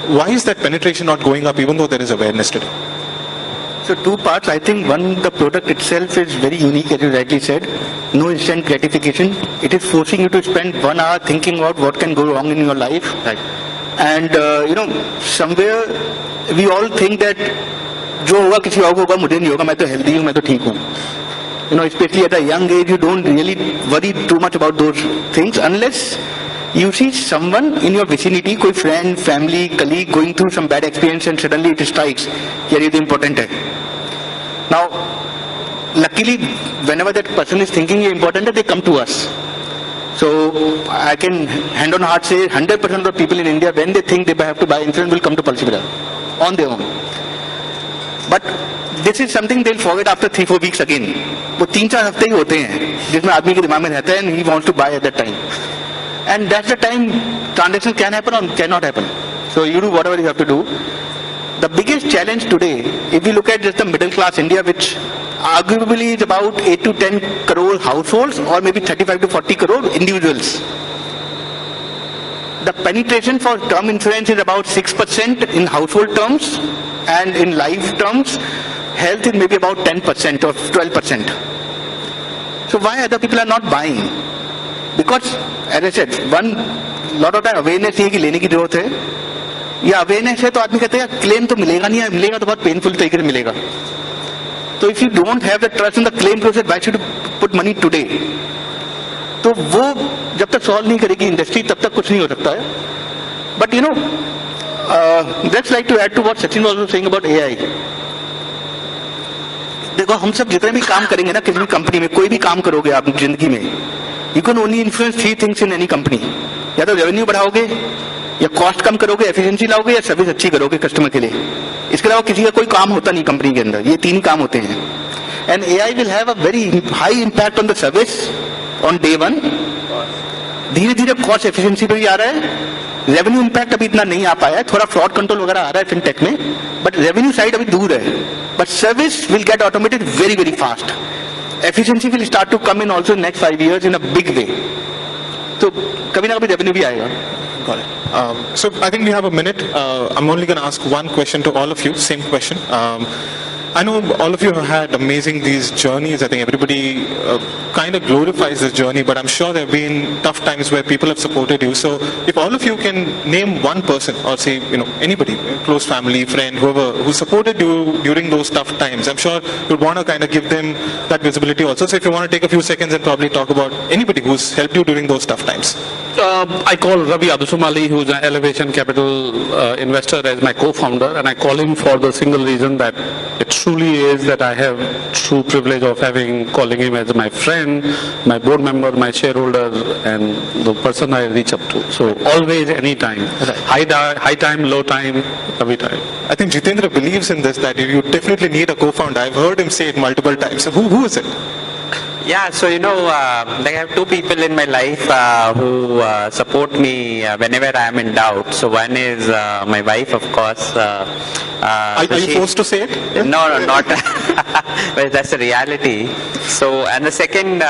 why is that penetration not going up, even though there is awareness today? So two parts. I think one, the product itself is very unique, as you rightly said. No instant gratification. It is forcing you to spend 1 hour thinking about what can go wrong in your life. Right. And somewhere we all think that जो होगा किसी और को होगा, मुझे नहीं होगा, मैं तो healthy हूँ, मैं तो ठीक हूँ. Especially at a young age, you don't really worry too much about those things unless you see someone in your vicinity, कोई friend, family, colleague going through some bad experience, and suddenly it strikes, yeah, ये तो important है. Now, luckily, whenever that person is thinking ये important है, they come to us. So I can hand on heart say 100% of the people in India, when they think they have to buy insurance, will come to Policybazaar on their own. But this is something they'll forget after 3-4 weeks again. वो 3-4 हफ्ते ही होते हैं जिसमें आदमी के दिमाग में रहता है, and he wants to buy at that time. And that's the time transaction can happen or cannot happen. So you do whatever you have to do. The biggest challenge today, if we look at just the middle class India, which arguably is about 8 to 10 crore households, or maybe 35 to 40 crore individuals. The penetration for term insurance is about 6% in household terms, and in life terms, health is maybe about 10% or 12%. So why other people are not buying? Because, as I said, one lot of time awareness है कि लेने की जरूरत है. या awareness है तो आदमी कहते हैं क्लेम तो मिलेगा नहीं, मिलेगा तो बहुत पेनफुल तरीके से मिलेगा. So if you don't have the trust in the claim process, why should you put money today? तो वो जब तक सॉल्व नहीं करेगी इंडस्ट्री, तब तक कुछ नहीं हो सकता है. But let's like to add to what Sachin was also saying about AI. देखो, हम सब जितने भी काम करेंगे ना किसी भी कंपनी में, कोई भी काम करोगे आप जिंदगी में, you can only influence 3 things in any company. या तो रेवेन्यू बढ़ाओगे, या कॉस्ट कम करोगे, एफिशिएंसी लाओगे, या सर्विस अच्छी करोगे कस्टमर के लिए. इसके अलावा किसी का कोई काम होता नहीं कंपनी के अंदर. ये 3 ही काम होते हैं. and AI will have a very high impact on the service on day one. धीरे धीरे कॉस्ट एफिशिएंसी पे भी आ रहा है, रेवेन्यू इम्पैक्ट अभी इतना नहीं आ पाया है, थोड़ा फ्रॉड कंट्रोल वगैरह आ रहा है फिनटेक में, बट रेवेन्यू साइड अभी दूर है, but service will get automated very very fast. Efficiency will start to come in also next 5 years in a big way. तो कभी ना कभी रेवेन्यू भी आएगा. Got it. So I think we have a minute. I'm only going to ask one question to all of you. Same question. I know all of you have had amazing these journeys. I think everybody kind of glorifies this journey, but I'm sure there have been tough times where people have supported you. So if all of you can name one person, or say, anybody, close family, friend, whoever, who supported you during those tough times, I'm sure you'd want to kind of give them that visibility also. So if you want to take a few seconds and probably talk about anybody who's helped you during those tough times. I call Ravi Adusumali, who's an Elevation Capital investor, as my co-founder, and I call him for the single reason that it truly is that I have true privilege of calling him as my friend, my board member, my shareholder, and the person I reach up to. So always, anytime, high time, low time, every time. I think Jitendra believes in this, that you definitely need a co-founder. I've heard him say it multiple times. So who is it? Yeah, so I have two people in my life who support me whenever I am in doubt. So one is my wife, of course. Are you forced to say it? No, not. But that's the reality. So, and the second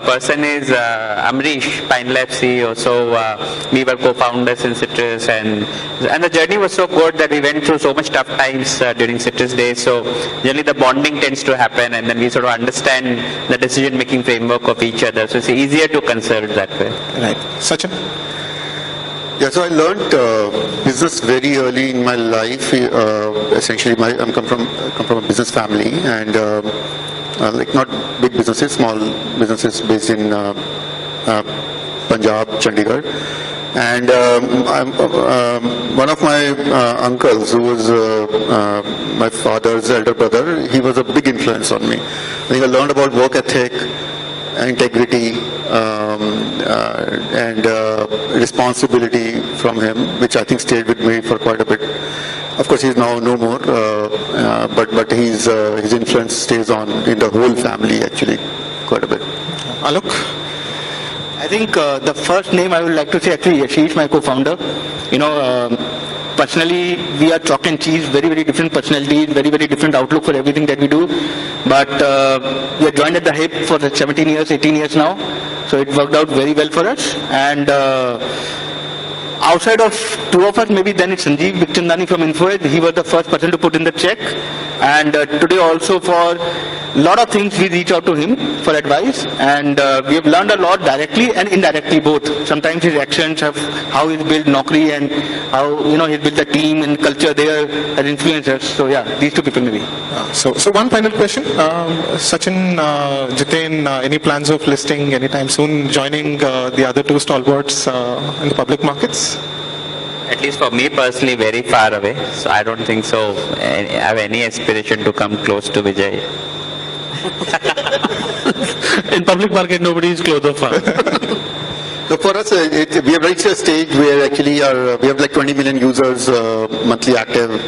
person is Amrish, Pine Lab CEO. So we were co-founders in Citrus, and the journey was so good that we went through so much tough times during Citrus days. So generally the bonding tends to happen, and then we sort of understand the decision-making framework of each other. So it's easier to consult that way. Right. Sachin? Yeah, so I learned business very early in my life. Essentially, I come from a business family, and like not big businesses, small businesses based in Punjab, Chandigarh. And one of my uncles, who was my father's elder brother, he was a big influence on me. I think I learned about work ethic, integrity, and responsibility from him, which I think stayed with me for quite a bit. Of course, he's now no more, but his influence stays on in the whole family, actually, quite a bit. Alok? I think the first name I would like to say, actually, Yashish, my co-founder. Personally, we are chalk and cheese, very, very different personalities, very, very different outlook for everything that we do. But we are joined at the hip for 17 years, 18 years now. So it worked out very well for us. And outside of two of us, maybe then it's Sanjeev Bikchandani from InfoEdge. He was the first person to put in the check. And today also for a lot of things we reach out to him for advice, and we have learned a lot directly and indirectly both. Sometimes his actions of how he's built Naukri and how he's built the team and culture there as influencers. So yeah, these two people maybe. So one final question, Sachin, Jiten, any plans of listing anytime soon, joining the other two stalwarts in the public markets? At least for me personally, very far away. So I don't think so. I have any aspiration to come close to Vijay. In public market, nobody is close or far. So for us, we have reached a stage where actually we have like 20 million users monthly active,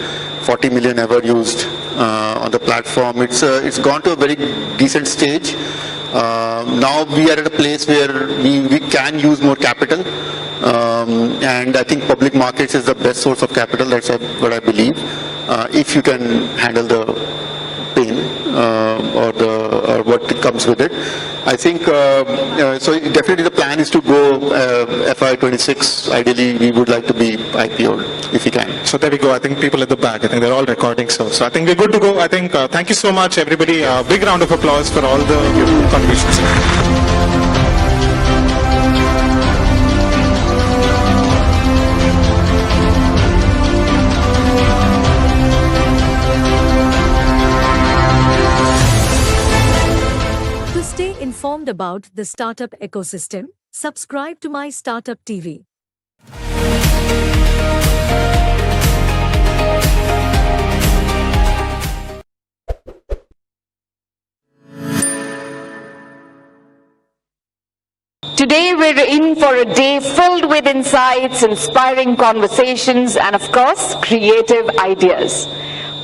40 million ever used on the platform. It's gone to a very decent stage. Now we are at a place where we can use more capital. And I think public markets is the best source of capital. That's what I believe. If you can handle the pain or what comes with it, I think. So definitely the plan is to go FY26. Ideally, we would like to be IPO'd if we can. So there we go. I think people at the back, I think they're all recording. So I think we're good to go. I think thank you so much, everybody. Big round of applause for all the contributions. Informed about the startup ecosystem, subscribe to MyStartupTV. Today we're in for a day filled with insights, inspiring conversations, and of course, creative ideas.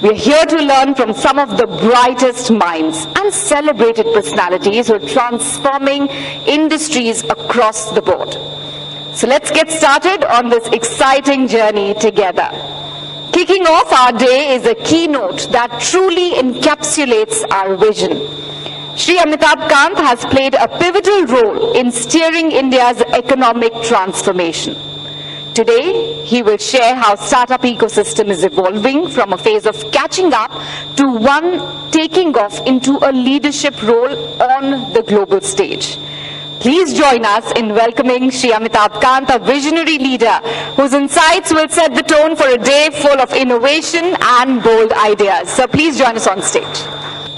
We are here to learn from some of the brightest minds and celebrated personalities who are transforming industries across the board. So let's get started on this exciting journey together. Kicking off our day is a keynote that truly encapsulates our vision. Shri Amitabh Kant has played a pivotal role in steering India's economic transformation. Today, he will share how startup ecosystem is evolving from a phase of catching up to one taking off into a leadership role on the global stage. Please join us in welcoming Shri Amitabh Kant, a visionary leader whose insights will set the tone for a day full of innovation and bold ideas. So please join us on stage.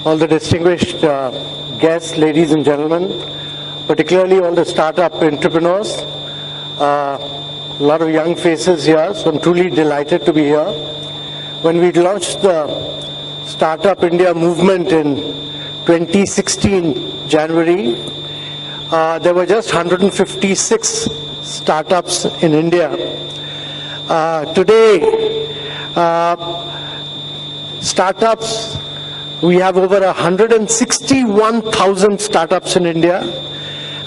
All the distinguished guests, ladies and gentlemen, particularly all the startup entrepreneurs, a lot of young faces here, so I'm truly delighted to be here. When we launched the Startup India movement in 2016, January, there were just 156 startups in India. Today, startups, we have over 161,000 startups in India,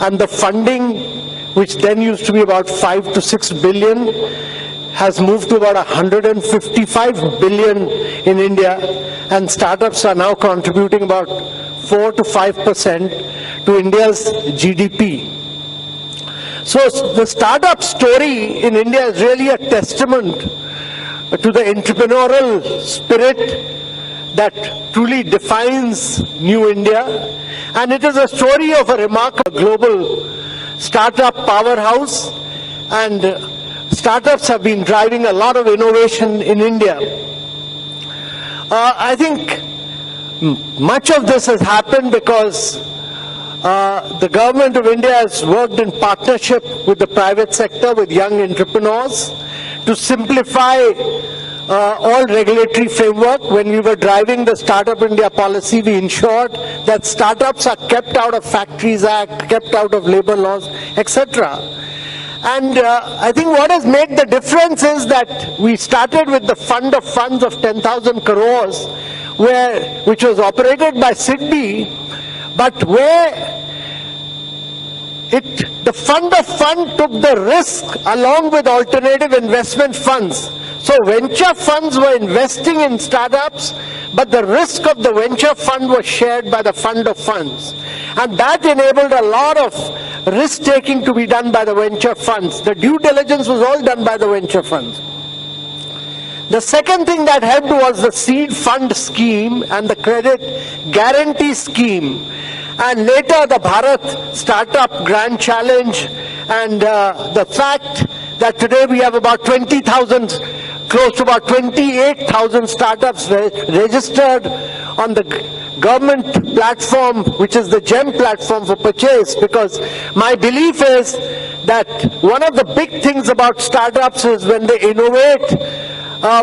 and the funding, which then used to be about 5 to 6 billion, has moved to about 155 billion in India, and startups are now contributing about 4 to 5% to India's GDP. So the startup story in India is really a testament to the entrepreneurial spirit that truly defines New India, and it is a story of a remarkable global startup powerhouse, and startups have been driving a lot of innovation in India. I think much of this has happened because the government of India has worked in partnership with the private sector, with young entrepreneurs, to simplify all regulatory framework. When we were driving the Startup India policy, we ensured that startups are kept out of Factories Act, kept out of labor laws, etc. And I think what has made the difference is that we started with the fund of funds of 10,000 crores, which was operated by SIDBI, but where the fund of fund took the risk along with alternative investment funds. So venture funds were investing in startups, but the risk of the venture fund was shared by the fund of funds. And that enabled a lot of risk-taking to be done by the venture funds. The due diligence was all done by the venture funds. The second thing that helped was the seed fund scheme and the credit guarantee scheme. And later the Bharat Startup Grand Challenge, and the fact that today we have about 20,000, close to about 28,000 startups registered on the government platform, which is the GEM platform for purchase, because my belief is that one of the big things about startups is when they innovate,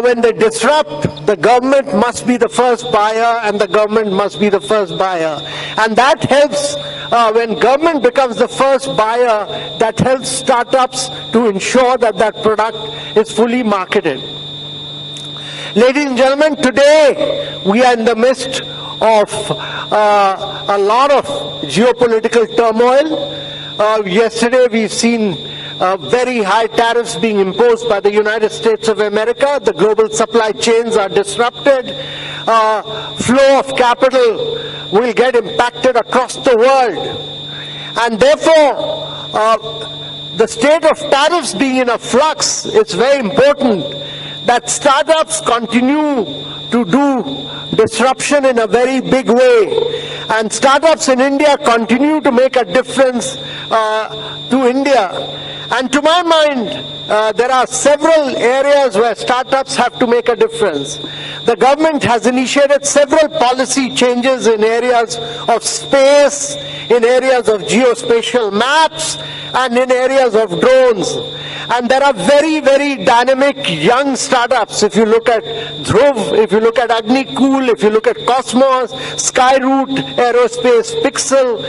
when they disrupt, the government must be the first buyer, and the government must be the first buyer. And that helps, when government becomes the first buyer, that helps startups to ensure that that product is fully marketed. Ladies and gentlemen, today we are in the midst of a lot of geopolitical turmoil. Yesterday we've seen very high tariffs being imposed by the United States of America. The global supply chains are disrupted. Flow of capital will get impacted across the world. And therefore, the state of tariffs being in a flux, it's very important that startups continue to do disruption in a very big way. And startups in India continue to make a difference to India. And to my mind, there are several areas where startups have to make a difference. The government has initiated several policy changes in areas of space, in areas of geospatial maps, and in areas of drones. And there are very, very dynamic young startups. If you look at Dhruv, if you look at Agnikul, if you look at Cosmos, Skyroot Aerospace, Pixel,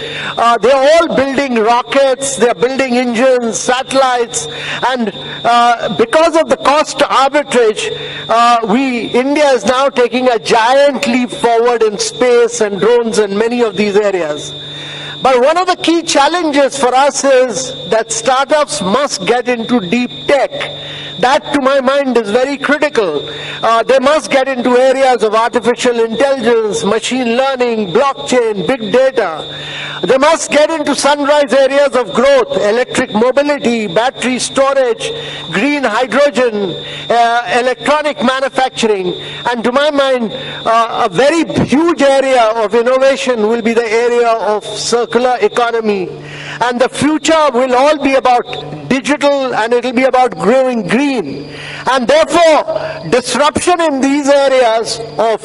they're all building rockets, they're building engines, satellites, and because of the cost arbitrage, India is now taking a giant leap forward in space and drones and many of these areas. But one of the key challenges for us is that startups must get into deep tech. That, to my mind, is very critical. They must get into areas of artificial intelligence, machine learning, blockchain, big data. They must get into sunrise areas of growth, electric mobility, battery storage, green hydrogen, electronic manufacturing. And to my mind, a very huge area of innovation will be the area of circular economy. And the future will all be about digital, and it will be about growing green. And therefore, disruption in these areas of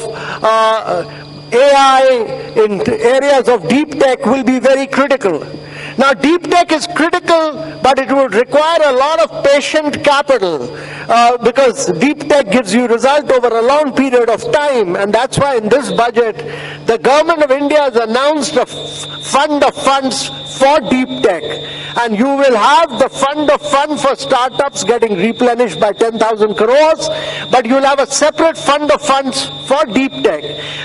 AI, in areas of deep tech will be very critical. Now, deep tech is critical, but it would require a lot of patient capital because deep tech gives you result over a long period of time, and that's why in this budget, the government of India has announced a fund of funds for deep tech, and you will have the fund of funds for startups getting replenished by 10,000 crores, but you'll have a separate fund of funds for deep tech,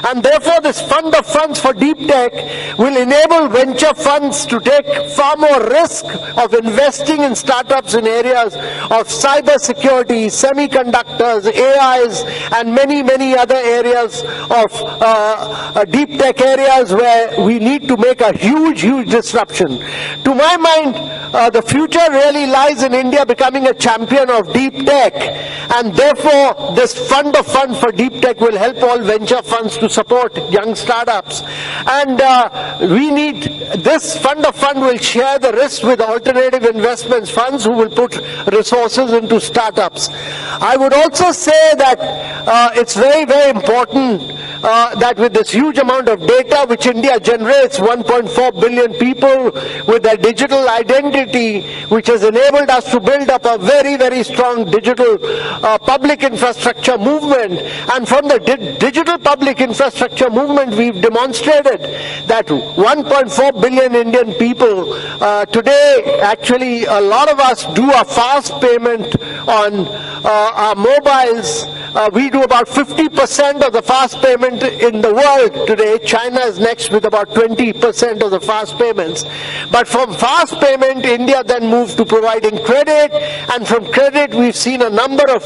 and therefore this fund of funds for deep tech will enable venture funds to take far more risk of investing in startups in areas of cyber security, semiconductors, AIs, and many, many other areas of deep tech areas where we need to make a huge, huge disruption. To my mind, the future really lies in India becoming a champion of deep tech, and therefore this fund of funds for deep tech will help all venture funds to support young startups. And we need, this fund of funds will share the risk with alternative investments funds who will put resources into startups. I would also say that it's very, very important that with this huge amount of data which India generates, 1.4 billion people with their digital identity, which has enabled us to build up a very, very strong digital public infrastructure movement. And from the digital public infrastructure movement, we've demonstrated that 1.4 billion Indian people today, actually a lot of us do a fast payment on our mobiles. We do about 50% of the fast payment in the world today. China is next with about 20% of the fast payments. But from fast payment, India then moved to providing credit, and from credit we've seen a number of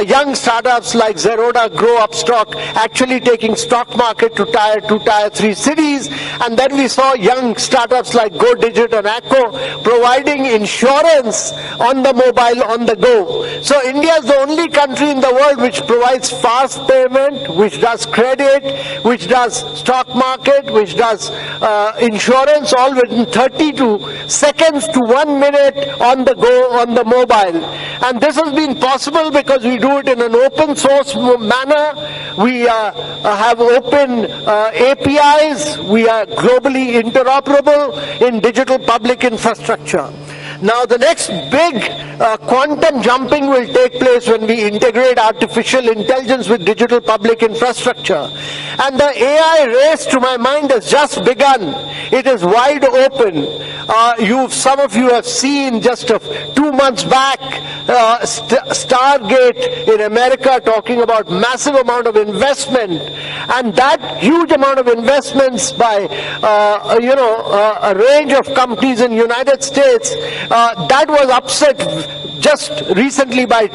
young startups like Zerodha grow up stock, actually taking stock market to tier 2, tier 3 cities, and then we saw young startups like GoDigit and Acco providing insurance on the mobile, on the go. So India is the only country in the world which provides fast payment, which does credit, which does stock market, which does insurance, all within 32 seconds to 1 minute on the go, on the mobile. And this has been possible because we do it in an open source manner. We have open APIs. We are globally interoperable in digital public infrastructure. Now the next big quantum jumping will take place when we integrate artificial intelligence with digital public infrastructure. And the AI race, to my mind, has just begun. It is wide open. Some of you have seen just 2 months back Stargate in America talking about massive amount of investment, and that huge amount of investments by a range of companies in the United States that was upset just recently by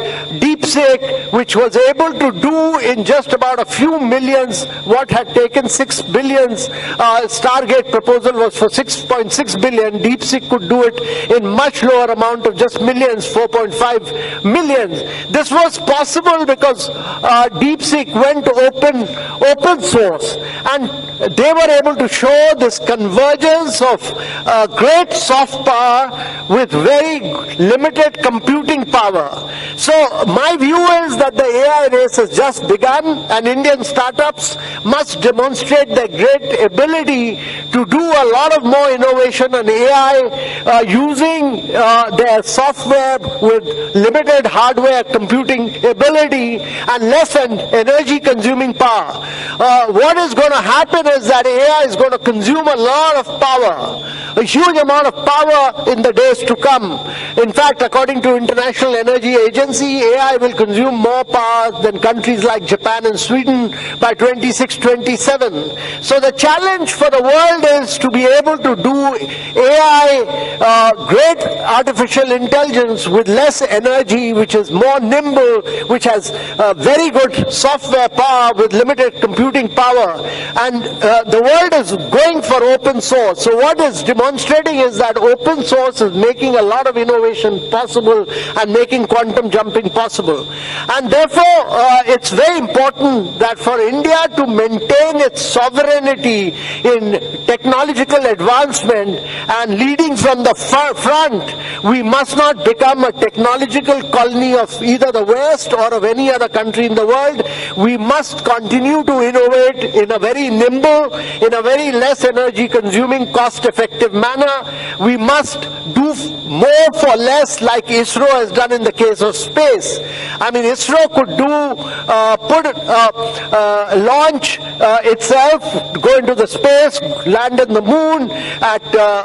DeepSeek, which was able to do in just about a few millions what had taken 6 billions. Stargate proposal was for 6.6 billion. DeepSeek could do it in much lower amount of just millions, 4.5 million. This was possible because DeepSeek went open source, and they were able to show this convergence of great soft power with very limited compute computing power. So my view is that the AI race has just begun, and Indian startups must demonstrate their great ability to do a lot of more innovation on AI using their software with limited hardware computing ability and less energy consuming power. What is going to happen is that AI is going to consume a lot of power, a huge amount of power in the days to come. In fact, according to International Energy Agency, AI will consume more power than countries like Japan and Sweden by 26-27. So the challenge for the world is to be able to do AI, great artificial intelligence with less energy, which is more nimble, which has very good software power with limited computing power. And the world is going for open source. So what is demonstrating is that open source is making a lot of innovation possible and making quantum jumping possible. And therefore, it's very important that for India to maintain its sovereignty in technological advancement and leading from the front, we must not become a technological colony of either the West or of any other country in the world. We must continue to innovate in a very nimble, in a very less energy consuming, cost effective manner. We must do more for less, like ISRO has done in the case of space. I mean, ISRO could launch itself, go into the space, land on the moon at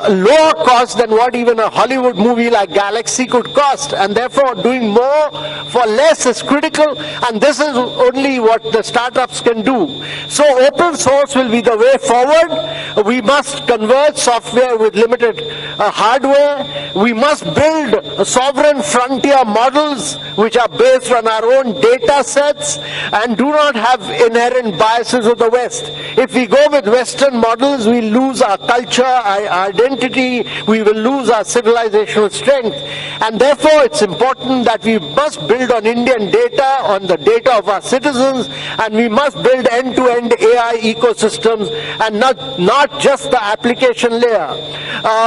lower cost than what even a Hollywood movie like Galaxy could cost. And therefore, doing more for less is critical, and this is only what the startups can do. So open source will be the way forward. We must convert software with limited hardware. We must build sovereign frontier models which are based on our own data sets and do not have inherent biases of the West. If we go with Western models, we lose our culture, our identity, we will lose our civilizational strength. And therefore, it's important that we must build on Indian data, on the data of our citizens, and we must build end-to-end AI ecosystems and not just the application layer.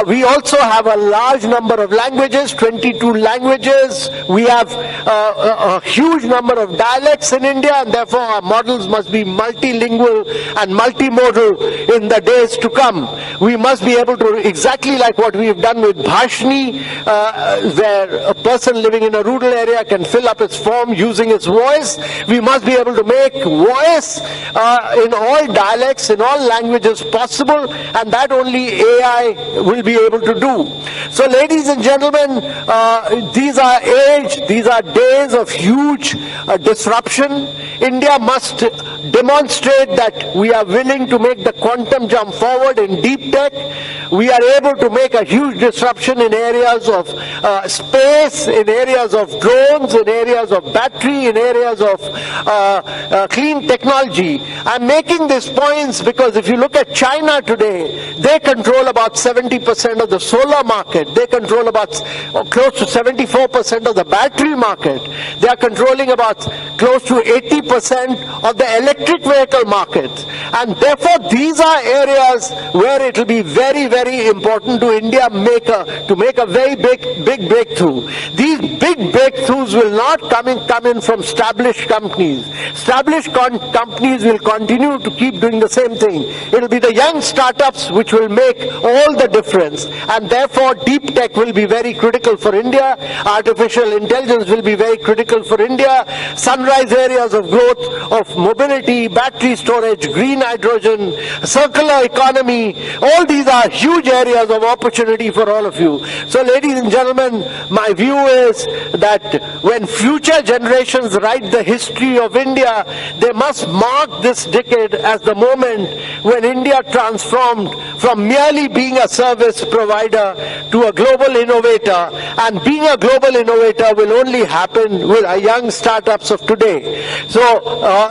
We also have a large number of languages, 22 languages. We have a huge number of dialects in India, and therefore our models must be multilingual and multimodal in the days to come. We must be able to, exactly like what we have done with Bhashni, where a person living in a rural area can fill up its form using its voice. We must be able to make voice in all dialects, in all languages possible, and that only AI will be able to do. So ladies and gentlemen, these are days of huge disruption. India must demonstrate that we are willing to make the quantum jump forward in deep tech. We are able to make a huge disruption in areas of space, in areas of drones, in areas of battery, in areas of clean technology. I'm making these points because if you look at China today, they control about 70% of the solar market. They control about close to 74% of the battery market. They are controlling about close to 80% of the electric vehicle market. And therefore, these are areas where it will be very, very important to India to make a very big breakthrough. These big breakthroughs will not come in from established companies. Established companies will continue to keep doing the same thing. It will be the young startups which will make all the difference. And therefore, deep tech will be very critical for India. Artificial intelligence will be very critical for India. Sunrise areas of growth of mobility, battery storage, green hydrogen, circular economy, all these are huge areas of opportunity for all of you. So ladies and gentlemen, my view is that when future generations write the history of India, they must mark this decade as the moment when India transformed from merely being a service provider to a global innovator, and being a global innovator will only happen with our young startups of today. So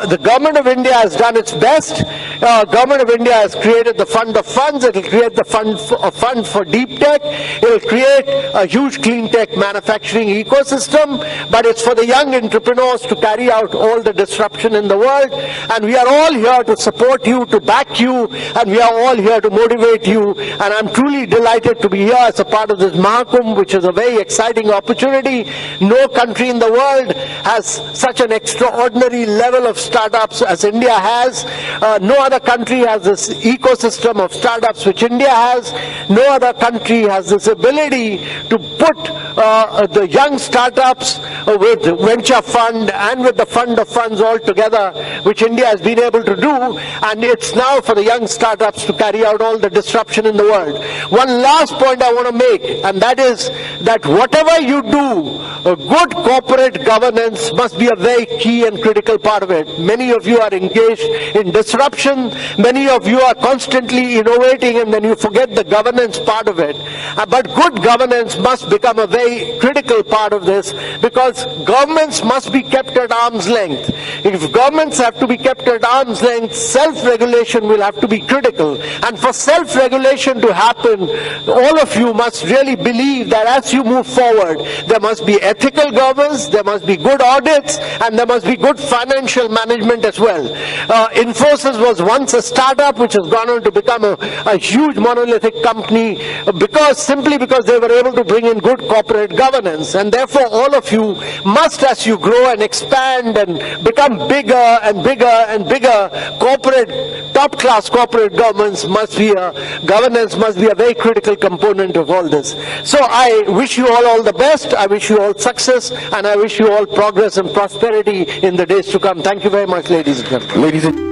the government of India has done its best. Government of India has created the fund of funds. It will create the fund for deep tech. It will create a huge clean tech manufacturing ecosystem. but it's for the young entrepreneurs to carry out all the disruption in the world. And we are all here to support you, to back you, and we are all here to motivate you. And I'm truly delighted to be here as a part of this Mahakumbh, which is a very exciting opportunity. No country in the world has such an extraordinary level of startups as India has. No other country has this ecosystem of startups which India has. No other country has this ability to put the young startups with venture fund and with the fund of funds all together, which India has been able to do. And it's now for the young startups to carry out all the disruption in the world. One last point I want to make, and that is that whatever you do, a good corporate governance must be a very key and critical part of it. Many of you are engaged in disruption, many of you are constantly innovating, and then you forget the governance part of it. But good governance must become a very critical part of this, because governments must be kept at arm's length. If governments have to be kept at arm's length, self-regulation will have to be critical. And for self-regulation to happen, all of you must really believe that as you move forward, there must be ethical governance, there must be good audits, and there must be good financial management as well. Infosys was once a startup which has gone on to become a huge monolithic company simply because they were able to bring in good corporate governance. And therefore all of you must, as you grow and expand and become bigger and bigger and bigger, top-class corporate governance must be a very critical component of all this. So I wish you all the best, I wish you all success, and I wish you all progress and prosperity in the days to come. Thank you very much, ladies and gentlemen.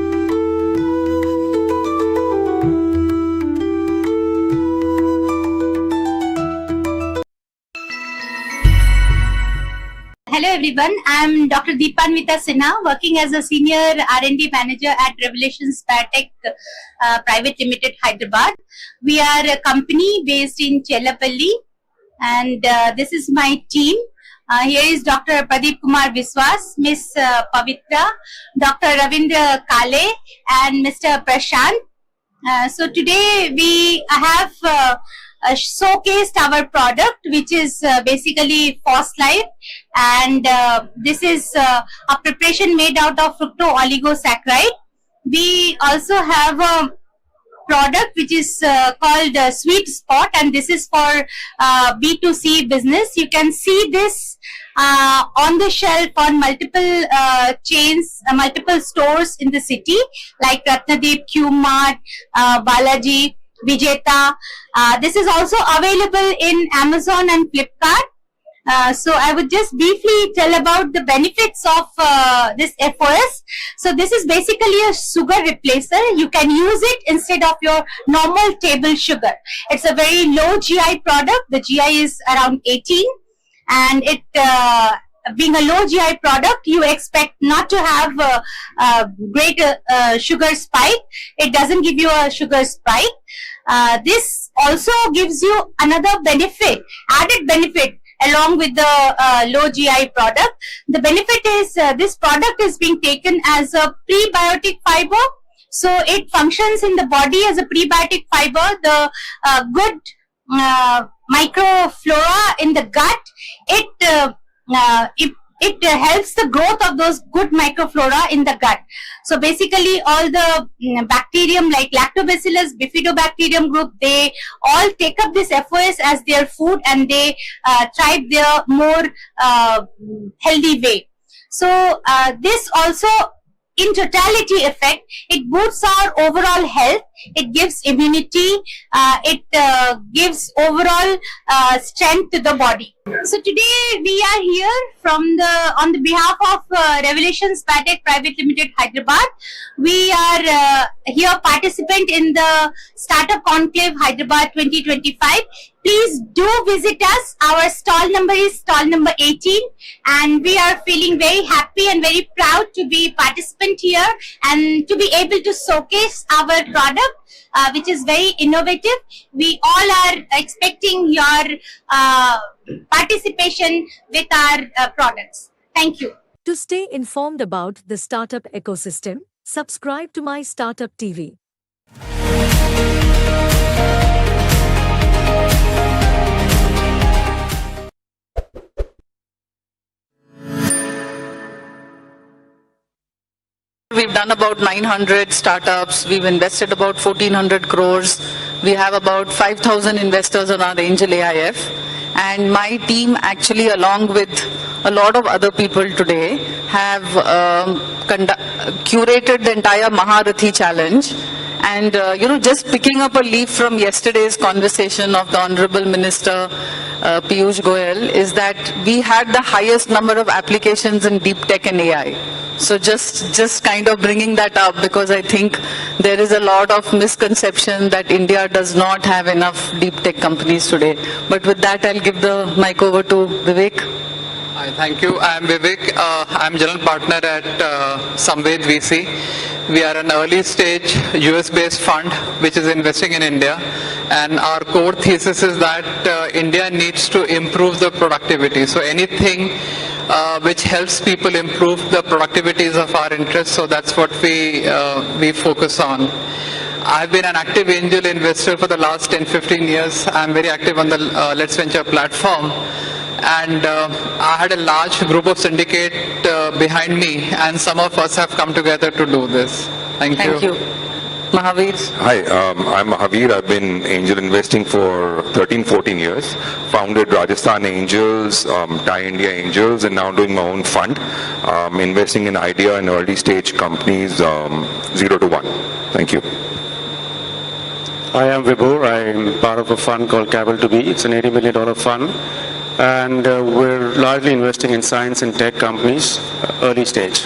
Hello everyone, I am Dr. Deepanvita Sinha, working as a Senior R&D Manager at Revelations Biotech Private Limited, Hyderabad. We are a company based in Chellapalli, and this is my team. Here is Dr. Pradeep Kumar Viswas, Miss Pavitra, Dr. Ravindra Kale, and Mr. Prashant. So today we have showcased our product, which is basically Life, and this is a preparation made out of fructo-oligosaccharide. We also have a product which is called Sweet Spot, and this is for B2C business. You can see this on the shelf on multiple chains, multiple stores in the city like Ratnadeep, Q-Mart, Balaji, Vijeta. This is also available in Amazon and Flipkart. So I would just briefly tell about the benefits of this FOS. So this is basically a sugar replacer. You can use it instead of your normal table sugar. It's a very low GI product. The GI is around 18, and it being a low GI product, you expect not to have a great sugar spike. It doesn't give you a sugar spike. This also gives you another benefit, added benefit, along with the low GI product. The benefit is this product is being taken as a prebiotic fiber. So it functions in the body as a prebiotic fiber. The good microflora in the gut, it helps the growth of those good microflora in the gut. So basically all the bacterium like Lactobacillus, Bifidobacterium group, they all take up this FOS as their food, and they thrive their more healthy way. So this also in totality effect, it boosts our overall health, it gives immunity, it gives overall strength to the body. So today we are here on the behalf of Revelations Biotech Private Limited, Hyderabad. We are here participant in the Startup Conclave Hyderabad 2025. Please do visit us. Our stall number is stall number 18, and we are feeling very happy and very proud to be participant here and to be able to showcase our product, which is very innovative. We all are expecting your participation with our products. Thank you. To stay informed about the startup ecosystem, subscribe to My Startup TV. we've done about 900 startups. We've invested about 1,400 crores. We have about 5,000 investors on our Angel AIF. And my team actually, along with a lot of other people today, have curated the entire Maharathi Challenge. And, just picking up a leaf from yesterday's conversation of the Honorable Minister, Piyush Goyal, is that we had the highest number of applications in deep tech and AI. So just kind of bringing that up, because I think there is a lot of misconception that India does not have enough deep tech companies today. But with that, I'll give the mic over to Vivek. Hi, thank you. I'm Vivek. I'm general partner at Samved VC. We are an early stage US-based fund which is investing in India, and our core thesis is that India needs to improve the productivity. So anything which helps people improve the productivity is of our interest, so that's what we focus on. I've been an active angel investor for the last 10-15 years. I'm very active on the Let's Venture platform. And I had a large group of syndicate behind me, and some of us have come together to do this. Thank you. Thank you. Mahavir. Hi, I'm Mahavir. I've been angel investing for 13-14 years. Founded Rajasthan Angels, Thai India Angels, and now doing my own fund. Investing in idea and early stage companies 0 to 1. Thank you. I am Vibhor. I'm part of a fund called Capital to Be. It's an $80 million fund. And we're largely investing in science and tech companies, early stage.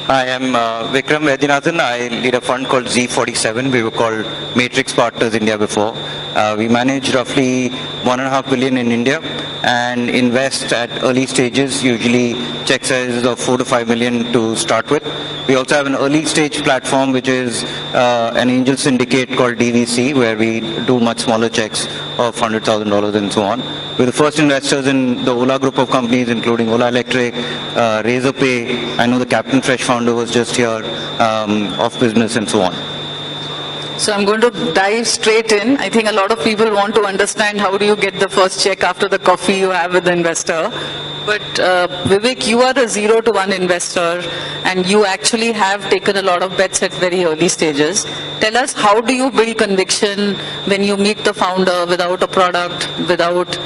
Hi, I'm Vikram Vaidyanathan. I lead a fund called Z47. We were called Matrix Partners India before. We manage roughly $1.5 billion in India and invest at early stages, usually check sizes of $4 to $5 million to start with. We also have an early stage platform which is an angel syndicate called DVC, where we do much smaller checks of $100,000 and so on. We're the first investors in the Ola group of companies, including Ola Electric, Razorpay. I know the Captain Fresh founder was just here, off business and so on. So I'm going to dive straight in. I think a lot of people want to understand how do you get the first check after the coffee you have with the investor. But Vivek, you are a 0 to 1 investor, and you actually have taken a lot of bets at very early stages. Tell us, how do you build conviction when you meet the founder without a product, without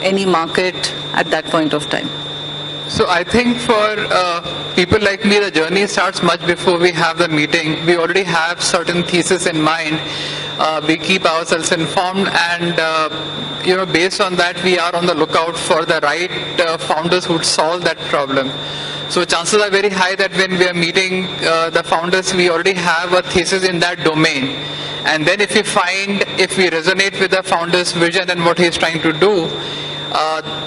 any market at that point of time? So I think for people like me, the journey starts much before we have the meeting. We already have certain thesis in mind. We keep ourselves informed, and based on that, we are on the lookout for the right founders who would solve that problem. So chances are very high that when we are meeting the founders, we already have a thesis in that domain. And then if we resonate with the founder's vision and what he's trying to do,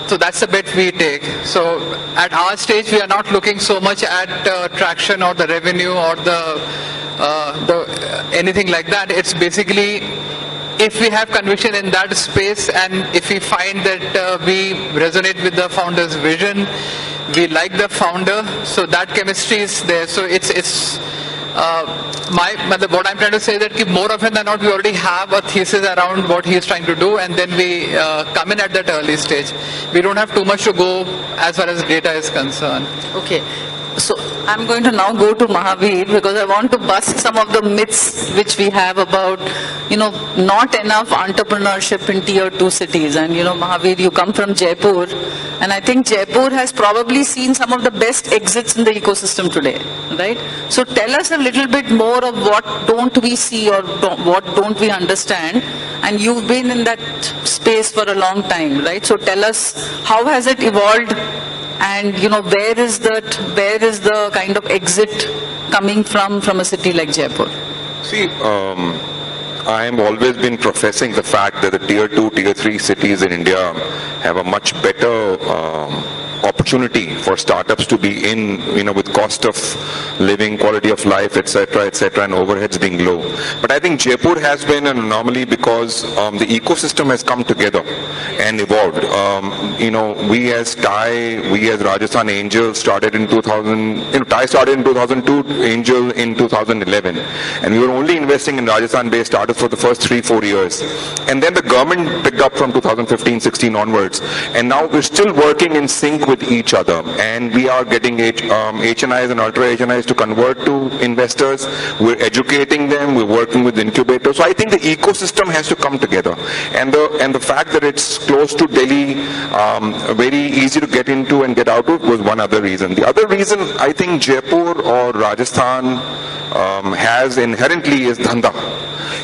so that's the bet we take. So at our stage, we are not looking so much at traction or the revenue or the anything like that. It's basically, if we have conviction in that space, and if we find that we resonate with the founder's vision, we like the founder, so that chemistry is there. So what I'm trying to say is that more often than not, we already have a thesis around what he is trying to do, and then we come in at that early stage. We don't have too much to go as far as data is concerned. Okay. So I'm going to now go to Mahavir, because I want to bust some of the myths which we have about, not enough entrepreneurship in tier 2 cities. And Mahavir, you come from Jaipur, and I think Jaipur has probably seen some of the best exits in the ecosystem today, right? So tell us a little bit more of what don't we see or what don't we understand. And you've been in that space for a long time, right? So tell us, how has it evolved? And where is the kind of exit coming from a city like Jaipur? See, I have always been professing the fact that the tier 2, tier 3 cities in India have a much better opportunity for startups to be in, with cost of living, quality of life, etc., and overheads being low. But I think Jaipur has been an anomaly because the ecosystem has come together and evolved. We as Thai, we as Rajasthan Angels started in 2000. Thai started in 2002, Angel in 2011, and we were only investing in Rajasthan-based startups for the first 3-4 years. And then the government picked up from 2015-16 onwards, and now we're still working in sync with each other, and we are getting HNIs and ultra HNIs to convert to investors. We're educating them. We're working with incubators. So I think the ecosystem has to come together, and the fact that it's close to Delhi, very easy to get into and get out of, was one other reason. The other reason I think Jaipur or Rajasthan has inherently is dhanda.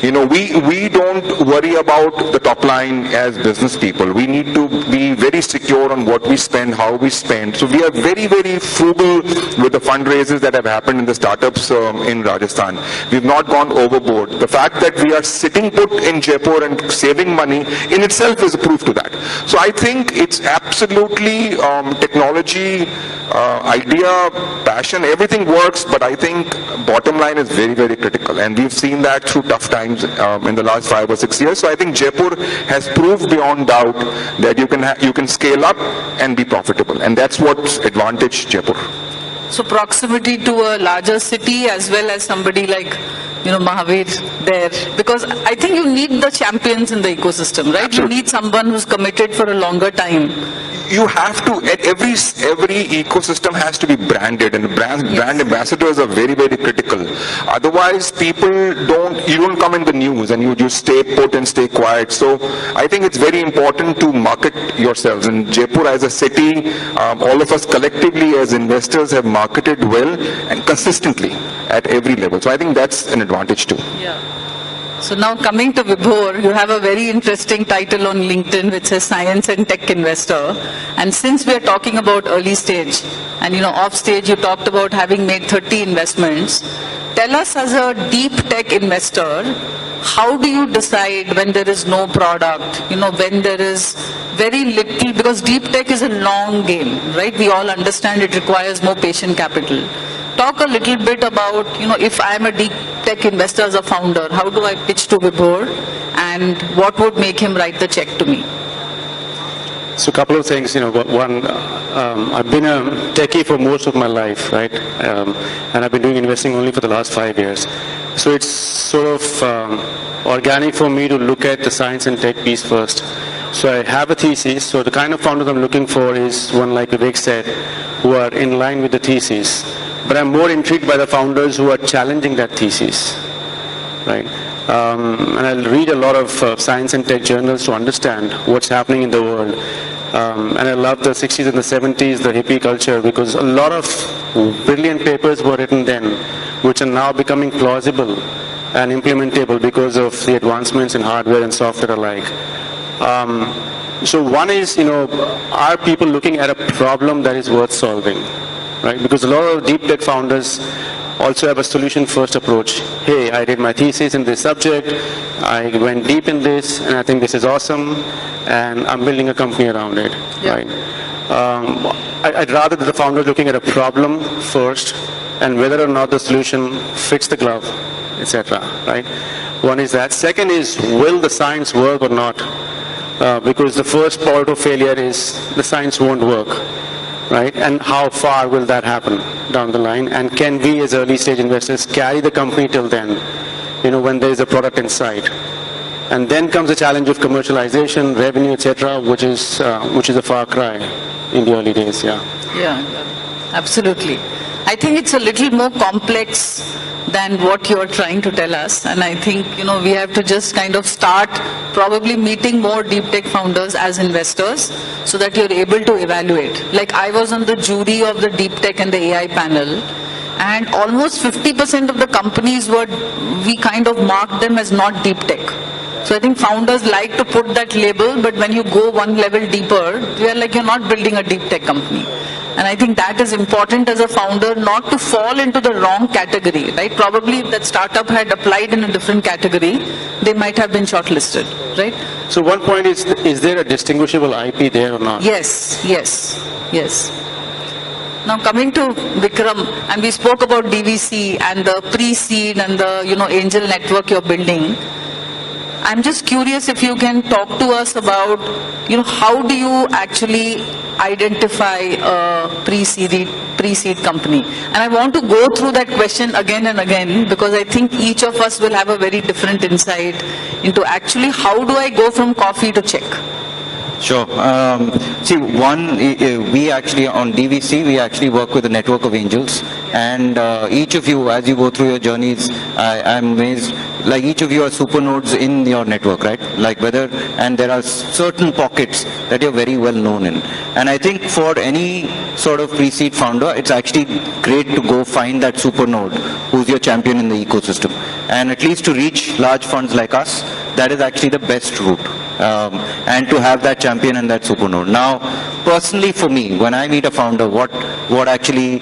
You know, we don't worry about the top line as business people. We need to be very secure on what we spend, how we spend. So we are very, very frugal with the fundraisers that have happened in the startups in Rajasthan. We've not gone overboard. The fact that we are sitting put in Jaipur and saving money in itself is a proof to that. So I think it's absolutely technology, idea, passion, everything works, but I think bottom line is very, very critical. And we've seen that through tough times in the last 5 or 6 years. So I think Jaipur has proved beyond doubt that you can scale up and be profitable. And that's what's advantage Jaipur. So proximity to a larger city as well as somebody like, you know, Mahavir there. Because I think you need the champions in the ecosystem, right? Absolutely. You need someone who's committed for a longer time. You have to, every ecosystem has to be branded, and brand ambassadors are very, very critical. Otherwise, you don't come in the news, and you just stay put and stay quiet. So I think it's very important to market yourselves. And Jaipur as a city, all of us collectively as investors have marketed well and consistently at every level. So I think that's an advantage too. Yeah. So now coming to Vibhor, you have a very interesting title on LinkedIn which says Science and Tech Investor. And since we are talking about early stage, and you know, off stage you talked about having made 30 investments, tell us as a deep tech investor, how do you decide when there is no product, you know, when there is very little, because deep tech is a long game, right? We all understand it requires more patient capital. Talk a little bit about, you know, if I'm a deep tech investor as a founder, how do I pitch to Vibhor and what would make him write the check to me? So a couple of things, you know, one, I've been a techie for most of my life, right? And I've been doing investing only for the last 5 years. So it's sort of organic for me to look at the science and tech piece first. So I have a thesis. So the kind of founders I'm looking for is one like Vivek said, who are in line with the thesis. But I'm more intrigued by the founders who are challenging that thesis, right? And I'll read a lot of science and tech journals to understand what's happening in the world. And I love the 60s and the 70s, the hippie culture, because a lot of brilliant papers were written then, which are now becoming plausible and implementable because of the advancements in hardware and software alike. So one is, you know, are people looking at a problem that is worth solving? Right? Because a lot of deep tech founders also have a solution first approach. Hey, I did my thesis in this subject, I went deep in this, and I think this is awesome, and I'm building a company around it. Yeah. Right? I'd rather that the founder is looking at a problem first, and whether or not the solution fits the glove, etc. Right? One is that. Second is, will the science work or not? Because the first part of failure is the science won't work. Right? And how far will that happen down the line? And can we as early stage investors carry the company till then, you know, when there is a product in sight? And then comes the challenge of commercialization, revenue, etc., which is a far cry in the early days. Yeah. Yeah, absolutely. I think it's a little more complex than what you're trying to tell us. And I think, you know, we have to just kind of start probably meeting more deep tech founders as investors so that you're able to evaluate. Like I was on the jury of the deep tech and the AI panel, and almost 50% of the companies we kind of marked them as not deep tech. So I think founders like to put that label, but when you go one level deeper, we are like, you're not building a deep tech company. And I think that is important as a founder, not to fall into the wrong category, right? Probably if that startup had applied in a different category, they might have been shortlisted, right? So one point is there a distinguishable IP there or not? Yes. Now coming to Vikram, and we spoke about DVC and the pre-seed and the, you know, angel network you're building. I'm just curious if you can talk to us about, you know, how do you actually identify a pre-seed company? And I want to go through that question again and again because I think each of us will have a very different insight into actually how do I go from coffee to check? Sure. See, we actually, on DVC, we actually work with a network of angels. And each of you, as you go through your journeys, I'm amazed, like each of you are super nodes in your network, right? Like and there are certain pockets that you're very well known in. And I think for any sort of pre-seed founder, it's actually great to go find that super node who's your champion in the ecosystem. And at least to reach large funds like us, that is actually the best route. And to have that champion and that super node. Now, personally for me, when I meet a founder, what actually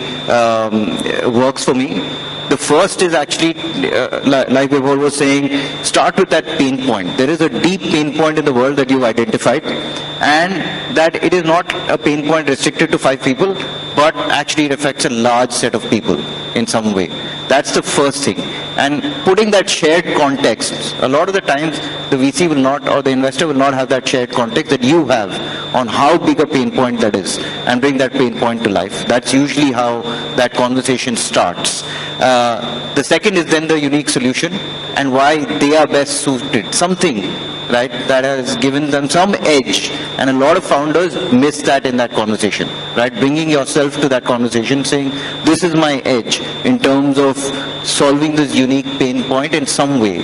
works for me, the first is actually, like Vibhor was saying, start with that pain point. There is a deep pain point in the world that you've identified, and that it is not a pain point restricted to 5 people, but actually it affects a large set of people in some way. That's the first thing. And putting that shared context, a lot of the times the VC will not, or the investor will not have that shared context that you have on how big a pain point that is, and bring that pain point to life. That's usually how that conversation starts. The second is then the unique solution and why they are best suited. Something, right, that has given them some edge, and a lot of founders miss that in that conversation, right? Bringing yourself to that conversation, saying, this is my edge in terms of solving this unique pain point in some way.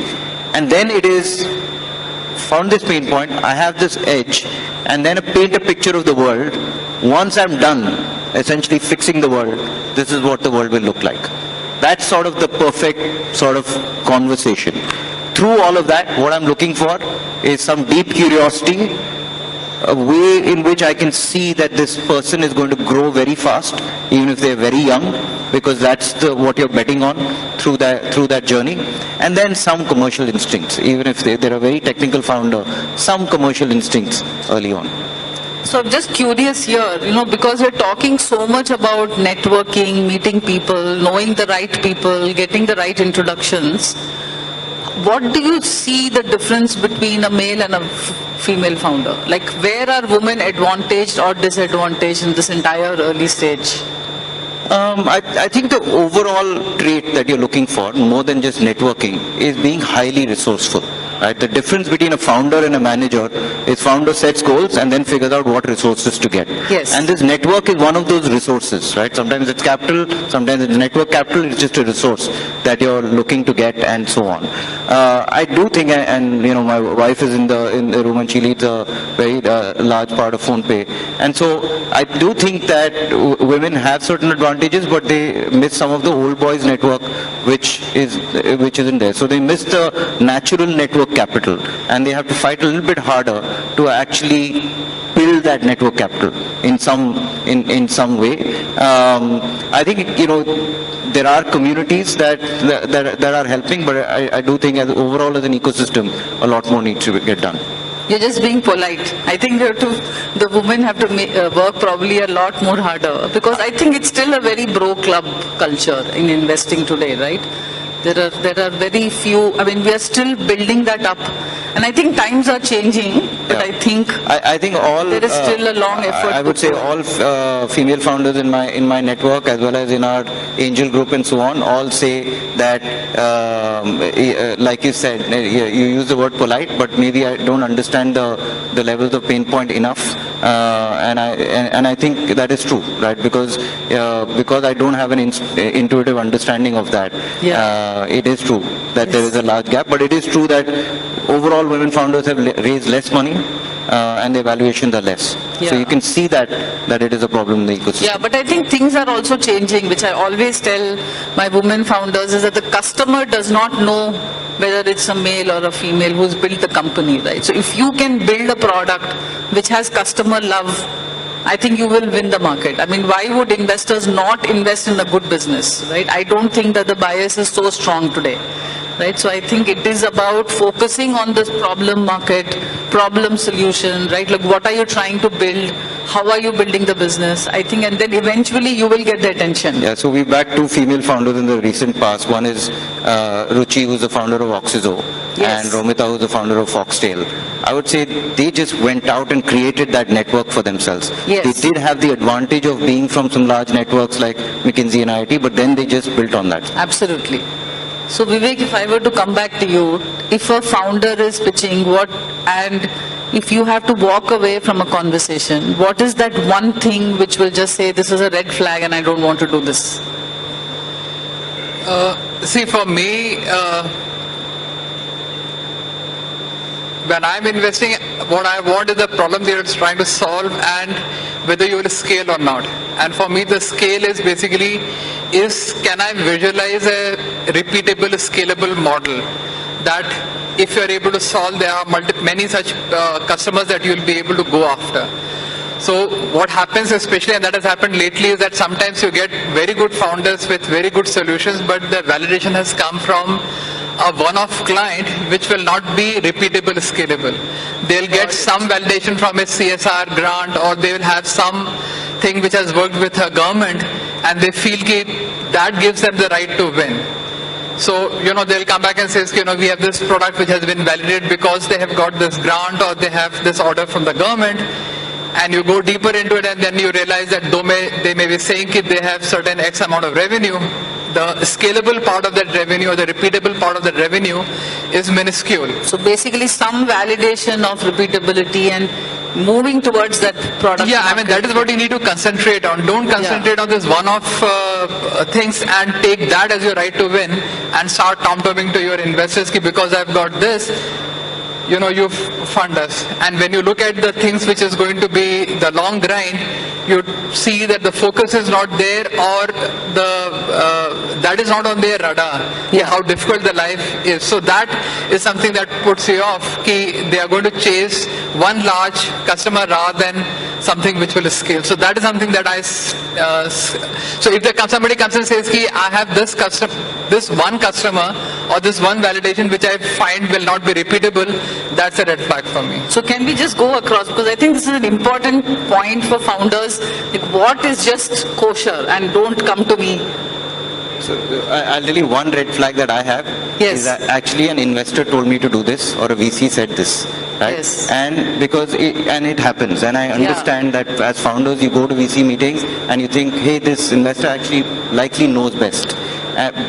And then it is, found this pain point, I have this edge, and then paint a picture of the world. Once I'm done, essentially fixing the world, this is what the world will look like. That's sort of the perfect sort of conversation. Through all of that, what I'm looking for is some deep curiosity, a way in which I can see that this person is going to grow very fast, even if they're very young, because that's what you're betting on through that journey. And then some commercial instincts, even if they're a very technical founder, some commercial instincts early on. So I'm just curious here, because we're talking so much about networking, meeting people, knowing the right people, getting the right introductions. What do you see the difference between a male and a female founder? Like, where are women advantaged or disadvantaged in this entire early stage? I think the overall trait that you're looking for, more than just networking, is being highly resourceful. Right? The difference between a founder and a manager is founder sets goals and then figures out what resources to get. Yes. And this network is one of those resources, right? Sometimes it's capital, sometimes it's network capital, it's just a resource that you're looking to get and so on. I do think, and my wife is in the room and she leads a very large part of PhonePe. And so I do think that women have certain advantages, but they miss some of the old boys network which isn't there. So they miss the natural network capital, and they have to fight a little bit harder to actually build that network capital in some way. I think there are communities that are helping, but I do think overall as an ecosystem, a lot more needs to get done. You're just being polite. I think the women have to work probably a lot more harder, because I think it's still a very bro club culture in investing today, right? There are very few. I mean, we are still building that up, and I think times are changing. But I think there is still a long effort. I would say all female founders in my network, as well as in our angel group and so on, all say that, like you said, you use the word polite, but maybe I don't understand the levels of pain point enough, and I think that is true, right? Because I don't have an intuitive understanding of that. It is true that there is a large gap, but it is true that overall women founders have raised less money and their valuations are less. So you can see that it is a problem in the ecosystem. Yeah, but I think things are also changing, which I always tell my women founders, is that the customer does not know whether it's a male or a female who's built the company, right? So if you can build a product which has customer love, I think you will win the market. I mean, why would investors not invest in a good business, right? I don't think that the bias is so strong today, right? So I think it is about focusing on this problem market, problem solution, right? Like, what are you trying to build? How are you building the business? I think, and then eventually you will get the attention. Yeah, so we've backed 2 female founders in the recent past. One is Ruchi, who's the founder of Oxizo, and Romita, who's the founder of Foxtail. I would say they just went out and created that network for themselves. Yes. They did have the advantage of being from some large networks like McKinsey and IIT, but then they just built on that. Absolutely. So Vivek, if I were to come back to you, if a founder is pitching and if you have to walk away from a conversation, what is that one thing which will just say, this is a red flag and I don't want to do this? See, for me, when I'm investing, what I want is the problem that it's trying to solve and whether you will scale or not. And for me, the scale is basically, can I visualize a repeatable, scalable model that if you're able to solve, there are many such customers that you'll be able to go after. So what happens, especially, and that has happened lately, is that sometimes you get very good founders with very good solutions, but the validation has come from a one-off client which will not be repeatable, scalable. They'll get some validation from a CSR grant, or they will have some thing which has worked with a government, and they feel that gives them the right to win. So, they'll come back and say, we have this product which has been validated because they have got this grant or they have this order from the government. And you go deeper into it and then you realize that though they may be saying that they have certain X amount of revenue, the scalable part of that revenue or the repeatable part of that revenue is minuscule. So basically some validation of repeatability and moving towards that product. Yeah, I mean, that is what you need to concentrate on. Don't concentrate on this one-off things and take that as your right to win and start tom-tomming to your investors because I've got this. You fund us. And when you look at the things which is going to be the long grind, you see that the focus is not there, or that is not on their radar, how difficult the life is. So that is something that puts you off. They are going to chase one large customer rather than something which will scale. So that is something that so if somebody comes and says, I have this one customer or this one validation which I find will not be repeatable, that's a red flag for me. So can we just go across, because I think this is an important point for founders, like what is just kosher and don't come to me. So I'll tell you one red flag that I have. Yes. Is that actually an investor told me to do this, or a VC said this. Right? Yes. And it happens, and I understand that as founders you go to VC meetings and you think, hey, this investor actually likely knows best.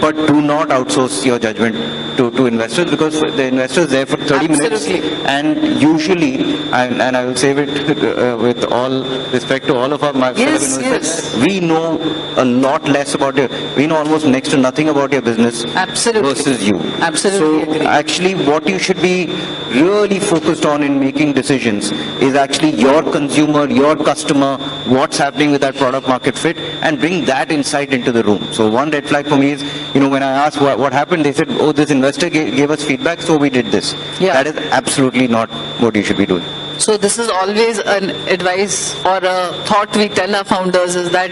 But do not outsource your judgment to investors, because the investor is there for 30 minutes, and usually, and I will say it with all respect to all of our fellow investors, we know a lot less about we know almost next to nothing about your business versus you. Absolutely. So actually what you should be really focused on in making decisions is actually your consumer, your customer, what's happening with that product market fit, and bring that insight into the room. So one red flag for me is, when I asked what happened, they said, oh, this investor gave us feedback, so we did this. That is absolutely not what you should be doing. So this is always an advice or a thought we tell our founders, is that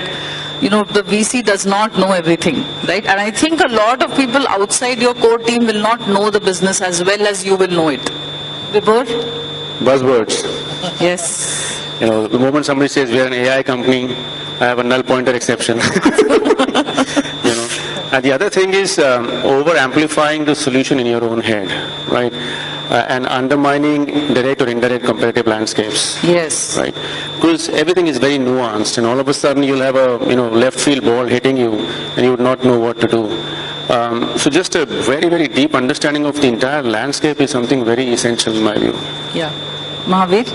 the VC does not know everything, right? And I think a lot of people outside your core team will not know the business as well as you will know it. Vibhor? Buzzwords. Yes. The moment somebody says we are an AI company, I have a null pointer exception. And the other thing is over amplifying the solution in your own head, right? And undermining direct or indirect competitive landscapes. Yes. Right. Because everything is very nuanced, and all of a sudden you'll have a left field ball hitting you, and you would not know what to do. So just a very, very deep understanding of the entire landscape is something very essential in my view. Yeah. Mahavir?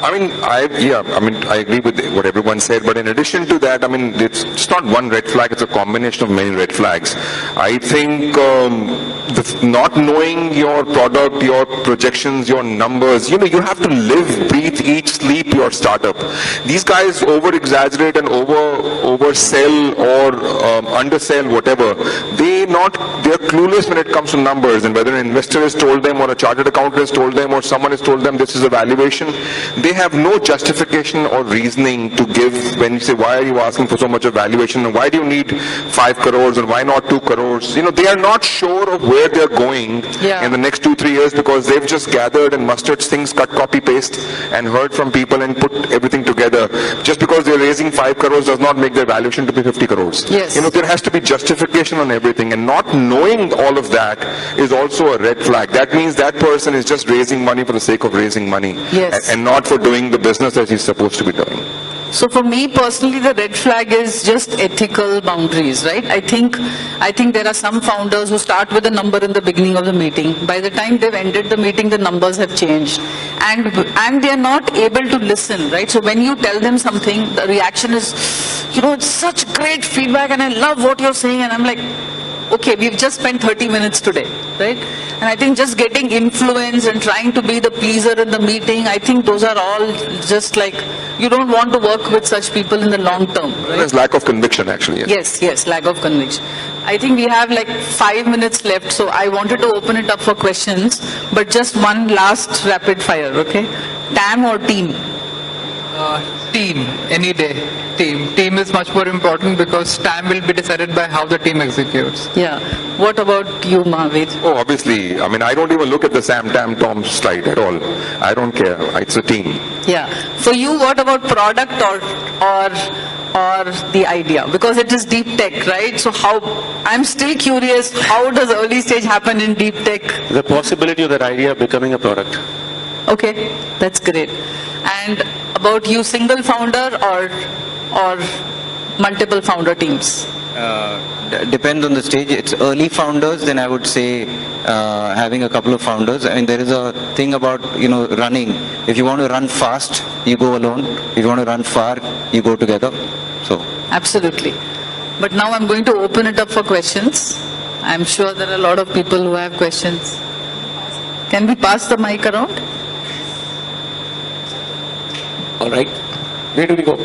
I agree with what everyone said, but in addition to that, it's not one red flag, it's a combination of many red flags. I think not knowing your product, your projections, your numbers, you have to live, breathe, eat, sleep your startup. These guys over-exaggerate and oversell or undersell, whatever. They're clueless when it comes to numbers, and whether an investor has told them or a chartered accountant has told them or someone has told them this is a valuation, they have no justification or reasoning to give when you say, why are you asking for so much of valuation, and why do you need 5 crores or why not 2 crores? They are not sure of where they're going in the next 2-3 years, because they've just gathered and mustered things, cut, copy, paste, and heard from people and put everything together. Just because they're raising 5 crores does not make their valuation to be 50 crores. Yes. There has to be justification on everything, and not knowing all of that is also a red flag. That means that person is just raising money for the sake of raising money, yes, and not for doing the business that he's supposed to be doing. So for me personally, the red flag is just ethical boundaries, right? I think there are some founders who start with a number in the beginning of the meeting. By the time they've ended the meeting, the numbers have changed. And they are not able to listen, right? So when you tell them something, the reaction is, it's such great feedback and I love what you're saying. And I'm like, okay, we've just spent 30 minutes today, right? And I think just getting influence and trying to be the pleaser in the meeting, I think those are all just like, you don't want to work with such people in the long term. Right? There's lack of conviction actually. Yes, lack of conviction. I think we have like 5 minutes left, so I wanted to open it up for questions, but just one last rapid fire, okay? TAM or team? Team, any day. Team is much more important because TAM will be decided by how the team executes. Yeah. What about you, Mahavir? Oh, obviously. I mean, I don't even look at the Sam, Tam, Tom slide at all. I don't care. It's a team. Yeah. For you, what about product or the idea? Because it is deep tech, right? So I'm still curious, how does early stage happen in deep tech? The possibility of that idea becoming a product. Okay, that's great. And about you, single founder or multiple founder teams? Depends on the stage. It's early founders, then I would say having a couple of founders. I mean, there is a thing about, running. If you want to run fast, you go alone. If you want to run far, you go together. So absolutely. But now I'm going to open it up for questions. I'm sure there are a lot of people who have questions. Can we pass the mic around? All right. Where do we go?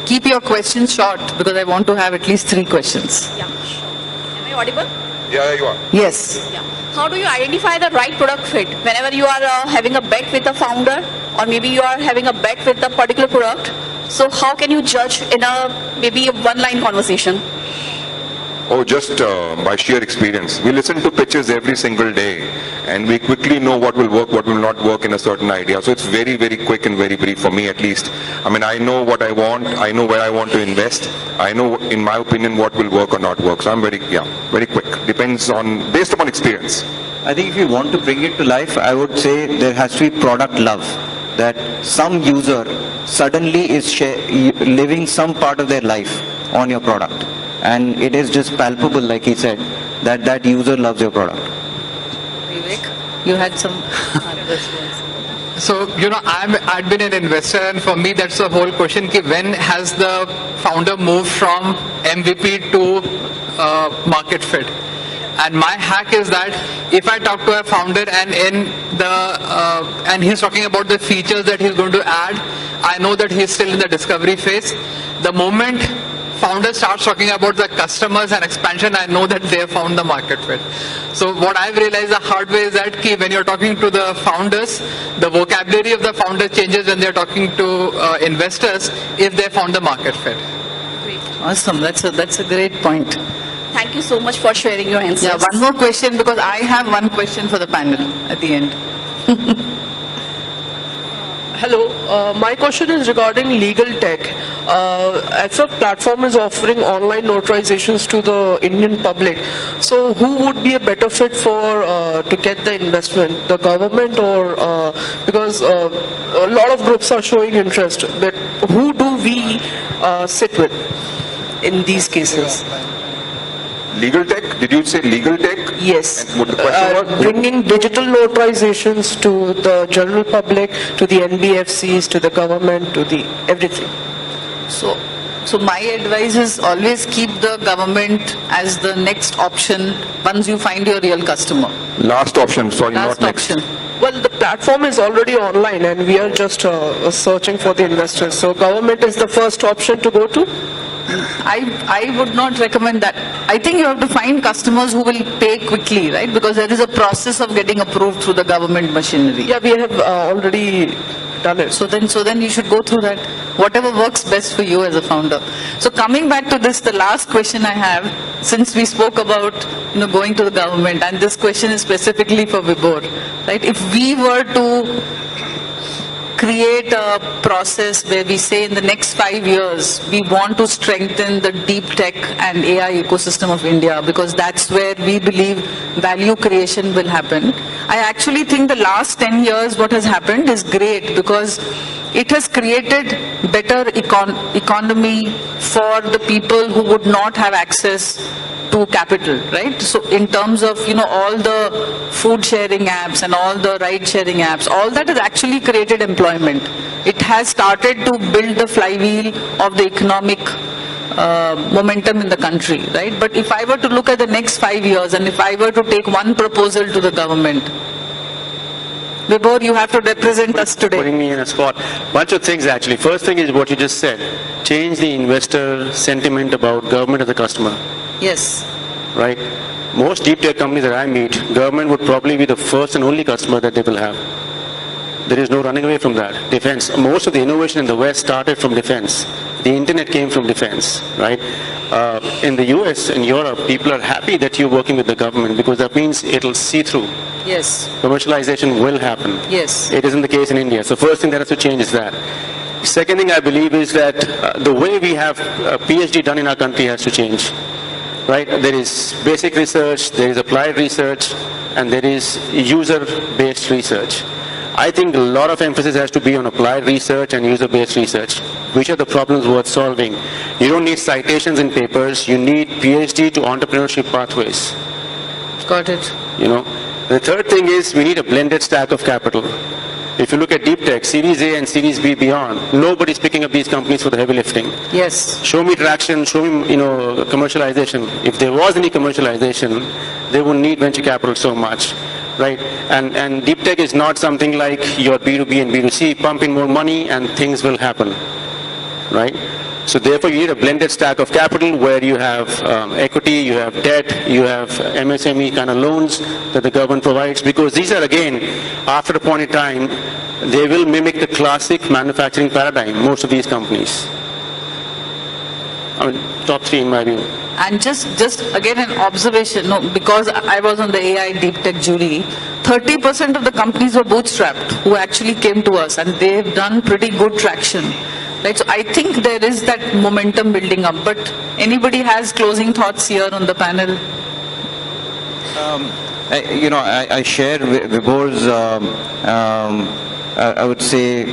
Keep your questions short because I want to have at least 3 questions. Yeah, sure. Am I audible? Yeah, you are. Yes. Yeah. How do you identify the right product fit? Whenever you are having a bet with a founder, or maybe you are having a bet with a particular product, so how can you judge in maybe a one-line conversation? Oh, just by sheer experience. We listen to pitches every single day and we quickly know what will work, what will not work in a certain idea. So it's very, very quick and very brief for me at least. I mean, I know what I want, I know where I want to invest, I know in my opinion what will work or not work. So I'm very quick. Depends on, based upon experience. I think if you want to bring it to life, I would say there has to be product love. That some user suddenly is living some part of their life on your product. And it is just palpable, like he said, that user loves your product. Vivek, you had some So, I've been an investor, and for me that's the whole question, when has the founder moved from MVP to market fit? And my hack is that if I talk to a founder and he's talking about the features that he's going to add, I know that he's still in the discovery phase. The moment founder starts talking about the customers and expansion, I know that they have found the market fit. So what I've realized the hard way is that when you're talking to the founders, the vocabulary of the founder changes when they're talking to investors if they found the market fit. Great. Awesome. That's a great point. Thank you so much for sharing your answers. Yeah, one more question because I have one question for the panel at the end. Hello, my question is regarding legal tech. As a platform is offering online notarizations to the Indian public, so who would be a better fit for to get the investment, the government or because a lot of groups are showing interest, but who do we sit with in these cases? Legal tech? Did you say legal tech? Yes. And what the question was? Bringing digital notarizations to the general public, to the NBFCs, to the government, to the everything. So my advice is always keep the government as the next option once you find your real customer. Last option, sorry, Last not next. option. Well, the platform is already online and we are just searching for the investors. So government is the first option to go to? I would not recommend that. I think you have to find customers who will pay quickly, right? Because there is a process of getting approved through the government machinery. Yeah, we have already done it. So then you should go through that. Whatever works best for you as a founder. So coming back to this, the last question I have, since we spoke about going to the government, and this question is specifically for Vibhor, right? If we were to create a process where we say in the next 5 years, we want to strengthen the deep tech and AI ecosystem of India, because that's where we believe value creation will happen. I actually think the last 10 years what has happened is great, because it has created better economy for the people who would not have access to capital, right? So in terms of, all the food sharing apps and all the ride sharing apps, all that has actually created employment. It has started to build the flywheel of the economic momentum in the country, right? But if I were to look at the next 5 years, and if I were to take one proposal to the government, Vibhor, you have to represent us today. Putting me in a spot. Bunch of things actually. First thing is what you just said. Change the investor sentiment about government as a customer. Yes. Right? Most deep tech companies that I meet, government would probably be the first and only customer that they will have. There is no running away from that. Defense. Most of the innovation in the West started from defense. The internet came from defense, right? In the US and Europe, people are happy that you're working with the government, because that means it'll see through. Yes. Commercialization will happen. Yes. It isn't the case in India. So first thing that has to change is that. Second thing I believe is that the way we have PhD done in our country has to change. Right? There is basic research, there is applied research, and there is user-based research. I think a lot of emphasis has to be on applied research and user-based research. Which are the problems worth solving? You don't need citations in papers, you need PhD to entrepreneurship pathways. Got it. The third thing is we need a blended stack of capital. If you look at deep tech, Series A and Series B beyond, nobody's picking up these companies for the heavy lifting. Yes. Show me traction, show me, commercialization. If there was any commercialization, they wouldn't need venture capital so much, right? And deep tech is not something like your B2B and B2C, pump in more money and things will happen, right? So therefore you need a blended stack of capital where you have equity, you have debt, you have MSME kind of loans that the government provides, because these are, again, after a point in time, they will mimic the classic manufacturing paradigm, most of these companies. I mean, top three in my view. And just again an observation, because I was on the AI deep tech jury, 30% of the companies were bootstrapped who actually came to us, and they've done pretty good traction. Right, so I think there is that momentum building up. But anybody has closing thoughts here on the panel? I share Vibhor's, I would say,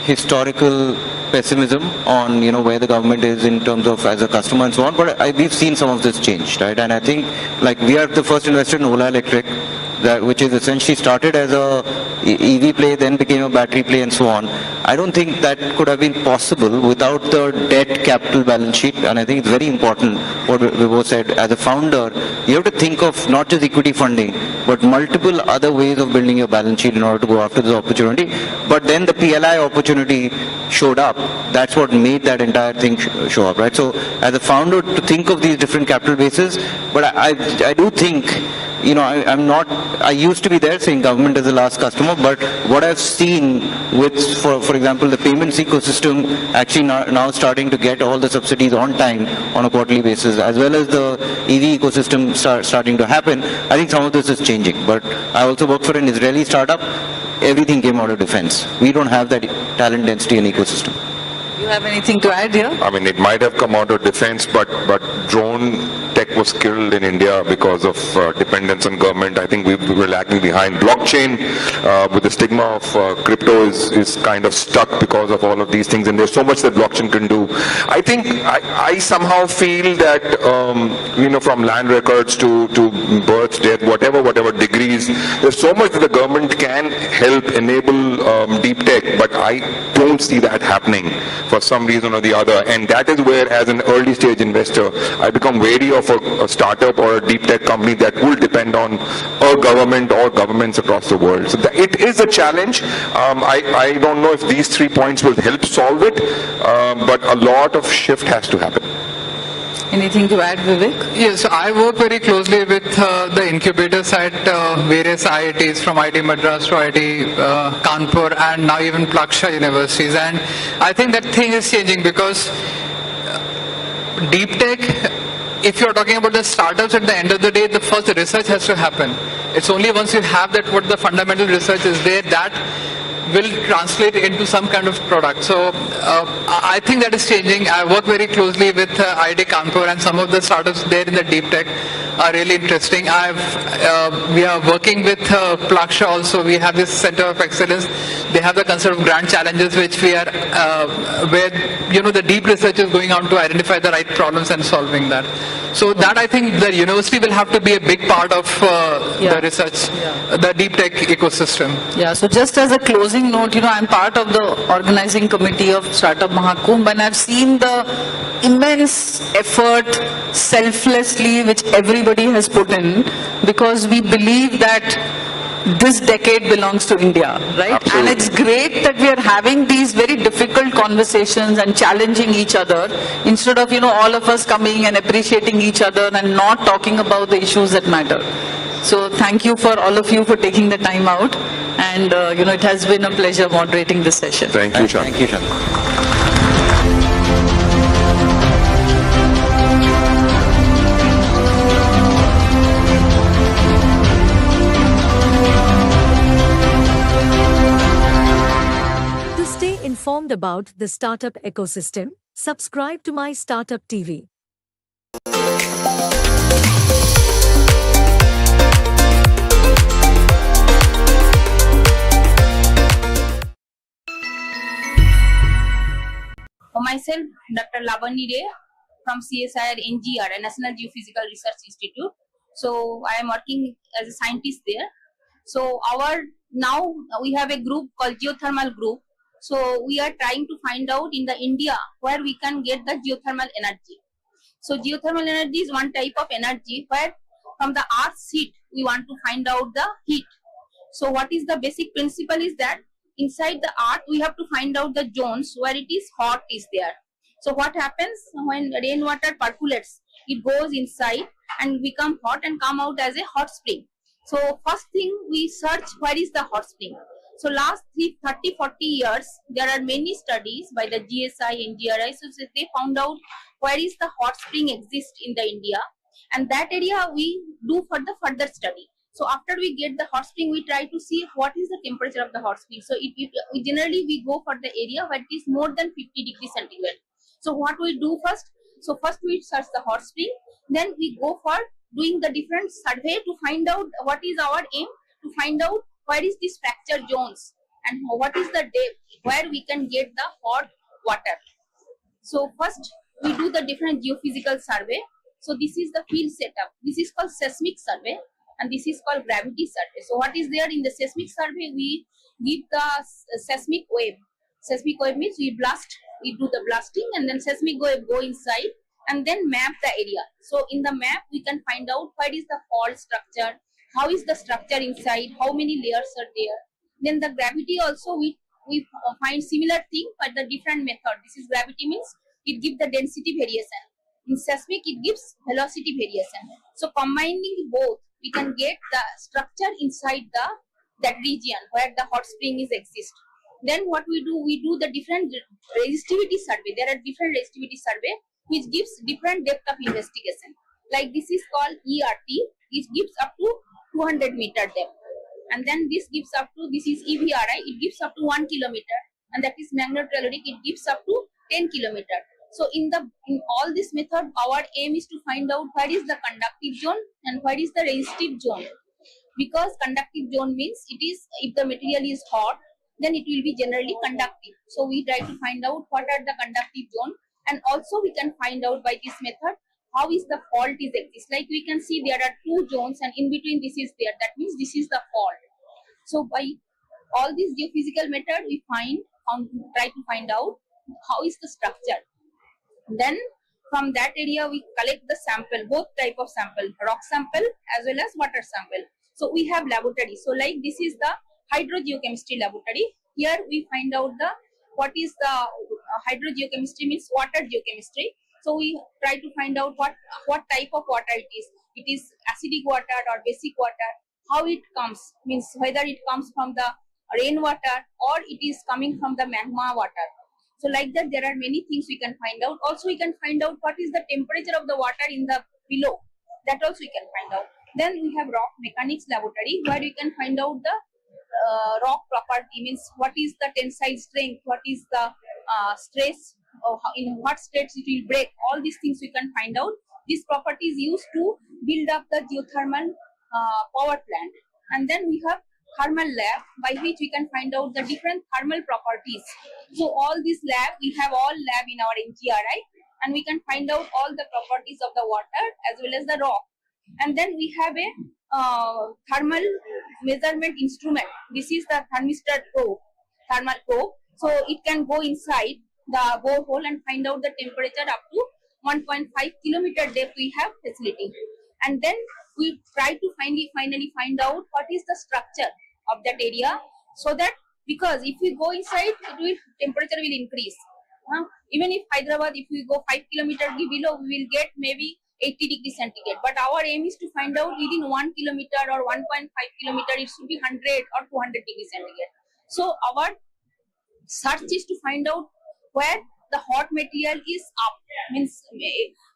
historical pessimism on where the government is in terms of as a customer and so on. But we've seen some of this change, right? And I think we are the first investor in Ola Electric, which is essentially started as a EV play, then became a battery play and so on. I don't think that could have been possible without the debt capital balance sheet, and I think it's very important what Vibhor said. As a founder, you have to think of not just equity funding, but multiple other ways of building your balance sheet in order to go after this opportunity. But then the PLI opportunity showed up. That's what made that entire thing show up, right? So as a founder, to think of these different capital bases, but I do think, I used to be there saying government is the last customer, but what I've seen with, for example, the payments ecosystem actually now starting to get all the subsidies on time on a quarterly basis, as well as the EV ecosystem starting to happen, I think some of this is changing. But I also work for an Israeli startup. Everything came out of defense. We don't have that talent density and ecosystem. You have anything to add here? I mean, it might have come out of defense, but drone tech was killed in India because of dependence on government. I think we were lagging behind. Blockchain, with the stigma of crypto, is kind of stuck because of all of these things, and there's so much that blockchain can do. I think I somehow feel that from land records to birth, death, whatever degrees, there's so much that the government can help enable deep tech, but I don't see that happening for some reason or the other. And that is where, as an early stage investor, I become wary of a startup or a deep tech company that will depend on a government or governments across the world. So it is a challenge. I don't know if these 3 points will help solve it, but a lot of shift has to happen. Anything to add, Vivek? Yes, I work very closely with the incubators at various IITs, from IIT Madras to IIT Kanpur, and now even Plaksha universities. And I think that thing is changing, because deep tech, if you're talking about the startups, at the end of the day, the first research has to happen. It's only once you have that, what the fundamental research is there, that will translate into some kind of product. So I think that is changing. I work very closely with IIT Kanpur, and some of the startups there in the deep tech are really interesting. We are working with Plaksha also. We have this center of excellence. They have the concept of grand challenges, which we are where the deep research is going on to identify the right problems and solving that. So that I think the university will have to be a big part of the research, the deep tech ecosystem. Yeah, so just as a closing note, I'm part of the organizing committee of Startup Mahakumbh, and I've seen the immense effort selflessly which everybody has put in, because we believe that this decade belongs to India, right? Absolutely. And it's great that we are having these very difficult conversations and challenging each other instead of, all of us coming and appreciating each other and not talking about the issues that matter. So thank you for all of you for taking the time out, and it has been a pleasure moderating this session. Thank you, Chan. Thank you, Chan. Informed about the startup ecosystem, subscribe to My Startup TV. For myself, Dr. Labani Ray from CSIR NGR, National Geophysical Research Institute. So I am working as a scientist there. So now we have a group called Geothermal Group. So we are trying to find out in the India where we can get the geothermal energy. So geothermal energy is one type of energy where from the Earth's heat we want to find out the heat. So what is the basic principle is that inside the Earth we have to find out the zones where it is hot is there. So what happens when rainwater percolates, it goes inside and become hot and come out as a hot spring. So first thing we search where is the hot spring. So last 30-40 years, there are many studies by the GSI and GRI. So they found out where is the hot spring exist in the India, and that area we do for the further study. So after we get the hot spring, we try to see what is the temperature of the hot spring. So we generally go for the area where it is more than 50 degrees centigrade. So what we do first? So first we search the hot spring, then we go for doing the different survey to find out what is our aim, to find out where is this fracture zones and what is the depth where we can get the hot water. So first we do the different geophysical survey. So this is the field setup. This is called seismic survey and this is called gravity survey. So what is there in the seismic survey? We give the seismic wave. Seismic wave means we do the blasting, and then seismic wave go inside and then map the area. So in the map we can find out where is the fault structure, how is the structure inside, how many layers are there. Then the gravity also we find similar thing but the different method. This is gravity means it gives the density variation. In seismic it gives velocity variation. So combining both we can get the structure inside that region where the hot spring is exist. Then what we do the different resistivity survey. There are different resistivity survey which gives different depth of investigation. Like this is called ERT, it gives up to 200 meter depth, and then this gives up to, this is EVRI, it gives up to 1 kilometer, and that is magnetometric, it gives up to 10 kilometer. So in all this method, our aim is to find out where is the conductive zone and where is the resistive zone, because conductive zone means it is, if the material is hot, then it will be generally conductive. So we try to find out what are the conductive zone, and also we can find out by this method how is the fault is exist. Like we can see there are two zones and in between this is there. That means this is the fault. So by all these geophysical method we try to find out how is the structure. Then from that area we collect the sample, both type of sample, rock sample as well as water sample. So we have laboratory. So like this is the hydrogeochemistry laboratory. Here we find out what is the hydrogeochemistry means water geochemistry. So we try to find out what type of water it is. It is acidic water or basic water. How it comes, means whether it comes from the rainwater or it is coming from the magma water. So like that there are many things we can find out. Also we can find out what is the temperature of the water in the below. That also we can find out. Then we have rock mechanics laboratory where we can find out the rock property, means what is the tensile strength, what is the stress, or in what states it will break. All these things we can find out. This property is used to build up the geothermal power plant. And then we have thermal lab, by which we can find out the different thermal properties. So all these lab, we have all lab in our NGRI, and we can find out all the properties of the water as well as the rock. And then we have a thermal measurement instrument. This is the thermistor probe, thermal probe. So it can go inside the borehole and find out the temperature up to 1.5 kilometer depth. We have facility, and then we try to finally find out what is the structure of that area, so that, because if we go inside, temperature will increase. Even if Hyderabad, if we go 5 kilometers below, we will get maybe 80 degrees centigrade. But our aim is to find out within 1 kilometer or 1.5 kilometer, it should be 100 or 200 degrees centigrade. So our search is to find out where the hot material is up. Means,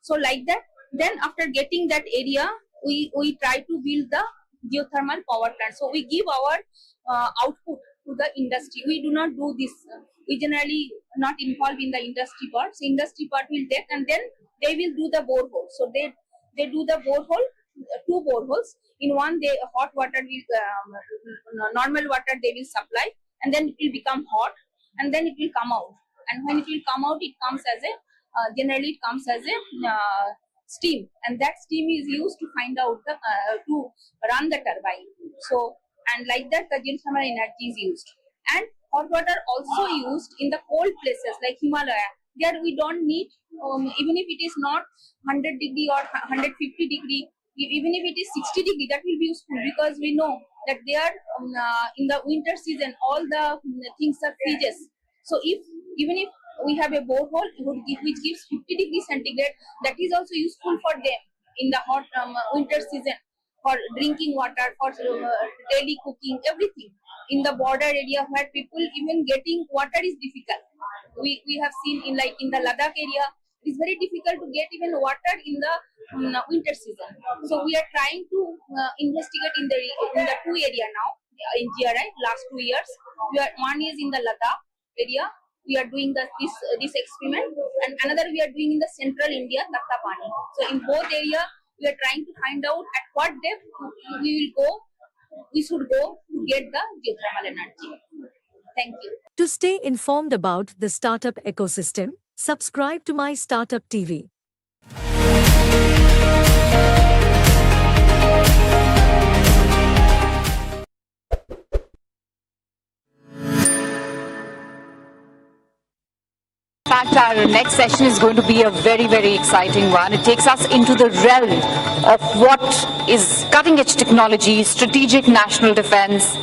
so like that. Then after getting that area, we try to build the geothermal power plant. So we give our output to the industry. We do not do this. We generally not involved in the industry part. So industry part will take, and then they will do the borehole. So they do the borehole, 2 boreholes. In one, they hot water will normal water they will supply, and then it will become hot, and then it will come out. And when it will come out, it comes as a generally it comes as a steam, and that steam is used to find out the to run the turbine. So, and like that, the geothermal energy is used. And hot water also used in the cold places like Himalaya. There we don't need, even if it is not 100 degree or 150 degree, even if it is 60 degree, that will be useful, because we know that there in the winter season all the things are freezes. So even if we have a borehole which gives 50 degrees centigrade, that is also useful for them in the hot winter season, for drinking water, for daily cooking, everything. In the border area where people even getting water is difficult. We have seen in the Ladakh area, it is very difficult to get even water in the winter season. So we are trying to investigate in the 2 area now in GRI last 2 years. One is in the Ladakh area. We are doing this experiment, and another we are doing in the central India, Tattapani. So in both areas, we are trying to find out at what depth we should go to get the geothermal energy. Thank you. To stay informed about the startup ecosystem, subscribe to My Startup TV. In fact, our next session is going to be a very, very exciting one. It takes us into the realm of what is cutting-edge technology, strategic national defense,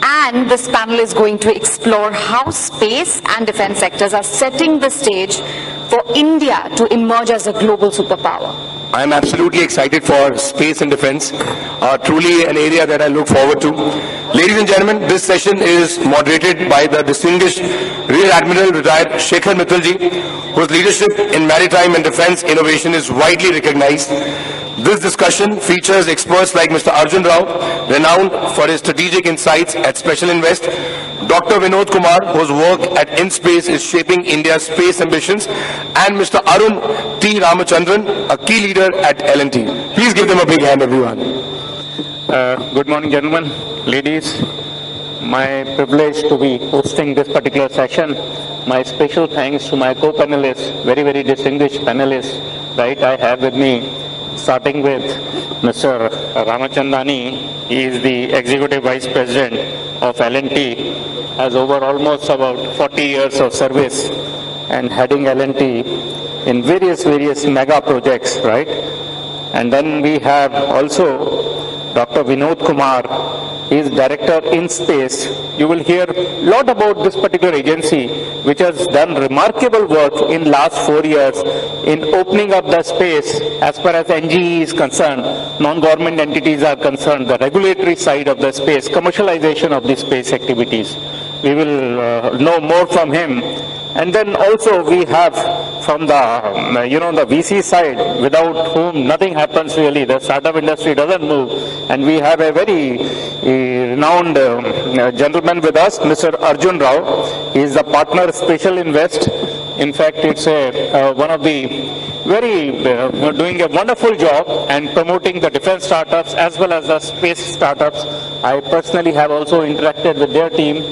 and this panel is going to explore how space and defense sectors are setting the stage for India to emerge as a global superpower. I am absolutely excited for space and defense, truly an area that I look forward to. Ladies and gentlemen, this session is moderated by the distinguished Rear Admiral retired Shekhar Mittalji, whose leadership in maritime and defense innovation is widely recognized. This discussion features experts like Mr. Arjun Rao, renowned for his strategic insights at Special Invest, Dr. Vinod Kumar, whose work at InSpace is shaping India's space ambitions, and Mr. Arun T. Ramachandran, a key leader at L&T. Please give them a big hand, everyone. Good morning, gentlemen, ladies. My privilege to be hosting this particular session. My special thanks to my co-panelists, very, very distinguished panelists, right? I have with me, starting with Mr. Ramachandani. He is the Executive Vice President of L&T, has over almost about 40 years of service and heading L&T in various mega projects, right? And then we have also Dr. Vinod Kumar. He is Director InSpace. You will hear a lot about this particular agency, which has done remarkable work in last 4 years in opening up the space as far as NGE is concerned, non-government entities are concerned, the regulatory side of the space, commercialization of the space activities. We will know more from him. And then also we have from the, the VC side, without whom nothing happens really. The startup industry doesn't move. And we have a very renowned gentleman with us, Mr. Arjun Rao. He is the partner Special Invest. In fact, it's one of the doing a wonderful job and promoting the defense startups as well as the space startups. I personally have also interacted with their team.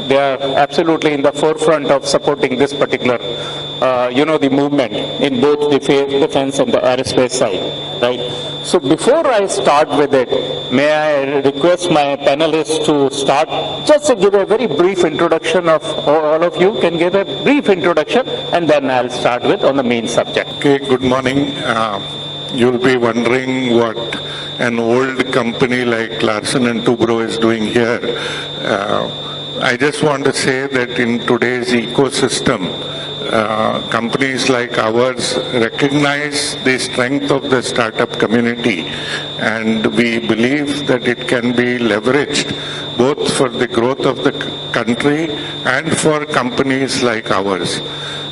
They are absolutely in the forefront of supporting this particular, the movement in both the defense and the aerospace side, right? So before I start with it, may I request my panelists to start, just to give a very brief introduction of all of you can give a brief introduction, and then I'll start with on the main subject. Okay, good morning. You'll be wondering what an old company like Larsen & Toubro is doing here. I just want to say that in today's ecosystem, companies like ours recognize the strength of the startup community, and we believe that it can be leveraged both for the growth of the country and for companies like ours.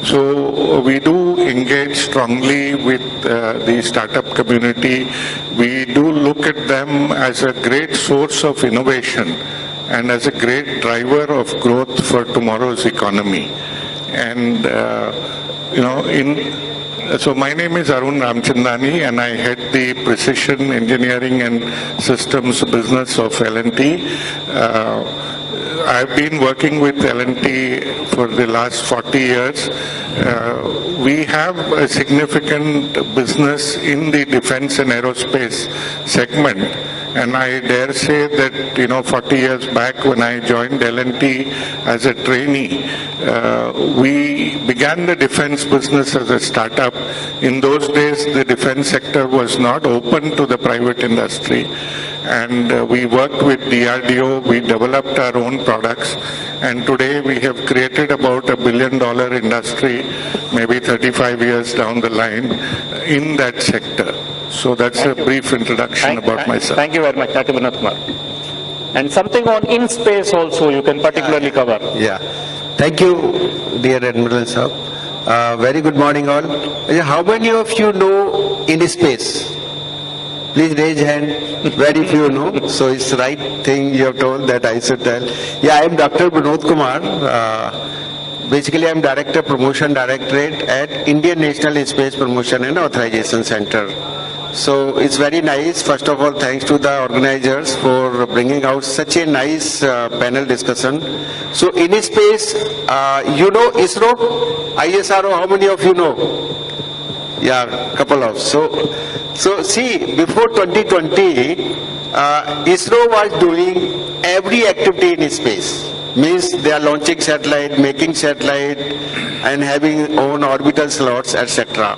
So we do engage strongly with the startup community. We do look at them as a great source of innovation and as a great driver of growth for tomorrow's economy. And, so my name is Arun Ramchandani, and I head the Precision Engineering and Systems business of L&T. I've been working with L&T for the last 40 years. We have a significant business in the defense and aerospace segment. And I dare say that, 40 years back when I joined L&T as a trainee, we began the defense business as a startup. In those days, the defense sector was not open to the private industry. And we worked with DRDO, we developed our own products, and today we have created about $1 billion industry, maybe 35 years down the line, in that sector. So that's a brief introduction about myself. Thank you very much, Dr. Vinod Kumar. And something on in-space also you can particularly cover. Yeah. Thank you, dear Admiral Sir. Very good morning all. How many of you know in-space? Please raise hand. Very few know. So it's the right thing you have told that I should tell. Yeah, I am Dr. Vinod Kumar. Basically, I am Director Promotion Directorate at Indian National Space Promotion and Authorization Center. So it's very nice. First of all, thanks to the organizers for bringing out such a nice panel discussion. So in space, you know ISRO? ISRO, how many of you know? Yeah, couple of. So see, before 2020, ISRO was doing every activity in space. Means they are launching satellite, making satellite, and having own orbital slots, etc.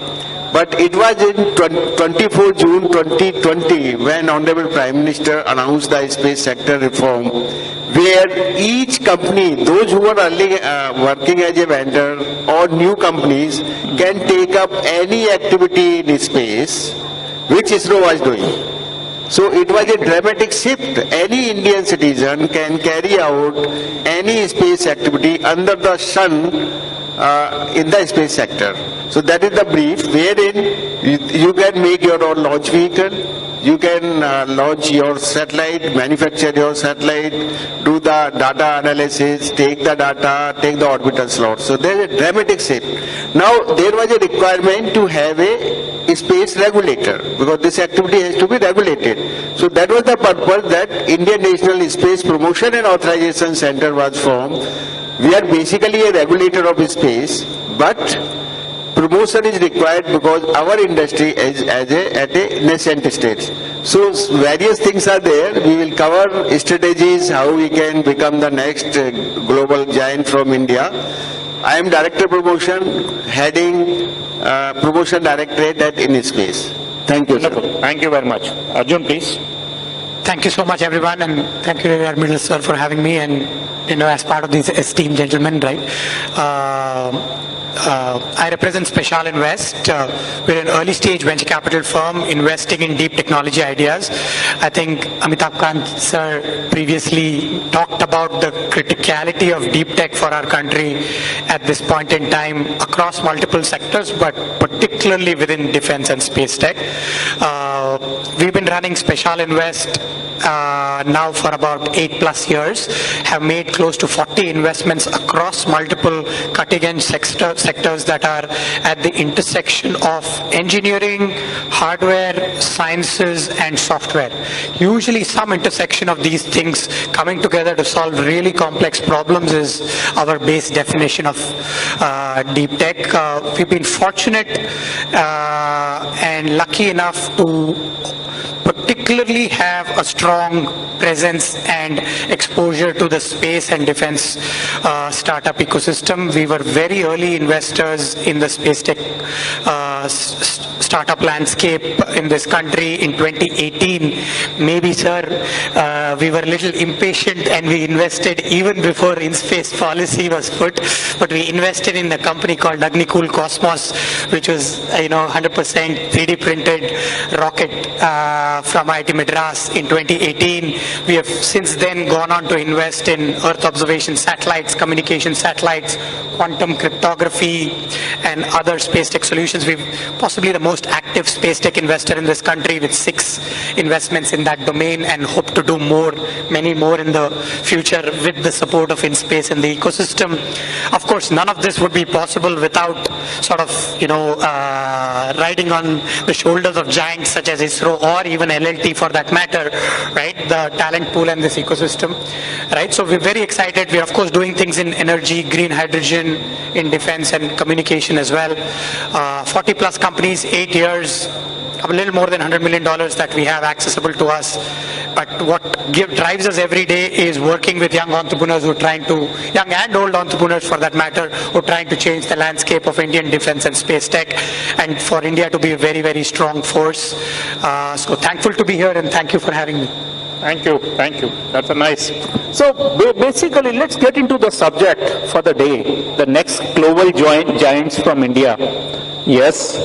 But it was in 24 June 2020 when Honorable Prime Minister announced the space sector reform, where each company, those who are early working as a vendor or new companies, can take up any activity in space which ISRO was doing. So it was a dramatic shift. Any Indian citizen can carry out any space activity under the sun in the space sector. So that is the brief, wherein you can make your own launch vehicle, you can launch your satellite, manufacture your satellite, do the data analysis, take the data, take the orbital slot. So there is a dramatic shift. Now there was a requirement to have a space regulator, because this activity has to be regulated. So that was the purpose that Indian National Space Promotion and Authorization Center was formed. We are basically a regulator of space, but promotion is required because our industry is at a nascent stage. So various things are there. We will cover strategies, how we can become the next global giant from India. I am Director Promotion, heading Promotion Directorate at InSpace. Thank you, sir. Thank you very much. Arjun, please. Thank you so much, everyone, and thank you, Admiral Sir, for having me and, as part of these esteemed gentlemen, right? I represent Special Invest. We're an early stage venture capital firm investing in deep technology ideas. I think Amitabh Kant sir previously talked about the criticality of deep tech for our country at this point in time across multiple sectors, but particularly within defense and space tech. We've been running Special Invest now for about 8+ years, have made close to 40 investments across multiple cutting-edge sectors that are at the intersection of engineering, hardware, sciences, and software. Usually some intersection of these things coming together to solve really complex problems is our base definition of deep tech. We've been fortunate and lucky enough to particularly have a strong presence and exposure to the space and defense startup ecosystem. We were very early investors in the space tech startup landscape in this country in 2018. Maybe, sir, we were a little impatient and we invested even before in-space policy was put, but we invested in a company called Agnikul Cosmos, which was 100% 3D printed rocket from IIT Madras in 2018. We have since then gone on to invest in Earth observation satellites, communication satellites, quantum cryptography, and other space tech solutions. We're possibly the most active space tech investor in this country with 6 investments in that domain, and hope to do many more in the future with the support of InSpace and the ecosystem. Of course, none of this would be possible without sort of, riding on the shoulders of giants such as ISRO or even LLT for that matter, right? The talent pool and this ecosystem, right? So we're very excited. We're of course doing things in energy, green hydrogen, in defense and communication as well. 40+ companies, 8 years, a little more than $100 million that we have accessible to us. But what drives us every day is working with young entrepreneurs who are trying to, young and old entrepreneurs for that matter, who are trying to change the landscape of Indian defense and space tech, and for India to be a very, very strong force. So thankful to be here, and thank you for having me. Thank you. That's a nice. So basically, let's get into the subject for the day. The next global giants from India. Yes,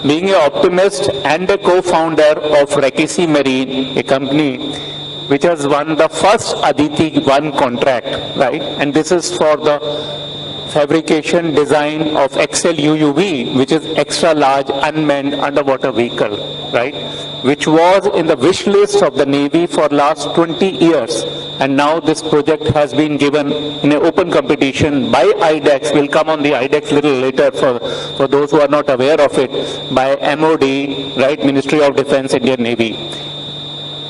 being an optimist and a co-founder of Rakesi Marine, a company which has won the first Aditi 1 contract, right? And this is for the fabrication design of XL UUV, which is extra large unmanned underwater vehicle, right? Which was in the wish list of the Navy for last 20 years. And now this project has been given in an open competition by IDEX. We'll come on the IDEX a little later for those who are not aware of it, by MOD, right? Ministry of Defense, Indian Navy.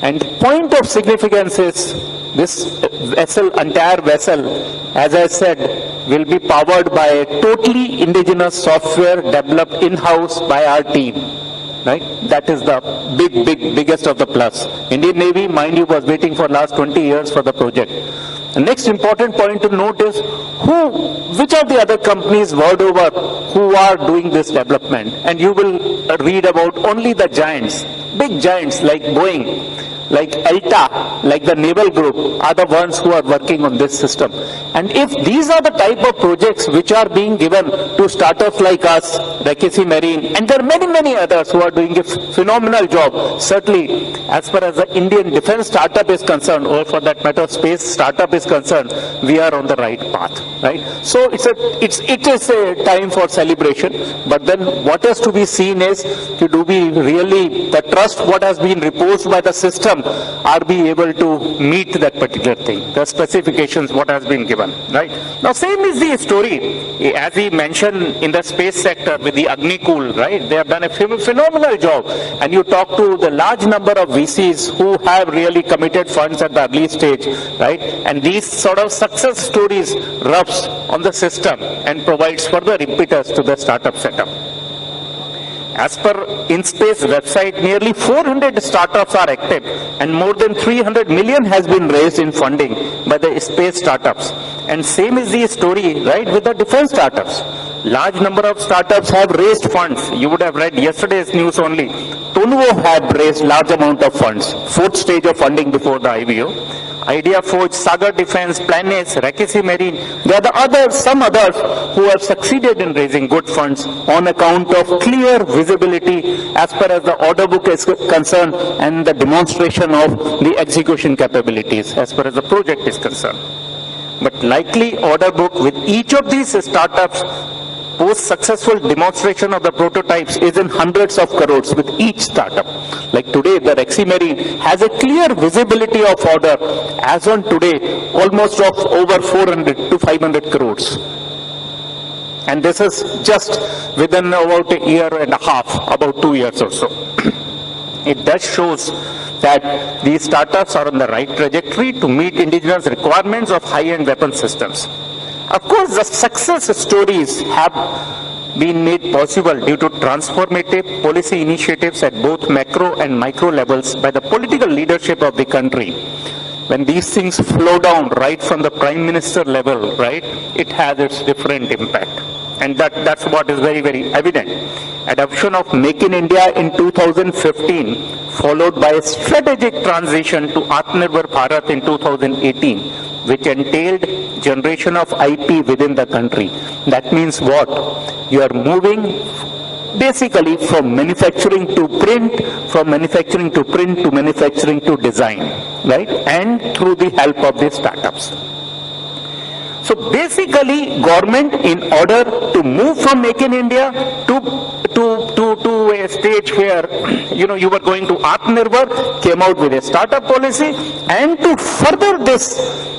And the point of significance is this vessel, entire vessel, as I said, will be powered by a totally indigenous software developed in-house by our team. Right? That is the biggest of the plus. Indian Navy, mind you, was waiting for last 20 years for the project. The next important point to note is which of the other companies world over who are doing this development. And you will read about only the giants, big giants like Boeing, like ELTA, like the Naval Group, are the ones who are working on this system. And if these are the type of projects which are being given to startups like us, Rakesi Marine, and there are many others who are doing a phenomenal job, certainly as far as the Indian defense startup is concerned, or for that matter space startup is concerned, we are on the right path, right? So it is a time for celebration, but then what has to be seen is, do we really, the trust what has been reposed by the system, are we able to meet that particular thing, the specifications what has been given, right? Now same is the story, as we mentioned in the space sector with the Agnikul, right? They have done a phenomenal job, and you talk to the large number of VCs who have really committed funds at the early stage, right? And these sort of success stories rubs on the system and provides further impetus to the startup setup. As per InSpace website, nearly 400 startups are active and more than 300 million has been raised in funding by the space startups. And same is the story, right, with the defense startups. Large number of startups have raised funds. You would have read yesterday's news only. Tonuo had raised large amount of funds, 4th stage of funding before the IPO. Idea Forge, Sagar Defense, Planes, Rakisi Marine. There are some others who have succeeded in raising good funds on account of clear visibility as far as the order book is concerned and the demonstration of the execution capabilities as far as the project is concerned. But likely order book with each of these startups post-successful demonstration of the prototypes is in hundreds of crores with each startup. Like today, the Rakisi Marine has a clear visibility of order as on today, almost of over 400 to 500 crores. And this is just within about a year and a half, about 2 years or so. It does shows that these startups are on the right trajectory to meet indigenous requirements of high-end weapon systems. Of course, the success stories have been made possible due to transformative policy initiatives at both macro and micro levels by the political leadership of the country. When these things flow down right from the Prime Minister level, right, it has its different impact. And that's what is very, very evident. Adoption of Make in India in 2015, followed by a strategic transition to Atmanirbhar Bharat in 2018, which entailed generation of IP within the country. That means what? You are moving basically from manufacturing to print, from manufacturing to print to manufacturing to design, right? And through the help of the startups. So basically, government, in order to move from Make in India to a stage where, you were going to Atmanirbhar, came out with a startup policy, and to further this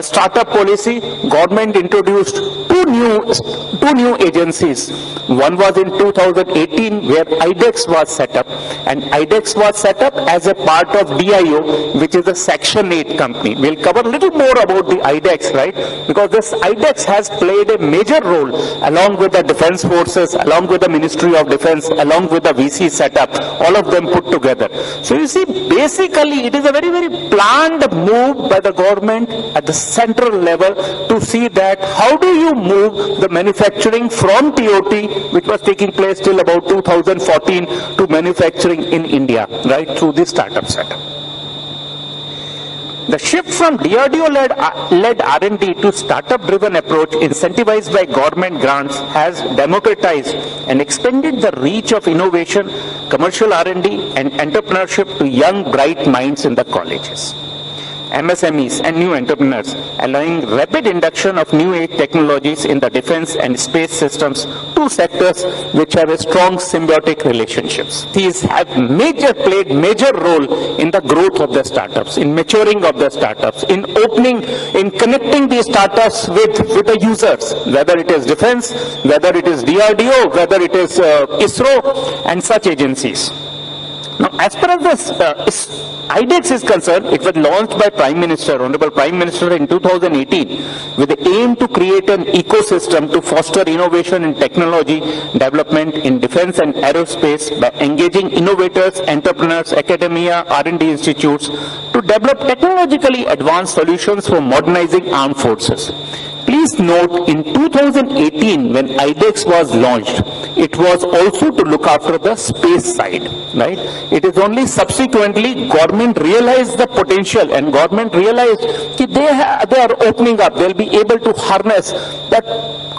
startup policy, government introduced two new agencies. One was in 2018 where IDEX was set up, and IDEX was set up as a part of DIO, which is a Section 8 company. We'll cover a little more about the IDEX, right? Because this IDEX has played a major role along with the defense forces, along with the Ministry of Defense, along with the VC setup, all of them put together. So you see, basically it is a very, very planned move by the government at the central level to see that how do you move the manufacturing from TOT, which was taking place till about 2014, to manufacturing in India, right, through the startup setup. The shift from DRDO-led R&D to startup-driven approach incentivized by government grants has democratized and expanded the reach of innovation, commercial R&D and entrepreneurship to young, bright minds in the colleges, MSMEs and new entrepreneurs, allowing rapid induction of new age technologies in the defense and space systems, two sectors which have a strong symbiotic relationships. These have played major role in the growth of the startups, in maturing of the startups, in connecting these startups with the users, whether it is defense, whether it is DRDO, whether it is ISRO and such agencies. Now, as far as this IDEX is concerned, it was launched by Honorable Prime Minister in 2018 with the aim to create an ecosystem to foster innovation in technology development in defense and aerospace by engaging innovators, entrepreneurs, academia, R&D institutes to develop technologically advanced solutions for modernizing armed forces. Please note, in 2018, when IDEX was launched, it was also to look after the space side, right? It is only subsequently government realized the potential, and government realized that they are opening up. They'll be able to harness that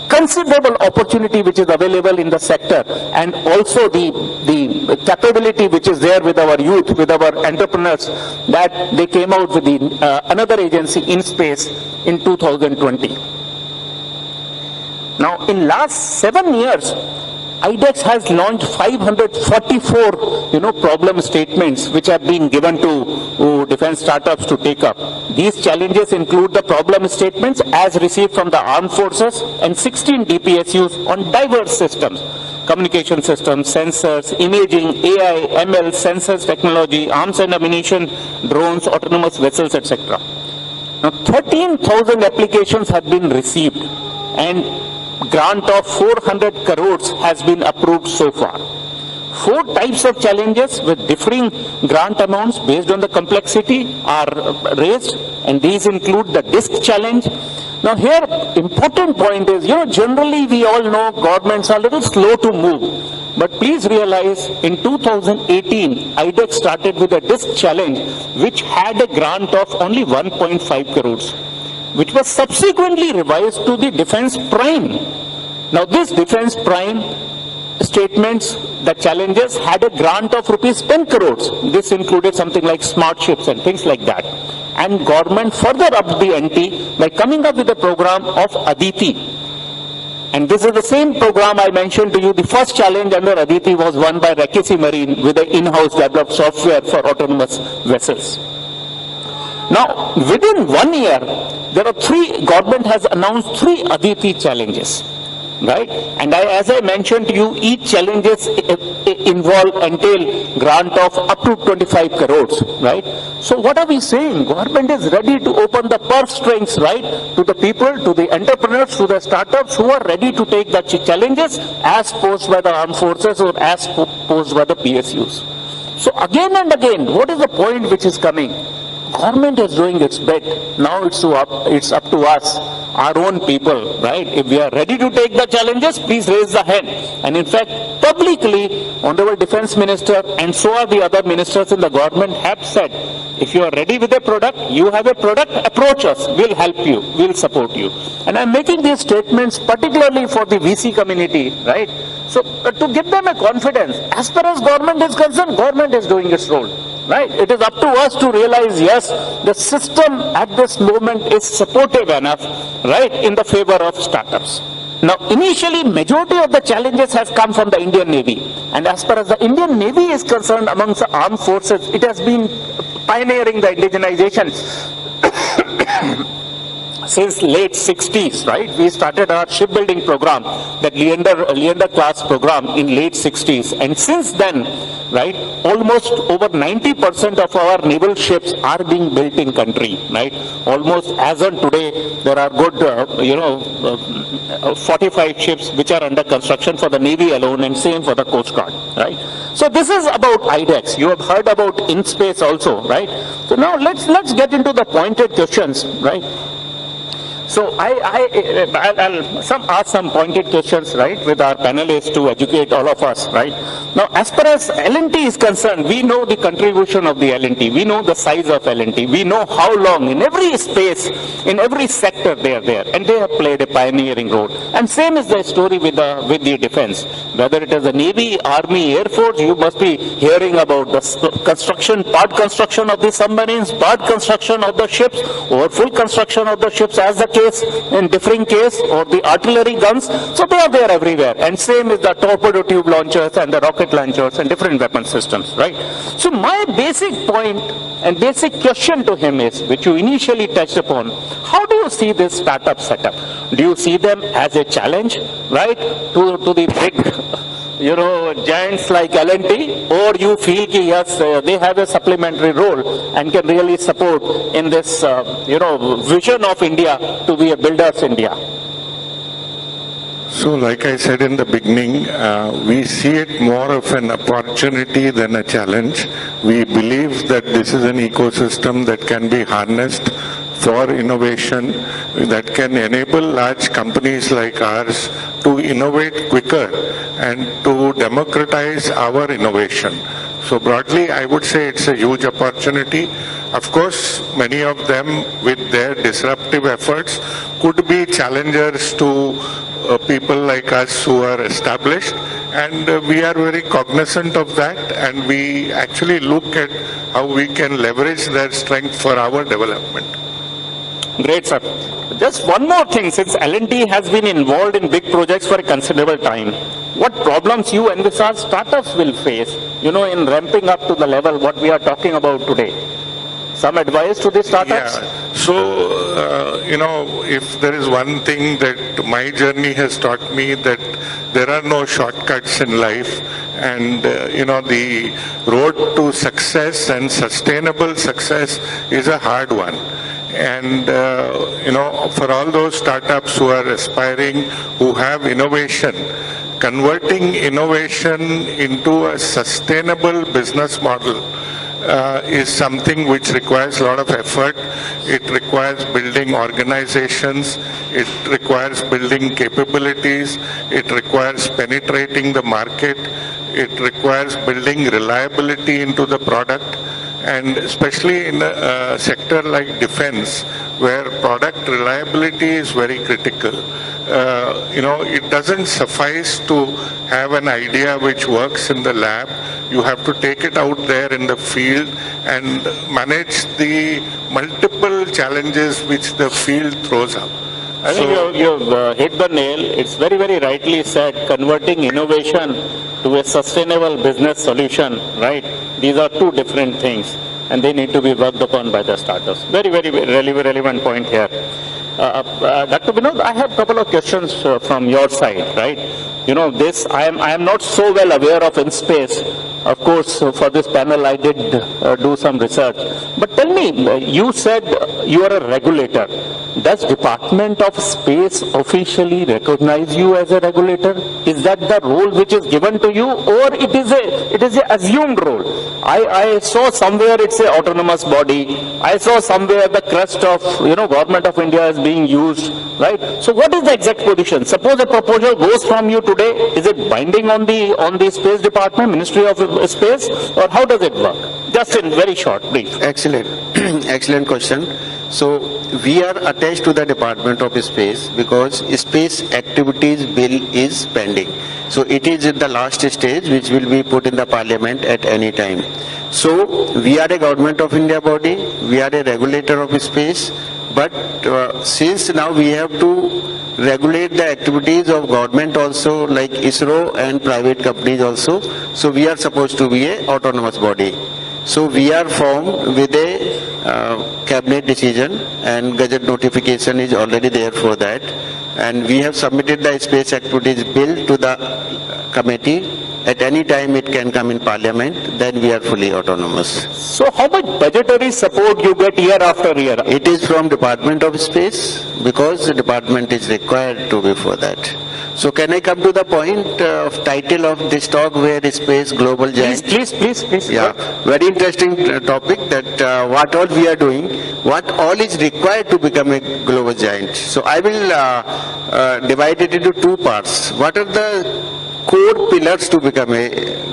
considerable opportunity which is available in the sector, and also the capability which is there with our youth, with our entrepreneurs, that they came out with another agency in space in 2020. Now, in last 7 years, IDEX has launched 544, problem statements which have been given to defense startups to take up. These challenges include the problem statements as received from the armed forces and 16 DPSUs on diverse systems: communication systems, sensors, imaging, AI, ML, sensors technology, arms and ammunition, drones, autonomous vessels, etc. Now, 13,000 applications have been received, and grant of 400 crores has been approved so far. 4 types of challenges with differing grant amounts based on the complexity are raised, and these include the disk challenge. Now here, important point is, generally we all know governments are a little slow to move. But please realize in 2018, IDEX started with a disc challenge which had a grant of only 1.5 crores, which was subsequently revised to the Defense Prime. Now this Defense Prime statements, the challenges had a grant of rupees 10 crores. This included something like smart ships and things like that. And government further upped the ante by coming up with a program of Aditi. And this is the same program I mentioned to you. The first challenge under Aditi was won by Rakesi Marine with the in-house developed software for autonomous vessels. Now, within 1 year, government has announced 3 Aditi challenges. Right? And as I mentioned to you, each challenges entail grant of up to 25 crores, right? So what are we saying? Government is ready to open the purse strings, right, to the people, to the entrepreneurs, to the startups who are ready to take the challenges as posed by the armed forces or as posed by the PSUs. So again and again, what is the point which is coming? Government is doing its bit. Now it's up to us, our own people, right? If we are ready to take the challenges, please raise the hand. And in fact, publicly, Honorable Defense Minister and so are the other ministers in the government have said, if you are ready with a product, you have a product, approach us, we'll help you, we'll support you. And I'm making these statements particularly for the VC community, right? So to give them a confidence, as far as government is concerned, government is doing its role. Right? It is up to us to realize, yes, the system at this moment is supportive enough, right, in the favor of startups. Now, initially, majority of the challenges has come from the Indian Navy. And as far as the Indian Navy is concerned amongst the armed forces, it has been pioneering the indigenization since late 60s, right? We started our shipbuilding program, that Leander class program in late 60s. And since then, right, almost over 90% of our naval ships are being built in country, right? Almost as on today, there are good, 45 ships which are under construction for the Navy alone, and same for the Coast Guard, right? So this is about IDEX. You have heard about InSpace also, right? So now let's get into the pointed questions, right? So I'll ask some pointed questions, right, with our panelists to educate all of us, right? Now, as far as L&T is concerned, we know the contribution of the L&T. We know the size of L&T. We know how long in every space, in every sector they are there, and they have played a pioneering role. And same is the story with the defense. Whether it is the Navy, Army, Air Force, you must be hearing about the part construction of the submarines, part construction of the ships, or full construction of the ships as the case, in differing case, or the artillery guns. So they are there everywhere. And same is the torpedo tube launchers and the rocket launchers and different weapon systems, right? So my basic point and basic question to him is, which you initially touched upon, how do you see this startup setup? Do you see them as a challenge, right, to the big, giants like L&T, or you feel that yes, they have a supplementary role and can really support in this, vision of India to be a builder's India? So like I said in the beginning, we see it more of an opportunity than a challenge. We believe that this is an ecosystem that can be harnessed for innovation, that can enable large companies like ours to innovate quicker and to democratize our innovation. So broadly, I would say it's a huge opportunity. Of course, many of them with their disruptive efforts could be challengers to people like us who are established, and we are very cognizant of that, and we actually look at how we can leverage their strength for our development. Great, sir. Just one more thing, since L&T has been involved in big projects for a considerable time, what problems you envisage startups will face, in ramping up to the level what we are talking about today? Some advice to the startups? Yeah. So, if there is one thing that my journey has taught me, that there are no shortcuts in life, and, the road to success and sustainable success is a hard one. And, for all those startups who are aspiring, who have innovation, converting innovation into a sustainable business model is something which requires a lot of effort. It requires building organizations. It requires building capabilities. It requires penetrating the market. It requires building reliability into the product. And especially in a sector like defense, where product reliability is very critical. It doesn't suffice to have an idea which works in the lab. You have to take it out there in the field and manage the multiple challenges which the field throws up. I think you've hit the nail. It's very, very rightly said, converting innovation to a sustainable business solution, right? These are two different things, and they need to be worked upon by the startups. Very, very relevant point here. Dr. Vinod, I have a couple of questions from your side, right? I am not so well aware of in space. Of course, for this panel, I did do some research. But tell me, you said you are a regulator. Does Department of Space officially recognize you as a regulator? Is that the role which is given to you, or it is a assumed role? I saw somewhere it's an autonomous body. I saw somewhere the crest of Government of India is being used, right? So what is the exact position? Suppose a proposal goes from you today, is it binding on the Space Department, Ministry of Space, or how does it work? Just in very short, brief. Excellent, excellent question. So we are attached to the Department of Space because Space Activities Bill is pending. So it is in the last stage which will be put in the Parliament at any time. So we are a Government of India body, we are a regulator of space, but since now we have to regulate the activities of government also, like ISRO and private companies also, so we are supposed to be an autonomous body. So we are formed with a cabinet decision, and gazette notification is already there for that, and we have submitted the Space Activities Bill to the committee. At any time it can come in Parliament, then we are fully autonomous. So how much budgetary support you get year after year? It is from Department of Space, because the department is required to be for that. So can I come to the point of title of this talk, where space global giant? Please. Yeah, very interesting topic, that what all we are doing, what all is required to become a global giant. So I will divide it into two parts. What are the core pillars to become a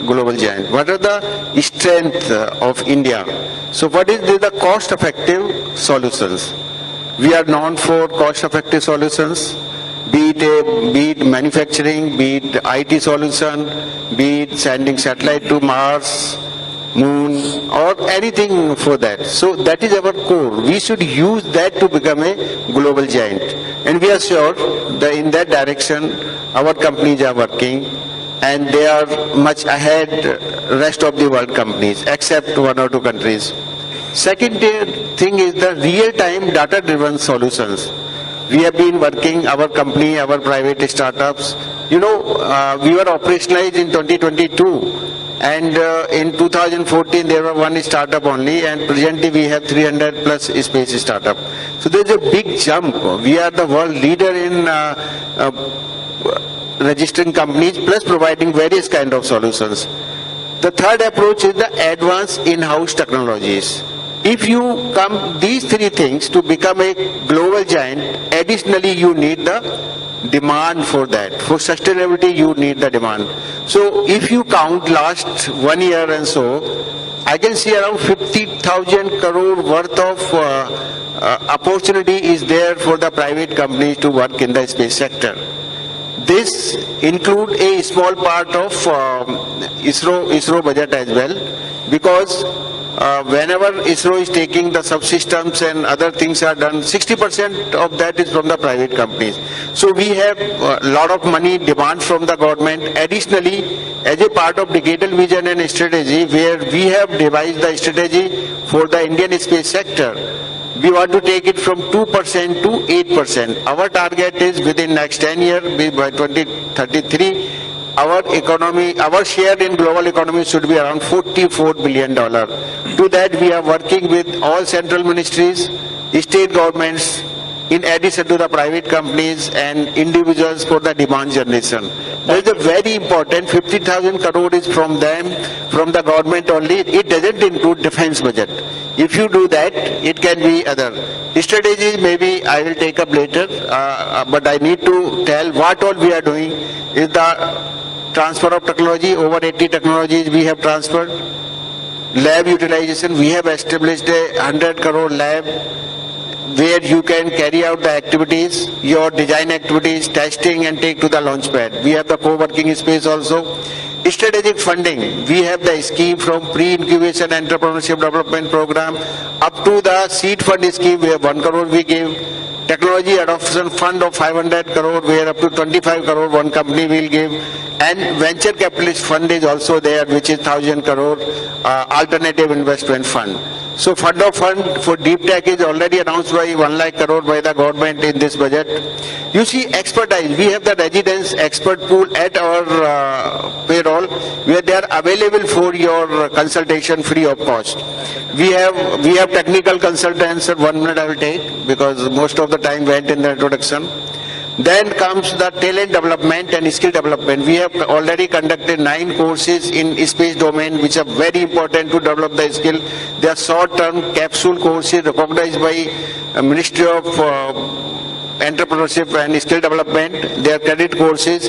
global giant? What are the strengths of India? So what is the cost-effective solutions? We are known for cost-effective solutions, be it manufacturing, be it IT solution, be it sending satellite to Mars, Moon, or anything for that. So that is our core. We should use that to become a global giant. And we are sure that in that direction our companies are working, and they are much ahead rest of the world companies, except one or two countries. Second thing is the real-time data-driven solutions. We have been working, our company, our private startups, we were operationalized in 2022, and in 2014 there were one startup only, and presently we have 300 plus space startup. So there's a big jump. We are the world leader in registering companies plus providing various kind of solutions. The third approach is the advanced in-house technologies. If you come these three things to become a global giant, additionally you need the demand for that. For sustainability you need the demand. So if you count last 1 year and so, I can see around 50,000 crore worth of opportunity is there for the private companies to work in the space sector. This include a small part of ISRO budget as well, because whenever ISRO is taking the subsystems and other things are done, 60% of that is from the private companies. So we have a lot of money demand from the government. Additionally, as a part of decadal vision and strategy, where we have devised the strategy for the Indian space sector, we want to take it from 2% to 8%. Our target is within next 10 years, by 2033, our economy, our share in global economy should be around $44 billion. To that we are working with all central ministries, state governments, in addition to the private companies and individuals for the demand generation. That is a very important. 50,000 crore is from them, from the government only. It doesn't include defense budget. If you do that, it can be other strategies. Maybe I will take up later. But I need to tell what all we are doing is the transfer of technology. Over 80 technologies we have transferred. Lab utilization. We have established a 100 crore lab where you can carry out the activities, your design activities, testing and take to the launch pad. We have the co-working space also. Strategic funding, we have the scheme from pre-incubation entrepreneurship development program up to the seed fund scheme where 1 crore we give. Technology adoption fund of 500 crore where up to 25 crore one company will give. And venture capitalist fund is also there, which is 1,000 crore alternative investment fund. So fund of fund for deep tech is already announced by 1 lakh crore by the government in this budget. You see expertise, we have the residence expert pool at our payroll where they are available for your consultation free of cost. We have technical consultants. 1 minute I will take because most of the time went in the introduction. Then comes the talent development and skill development. We have already conducted 9 courses in space domain which are very important to develop the skill. They are short-term capsule courses recognized by Ministry of Entrepreneurship and Skill Development. They are credit courses.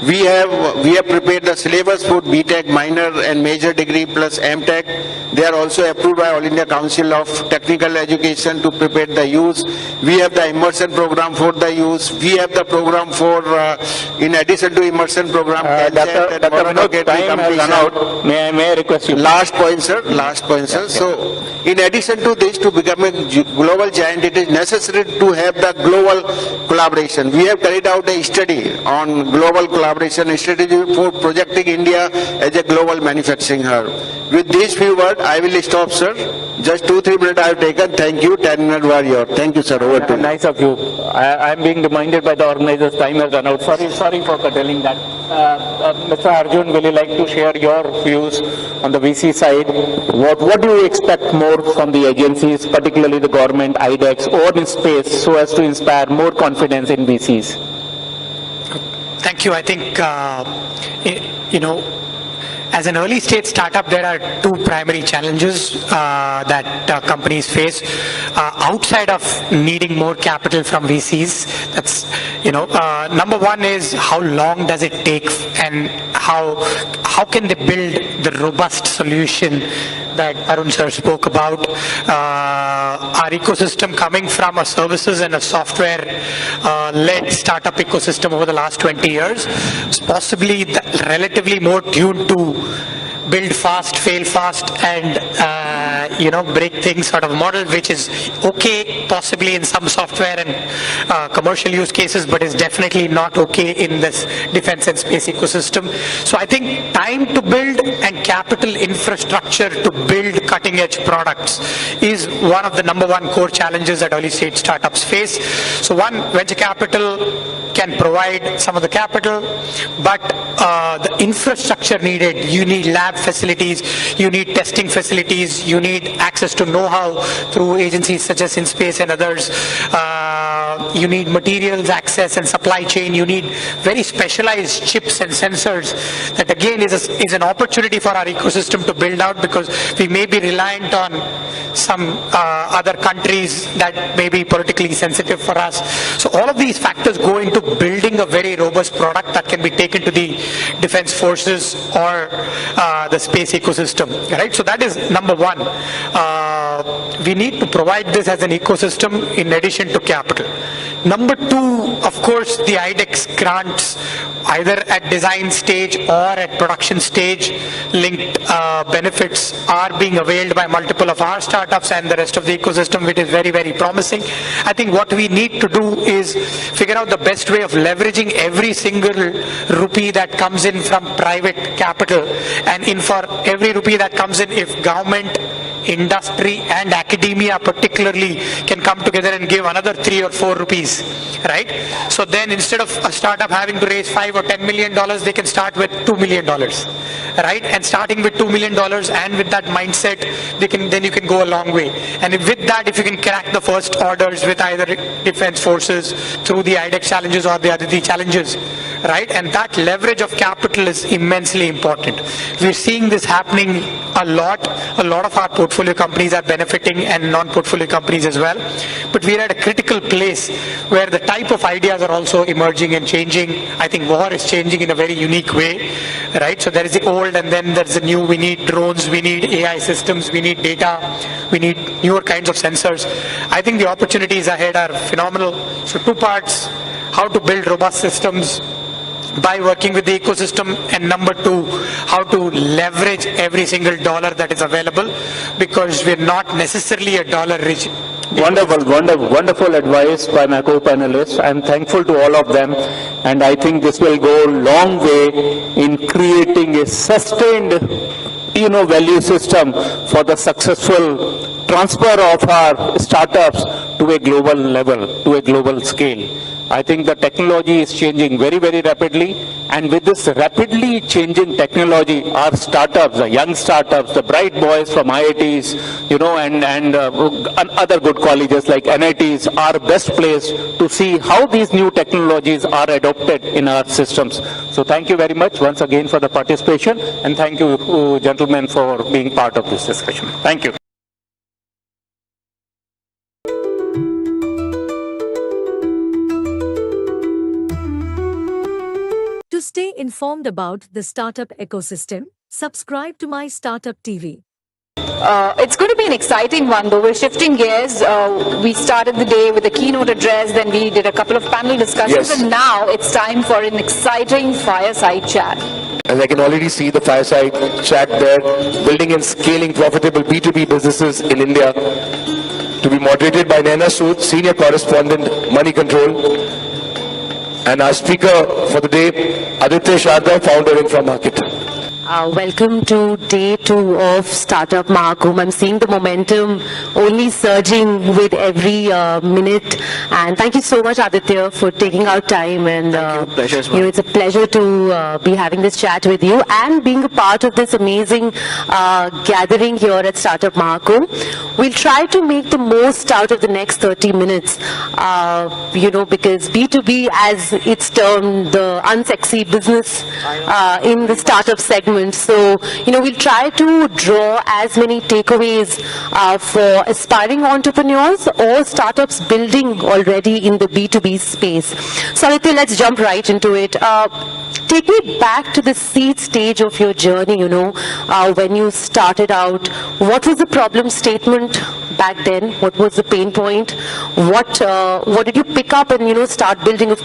We have prepared the syllabus for BTech minor and major degree plus MTech. They are also approved by All India Council of Technical Education to prepare the youth. We have the immersion program for the youth. We have the program for, in addition to immersion program, Dr. Vinod, time has run out. May I request you? Last point, sir. Last point, sir. So, in addition to this, to become a global giant, it is necessary to have the global collaboration. We have carried out a study on global collaboration strategy for projecting India as a global manufacturing hub. With these few words, I will stop, sir. Just 2-3 minutes I have taken. Thank you. 10 minutes were yours. Thank you, sir. Over to you. Nice of you. I am being reminded by the organizers time has run out. Sorry for curtailing that. Mr. Arjun, will you like to share your views on the VC side? What do you expect more from the agencies, particularly the government, IDEX, or in space, so as to inspire more confidence in VCs? Thank you. I think, as an early stage startup, there are 2 primary challenges that companies face outside of needing more capital from VCs. That's, number one is how long does it take and how can they build the robust solution that Arun sir spoke about. Our ecosystem coming from a services and a software led startup ecosystem over the last 20 years is possibly relatively more tuned to build fast, fail fast, and break things sort of model, which is okay possibly in some software and commercial use cases, but is definitely not okay in this defense and space ecosystem. So I think time to build and capital infrastructure to build cutting edge products is one of the number 1 core challenges that early stage startups face. So one, venture capital can provide some of the capital, but the infrastructure needed, you need lab facilities, you need testing facilities, you need access to know-how through agencies such as InSpace and others, you need materials access and supply chain, you need very specialized chips and sensors. That again is an opportunity for our ecosystem to build out, because we may be reliant on some other countries that may be politically sensitive for us. So all of these factors go into building a very robust product that can be taken to the defense forces or the space ecosystem, right? So that is number 1. We need to provide this as an ecosystem in addition to capital. Number 2, of course, the IDEX grants, either at design stage or at production stage, linked benefits are being availed by multiple of our startups and the rest of the ecosystem, which is very, very promising. I think what we need to do is figure out the best way of leveraging every single rupee that comes in from private capital, and for every rupee that comes in, if government, industry and academia particularly can come together and give another 3 or 4 rupees, right? So then instead of a startup having to raise $5 or $10 million, they can start with $2 million, right? And starting with $2 million and with that mindset, then you can go a long way. And with that, if you can crack the first orders with either defense forces through the IDEX challenges or the other challenges, right? And that leverage of capital is immensely important. We're seeing this happening a lot. A lot of our portfolio companies are benefiting and non-portfolio companies as well. But we're at a critical place where the type of ideas are also emerging and changing. I think war is changing in a very unique way, right? So there is the old and then there's the new. We need drones, we need AI systems, we need data, we need newer kinds of sensors. I think the opportunities ahead are phenomenal. So two parts, how to build robust systems by working with the ecosystem, and number two, how to leverage every single dollar that is available, because we're not necessarily a dollar rich. Wonderful advice by my co-panelists. I'm thankful to all of them, and I think this will go a long way in creating a sustained, value system for the successful transfer of our startups to a global level, to a global scale. I think the technology is changing very, very rapidly, and with this rapidly changing technology, our startups, the young startups, the bright boys from IITs, and other good colleges like NITs are best placed to see how these new technologies are adopted in our systems. So thank you very much once again for the participation, and thank you, gentlemen, for being part of this discussion. Thank you. To stay informed about the startup ecosystem, subscribe to MyStartupTV. It's going to be an exciting one, though. We're shifting gears. We started the day with a keynote address, then we did a couple of panel discussions, and now it's time for an exciting fireside chat. And I can already see the fireside chat there, building and scaling profitable B2B businesses in India, to be moderated by Naina Sood, Senior Correspondent, Money Control. And our speaker for the day, Aditya Sharda, founder Infra Market. Welcome to day 2 of Startup Mahakumbh. I'm seeing the momentum only surging with every minute. And thank you so much, Aditya, for taking out time. And it's a pleasure to be having this chat with you and being a part of this amazing gathering here at Startup Mahakumbh. We'll try to make the most out of the next 30 minutes, because B2B, as it's termed, the unsexy business in the startup segment. So, we'll try to draw as many takeaways for aspiring entrepreneurs or startups building already in the B2B space. So, Aditya, let's jump right into it. Take me back to the seed stage of your journey, when you started out. What was the problem statement back then? What was the pain point? What did you pick up and, start building? Of